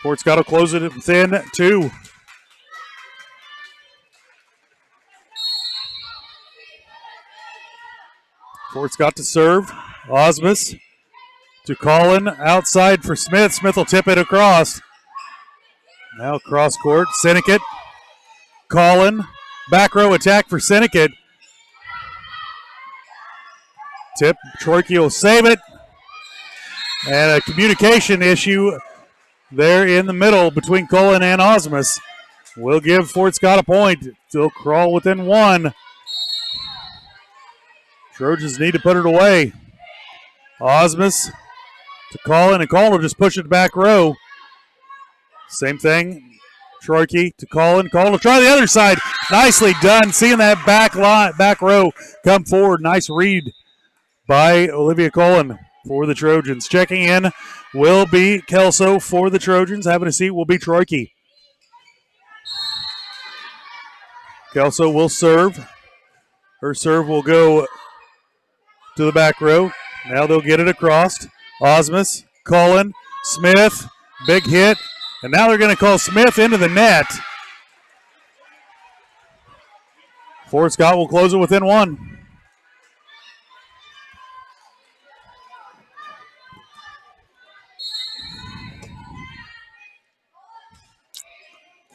Fort Scott will close it within 2. Fort Scott to serve. Osmus to Collin. Outside for Smith. Smith will tip it across. Now cross court. Sinnekit. Collin. Back row attack for Sinnekit. Tip. Troike will save it. And a communication issue there in the middle between Collin and Osmus. Will give Fort Scott a point. Still crawl within 1. Trojans need to put it away. Osmus to Collin, and Collin will just push it back row. Same thing. Troike to Collin. Collin will try the other side. Nicely done. Seeing that back row come forward. Nice read by Olivia Cullen for the Trojans. Checking in will be Kelso for the Trojans. Having a seat will be Troike. Kelso will serve. Her serve will go to the back row. Now they'll get it across. Osmus, Cullen, Smith, big hit. And now they're going to call Smith into the net. Fort Scott will close it within one.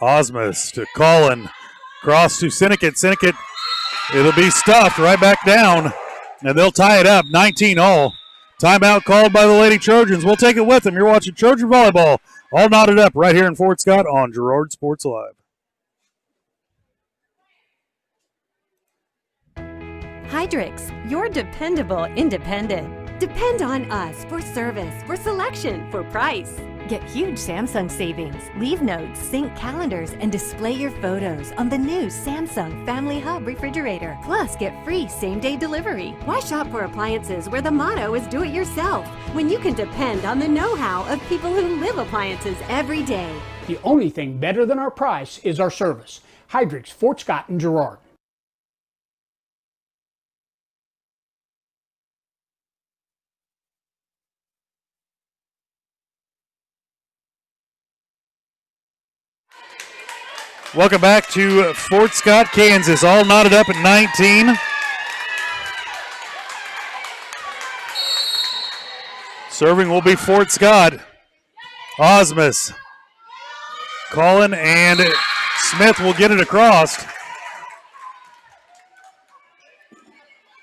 Osmus to Cullen. Cross to Sinnott. Sinnott, it'll be stuffed right back down. And they'll tie it up, 19-all. Timeout called by the Lady Trojans. We'll take it with them. You're watching Trojan Volleyball, all knotted up right here in Fort Scott on Girard Sports Live.
Hydrix, your dependable independent. Depend on us for service, for selection, for price. Get huge Samsung savings. Leave notes, sync calendars, and display your photos on the new Samsung Family Hub refrigerator. Plus, get free same-day delivery. Why shop for appliances where the motto is do it yourself when you can depend on the know-how of people who live appliances every day?
The only thing better than our price is our service. Hydrix, Fort Scott, and Girard.
Welcome back to Fort Scott, Kansas, all knotted up at 19. Serving will be Fort Scott. Osmus, Cullen, and Smith will get it across.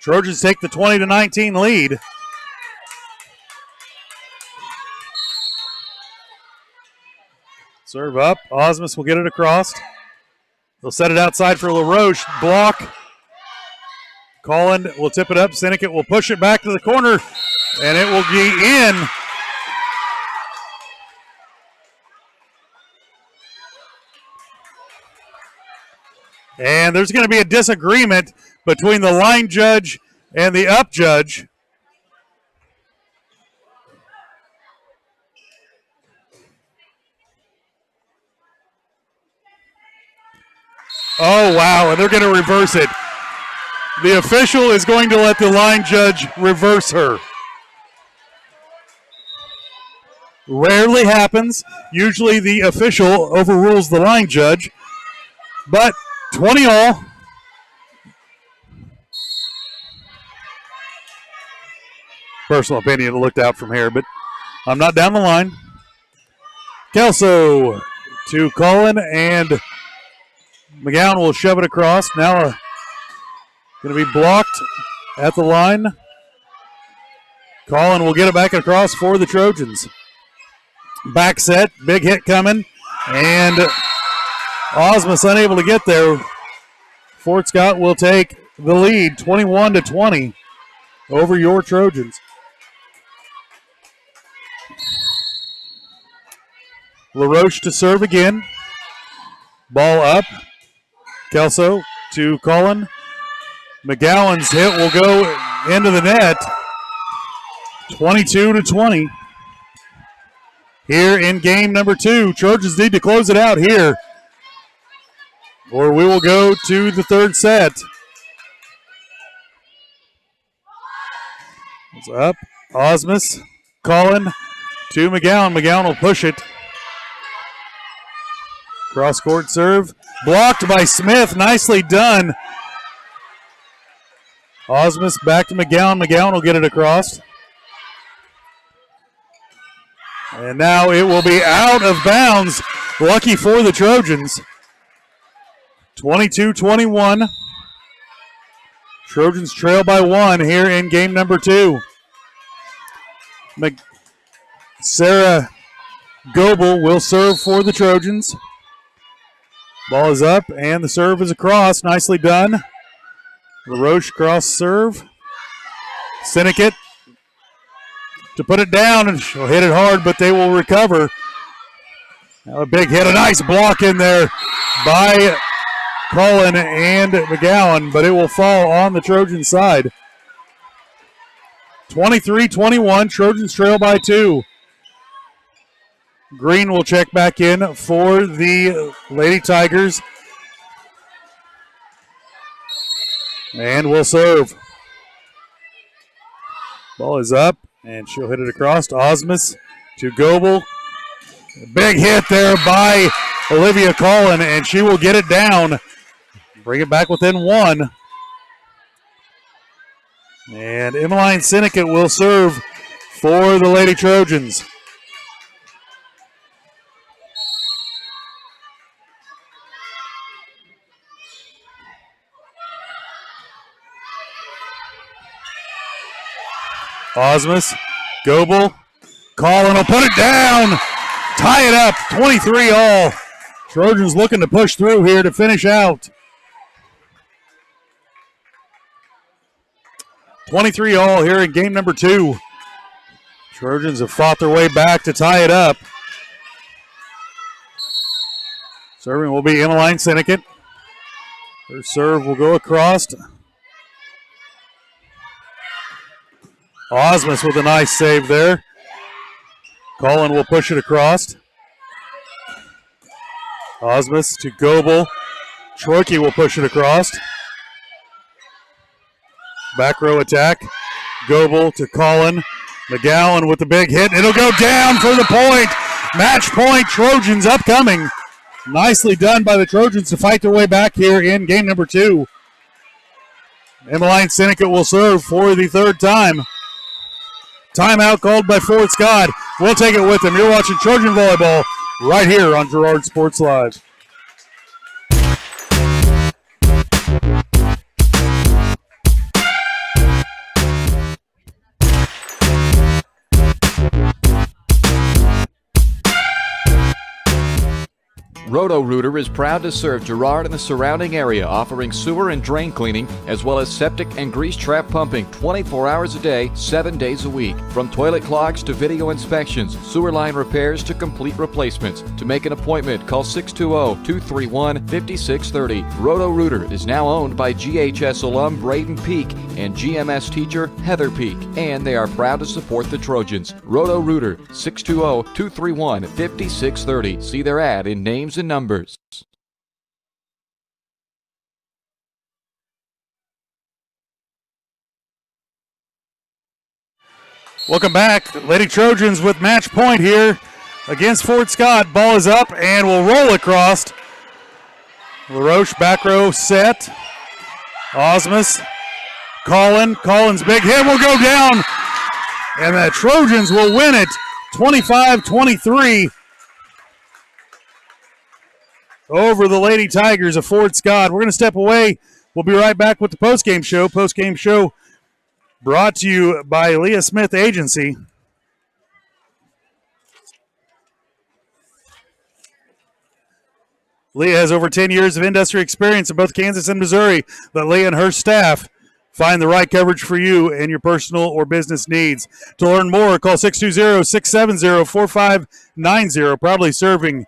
Trojans take the 20-19 lead. Serve up. Osmus will get it across. They'll set it outside for LaRoche. Block. Cullen will tip it up. Sinnott will push it back to the corner, and it will be in. And there's going to be a disagreement between the line judge and the up judge. Oh, wow, and they're going to reverse it. The official is going to let the line judge reverse her. Rarely happens. Usually the official overrules the line judge. But 20-all. Personal opinion, it looked out from here, but I'm not down the line. Kelso to Cullen, and McGowan will shove it across. Now going to be blocked at the line. Cullen will get it back across for the Trojans. Back set, big hit coming, and Osmus unable to get there. Fort Scott will take the lead, 21-20 over your Trojans. LaRoche to serve again. Ball up. Kelso to Cullen. McGowan's hit will go into the net. 22-20. Here in game number 2. Trojans need to close it out here, or we will go to the third set. It's up. Osmus, Cullen to McGowan. McGowan will push it. Cross-court serve. Blocked by Smith. Nicely done. Osmus back to McGowan. McGowan will get it across. And now it will be out of bounds. Lucky for the Trojans. 22-21. Trojans trail by 1 here in game number 2. Sarah Goebel will serve for the Trojans. Ball is up, and the serve is across. Nicely done. LaRoche cross serve. Sinnott to put it down, and she'll hit it hard, but they will recover. Now a big hit, a nice block in there by Cullen and McGowan, but it will fall on the Trojan side. 23-21, Trojans trail by 2. Green will check back in for the Lady Tigers. And will serve. Ball is up, and she'll hit it across to Osmus, to Goebel. Big hit there by Olivia Collin, and she will get it down. Bring it back within 1. And Emmeline Sinnott will serve for the Lady Trojans. Osmus, Goebel, Collin will put it down. Tie it up, 23 all. Trojans looking to push through here to finish out. 23 all here in game number 2. Trojans have fought their way back to tie it up. Serving will be Emmeline Sinnott. Her serve will go across. Osmus with a nice save there. Collin will push it across. Osmus to Goebel. Troike will push it across. Back row attack. Goebel to Collin. McGowan with the big hit. It'll go down for the point. Match point, Trojans upcoming. Nicely done by the Trojans to fight their way back here in game number 2. Emmeline Sinnott will serve for the 3rd time. Timeout called by Fort Scott. We'll take it with them. You're watching Trojan Volleyball right here on Girard Sports Live.
Roto-Rooter is proud to serve Girard and the surrounding area, offering sewer and drain cleaning, as well as septic and grease trap pumping 24 hours a day, 7 days a week. From toilet clogs to video inspections, sewer line repairs to complete replacements. To make an appointment, call 620-231-5630. Roto-Rooter is now owned by GHS alum Braden Peak and GMS teacher Heather Peak, and they are proud to support the Trojans. Roto-Rooter, 620-231-5630. See their ad in names and numbers.
Welcome back. Lady Trojans with match point here against Fort Scott. Ball is up and will roll across. LaRoche back row set. Osmus. Collin's big hit will go down. And the Trojans will win it 25-23 over the Lady Tigers of Fort Scott. We're going to step away. We'll be right back with the postgame show. Postgame show brought to you by Leah Smith Agency. Leah has over 10 years of industry experience in both Kansas and Missouri. Let Leah and her staff find the right coverage for you and your personal or business needs. To learn more, call 620-670-4590. Proudly serving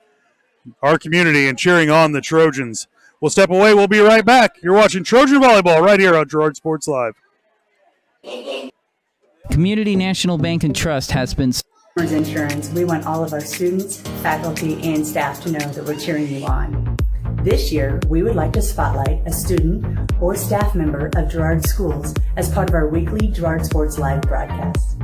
our community and cheering on the Trojans. We'll step away. We'll be right back. You're watching Trojan Volleyball right here on Girard Sports Live.
Community National Bank and Trust has been...
Insurance, we want all of our students, faculty, and staff to know that we're cheering you on. This year, we would like to spotlight a student or staff member of Girard Schools as part of our weekly Girard Sports Live broadcast.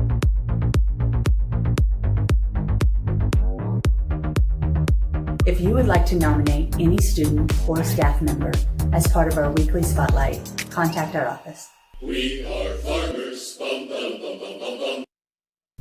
If you would like to nominate any student or staff member as part of our weekly spotlight, contact our office.
We are farmers. Bum, bum, bum, bum, bum, bum.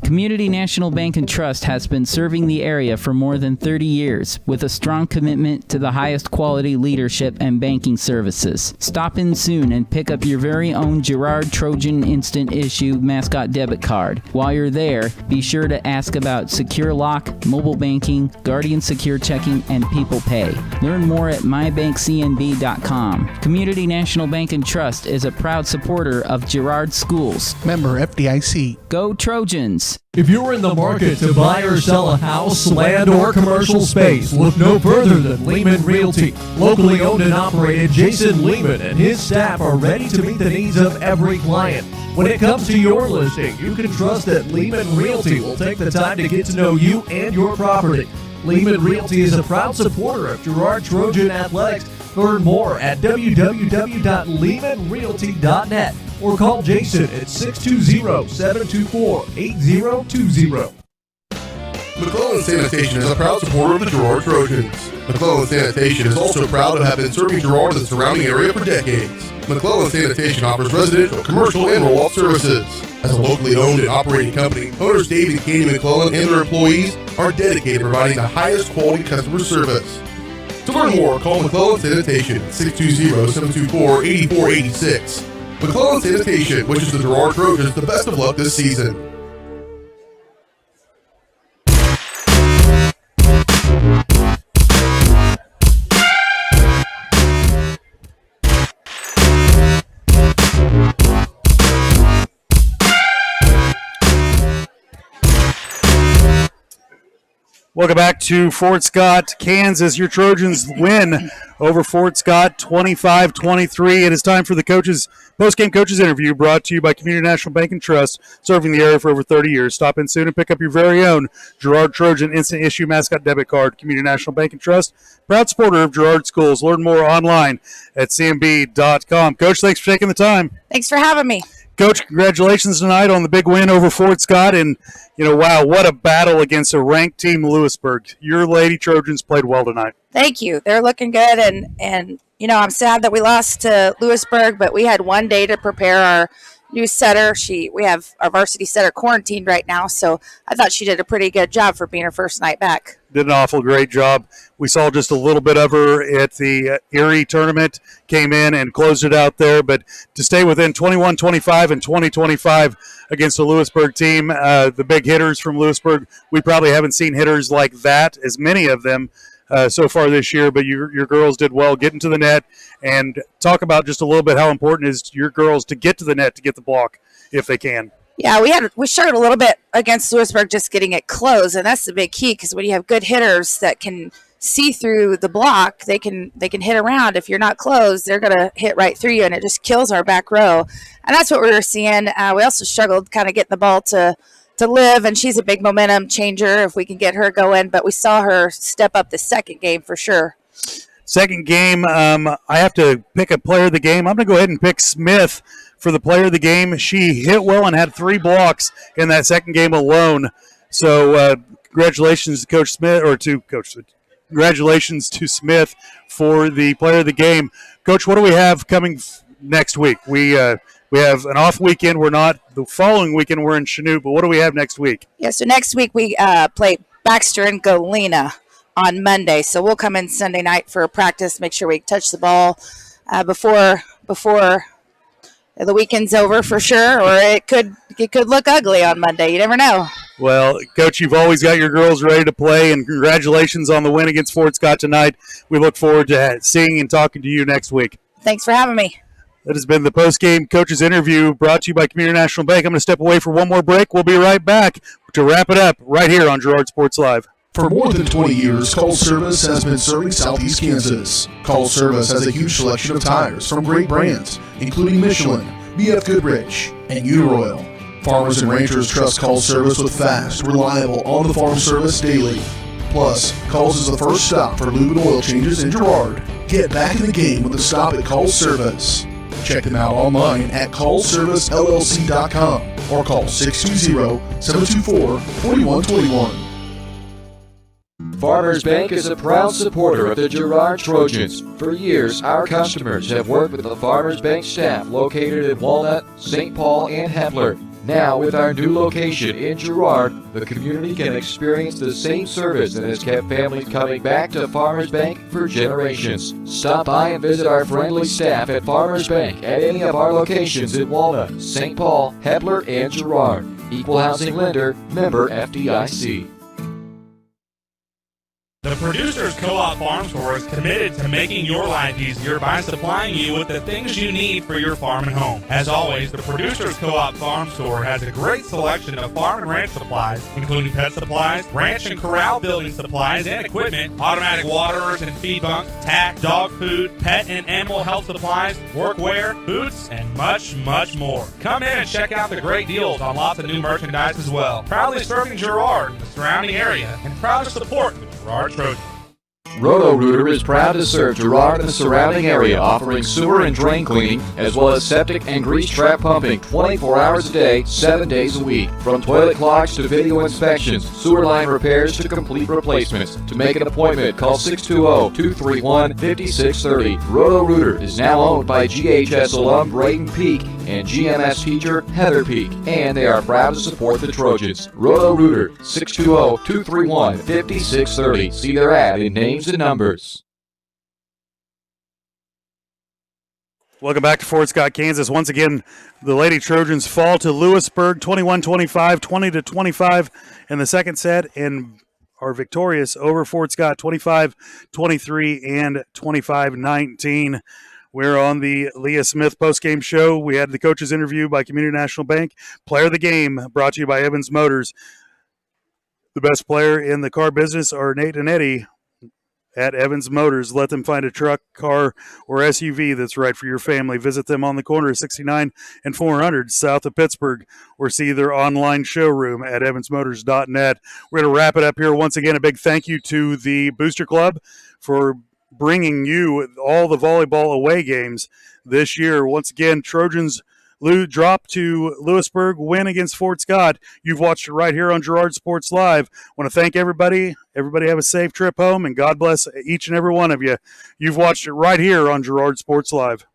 Community National Bank and Trust has been serving the area for more than 30 years with a strong commitment to the highest quality leadership and banking services. Stop in soon and pick up your very own Girard Trojan Instant Issue mascot debit card. While you're there, be sure to ask about Secure Lock, mobile banking, Guardian Secure Checking, and People Pay. Learn more at mybankcnb.com. Community National Bank and Trust is a proud supporter of Girard Schools.
Member FDIC.
Go Trojans!
If you're in the market to buy or sell a house, land, or commercial space, look no further than Lehman Realty. Locally owned and operated, Jason Lehman and his staff are ready to meet the needs of every client. When it comes to your listing, you can trust that Lehman Realty will take the time to get to know you and your property. Lehman Realty is a proud supporter of Girard Trojan Athletics. Learn more at www.lehmanrealty.net or call Jason at 620-724-8020.
McClellan Sanitation is a proud supporter of the Girard Trojans. McClellan Sanitation is also proud to have been serving Girard and the surrounding area for decades. McClellan Sanitation offers residential, commercial, and roll-off services. As a locally owned and operating company, owners Dave and Katie McClellan and their employees are dedicated to providing the highest quality customer service. To learn more, call McClellan Sanitation at 620-724-8486. McClellan Sanitation wishes the Girard Trojans the best of luck this season.
Welcome back to Fort Scott, Kansas. Your Trojans win over Fort Scott 25-23. It is time for the post-game coaches interview brought to you by Community National Bank and Trust, serving the area for over 30 years. Stop in soon and pick up your very own Girard Trojan Instant Issue Mascot Debit Card. Community National Bank and Trust, proud supporter of Girard Schools. Learn more online at cmb.com. Coach, thanks for taking the time.
Thanks for having me.
Coach, congratulations tonight on the big win over Fort Scott. And, wow, what a battle against a ranked team, Louisburg. Your Lady Trojans played well tonight.
Thank you. They're looking good. And I'm sad that we lost to Louisburg, but we had one day to prepare our new setter. We have our varsity setter quarantined right now, so I thought she did a pretty good job for being her first night back.
Did an awful great job. We saw just a little bit of her at the Erie tournament, came in and closed it out there, but to stay within 21-25 and 20-25 against the Louisburg team, the big hitters from Louisburg, we probably haven't seen hitters like that, as many of them so far this year, but your girls did well getting to the net. And talk about just a little bit how important it is to your girls to get to the net to get the block if they can.
Yeah, we struggled a little bit against Louisburg just getting it closed, and that's the big key, because when you have good hitters that can see through the block, they can hit around. If you're not closed, they're going to hit right through you, and it just kills our back row. And that's what we were seeing. We also struggled kind of getting the ball to Liv, and she's a big momentum changer if we can get her going, but we saw her step up the second game for sure.
Second game, I have to pick a player of the game. I'm going to go ahead and pick Smith for the player of the game. She hit well and had 3 blocks in that second game alone. So congratulations to Coach Smith, congratulations to Smith for the player of the game. Coach, what do we have coming next week? We have an off weekend. The following weekend we're in Chanute, but what do we have next week?
Yeah, so next week we play Baxter and Galena on Monday. So we'll come in Sunday night for a practice, make sure we touch the ball before the weekend's over for sure, or it could look ugly on Monday. You never know.
Well, Coach, you've always got your girls ready to play, and congratulations on the win against Fort Scott tonight. We look forward to seeing and talking to you next week.
Thanks for having me.
That has been the post-game coaches interview brought to you by Community National Bank. I'm going to step away for one more break. We'll be right back to wrap it up right here on Girard Sports Live.
For more than 20 years, Call Service has been serving Southeast Kansas. Call Service has a huge selection of tires from great brands, including Michelin, BF Goodrich, and Uniroyal. Farmers and ranchers trust Call Service with fast, reliable, on-the-farm service daily. Plus, Calls is the first stop for lube and oil changes in Girard. Get back in the game with a stop at Call Service. Check them out online at callservicellc.com or call 620-724-4121.
Farmers Bank is a proud supporter of the Girard Trojans. For years, our customers have worked with the Farmers Bank staff located in Walnut, St. Paul, and Hepler. Now, with our new location in Girard, the community can experience the same service that has kept families coming back to Farmers Bank for generations. Stop by and visit our friendly staff at Farmers Bank at any of our locations in Walnut, St. Paul, Hepler, and Girard. Equal housing lender, member FDIC.
The Producers Co-op Farm Store is committed to making your life easier by supplying you with the things you need for your farm and home. As always, the Producers Co-op Farm Store has a great selection of farm and ranch supplies, including pet supplies, ranch and corral building supplies and equipment, automatic waterers and feed bunks, tack, dog food, pet and animal health supplies, workwear, boots, and much, much more. Come in and check out the great deals on lots of new merchandise as well. Proudly serving Girard and the surrounding area, and proud to support the Girard Trojans.
Roto-Rooter is proud to serve Girard and the surrounding area, offering sewer and drain cleaning, as well as septic and grease trap pumping 24 hours a day, 7 days a week. From toilet clogs to video inspections, sewer line repairs to complete replacements. To make an appointment, call 620-231-5630. Roto-Rooter is now owned by GHS alum Braden Peak and GMS teacher Heather Peak, and they are proud to support the Trojans. Roto-Rooter, 620-231-5630. See their ad in names and numbers.
Welcome back to Fort Scott, Kansas. Once again, the Lady Trojans fall to Louisburg 21-25, 20-25 in the second set, and are victorious over Fort Scott 25-23 and 25-19. We're on the Leah Smith postgame show. We had the coaches interview by Community National Bank. Player of the game brought to you by Evans Motors. The best player in the car business are Nate and Eddie at Evans Motors. Let them find a truck, car, or SUV that's right for your family. Visit them on the corner of 69 and 400 south of Pittsburgh, or see their online showroom at evansmotors.net. We're going to wrap it up here. Once again, a big thank you to the Booster Club for bringing you all the volleyball away games this year. Once again, Trojans drop to Louisburg, win against Fort Scott. You've watched it right here on Girard Sports Live. I want to thank everybody. Everybody have a safe trip home, and God bless each and every one of you. You've watched it right here on Girard Sports Live.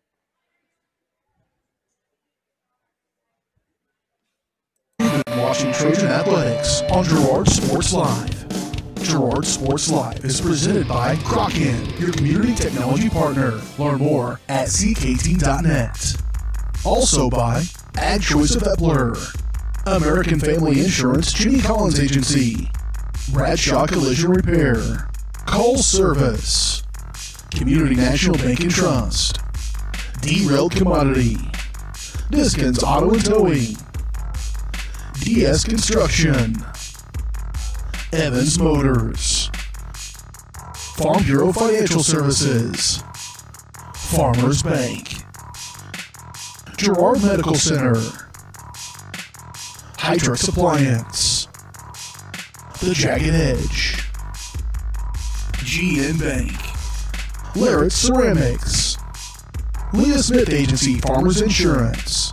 You've been watching Trojan Athletics on Girard Sports Live. Girard Sports Live is presented by Kraken, your community technology partner. Learn more at ckt.net. Also by Ag Choice of Epler, American Family Insurance, Ginny Collins Agency, Bradshaw Collision Repair, Call Service, Community National Bank and Trust, Derailed Commodity, Diskins Auto and Towing, DS Construction, Evans Motors, Farm Bureau Financial Services, Farmers Bank, Girard Medical Center, Hydrix Appliance, The Jagged Edge, GN Bank, Larrett Ceramics, Leah Smith Agency Farmers Insurance,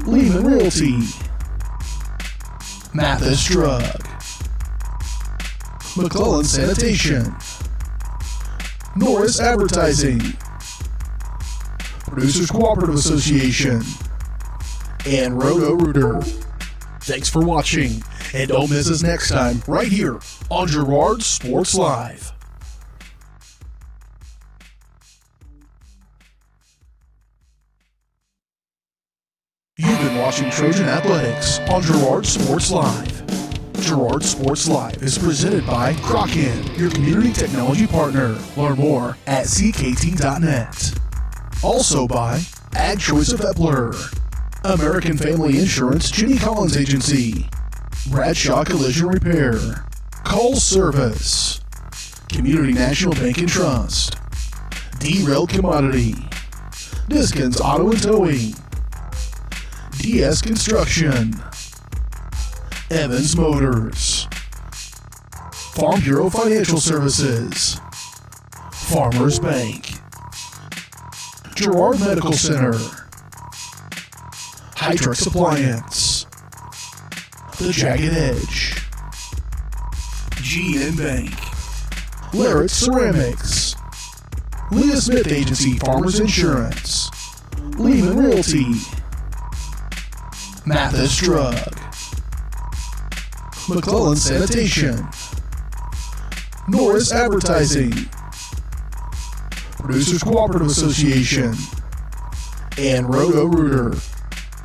Lehman Realty, Mathis Drug, McClellan Sanitation, Norris Advertising, Producers Cooperative Association, and Roto-Rooter. Thanks for watching, and don't miss us next time right here on Girard Sports Live. You've been watching Trojan Athletics on Girard Sports Live. Girard Sports Live is presented by Kraken, your community technology partner. Learn more at ckt.net. Also by Ag Choice of Epler, American Family Insurance, Ginny Collins Agency, Bradshaw Collision Repair, Call Service, Community National Bank and Trust, Derailed Commodity, Diskins Auto and Towing, DS Construction, Evans Motors, Farm Bureau Financial Services, Farmers Bank, Girard Medical Center, Hydrix Appliance, The Jagged Edge, GN Bank, Larrett Ceramics, Leah Smith Agency Farmers Insurance, Lehman Realty, Mathis Drug, McClellan Sanitation, Norris Advertising, Producers Cooperative Association, and Roto-Rooter.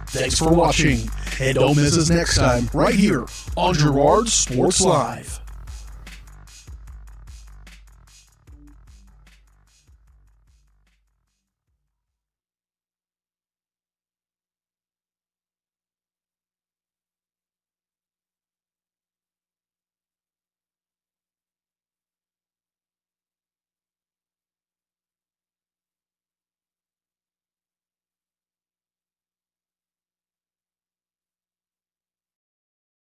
Thanks for watching, and don't miss us next time right here on Girard Sports Live.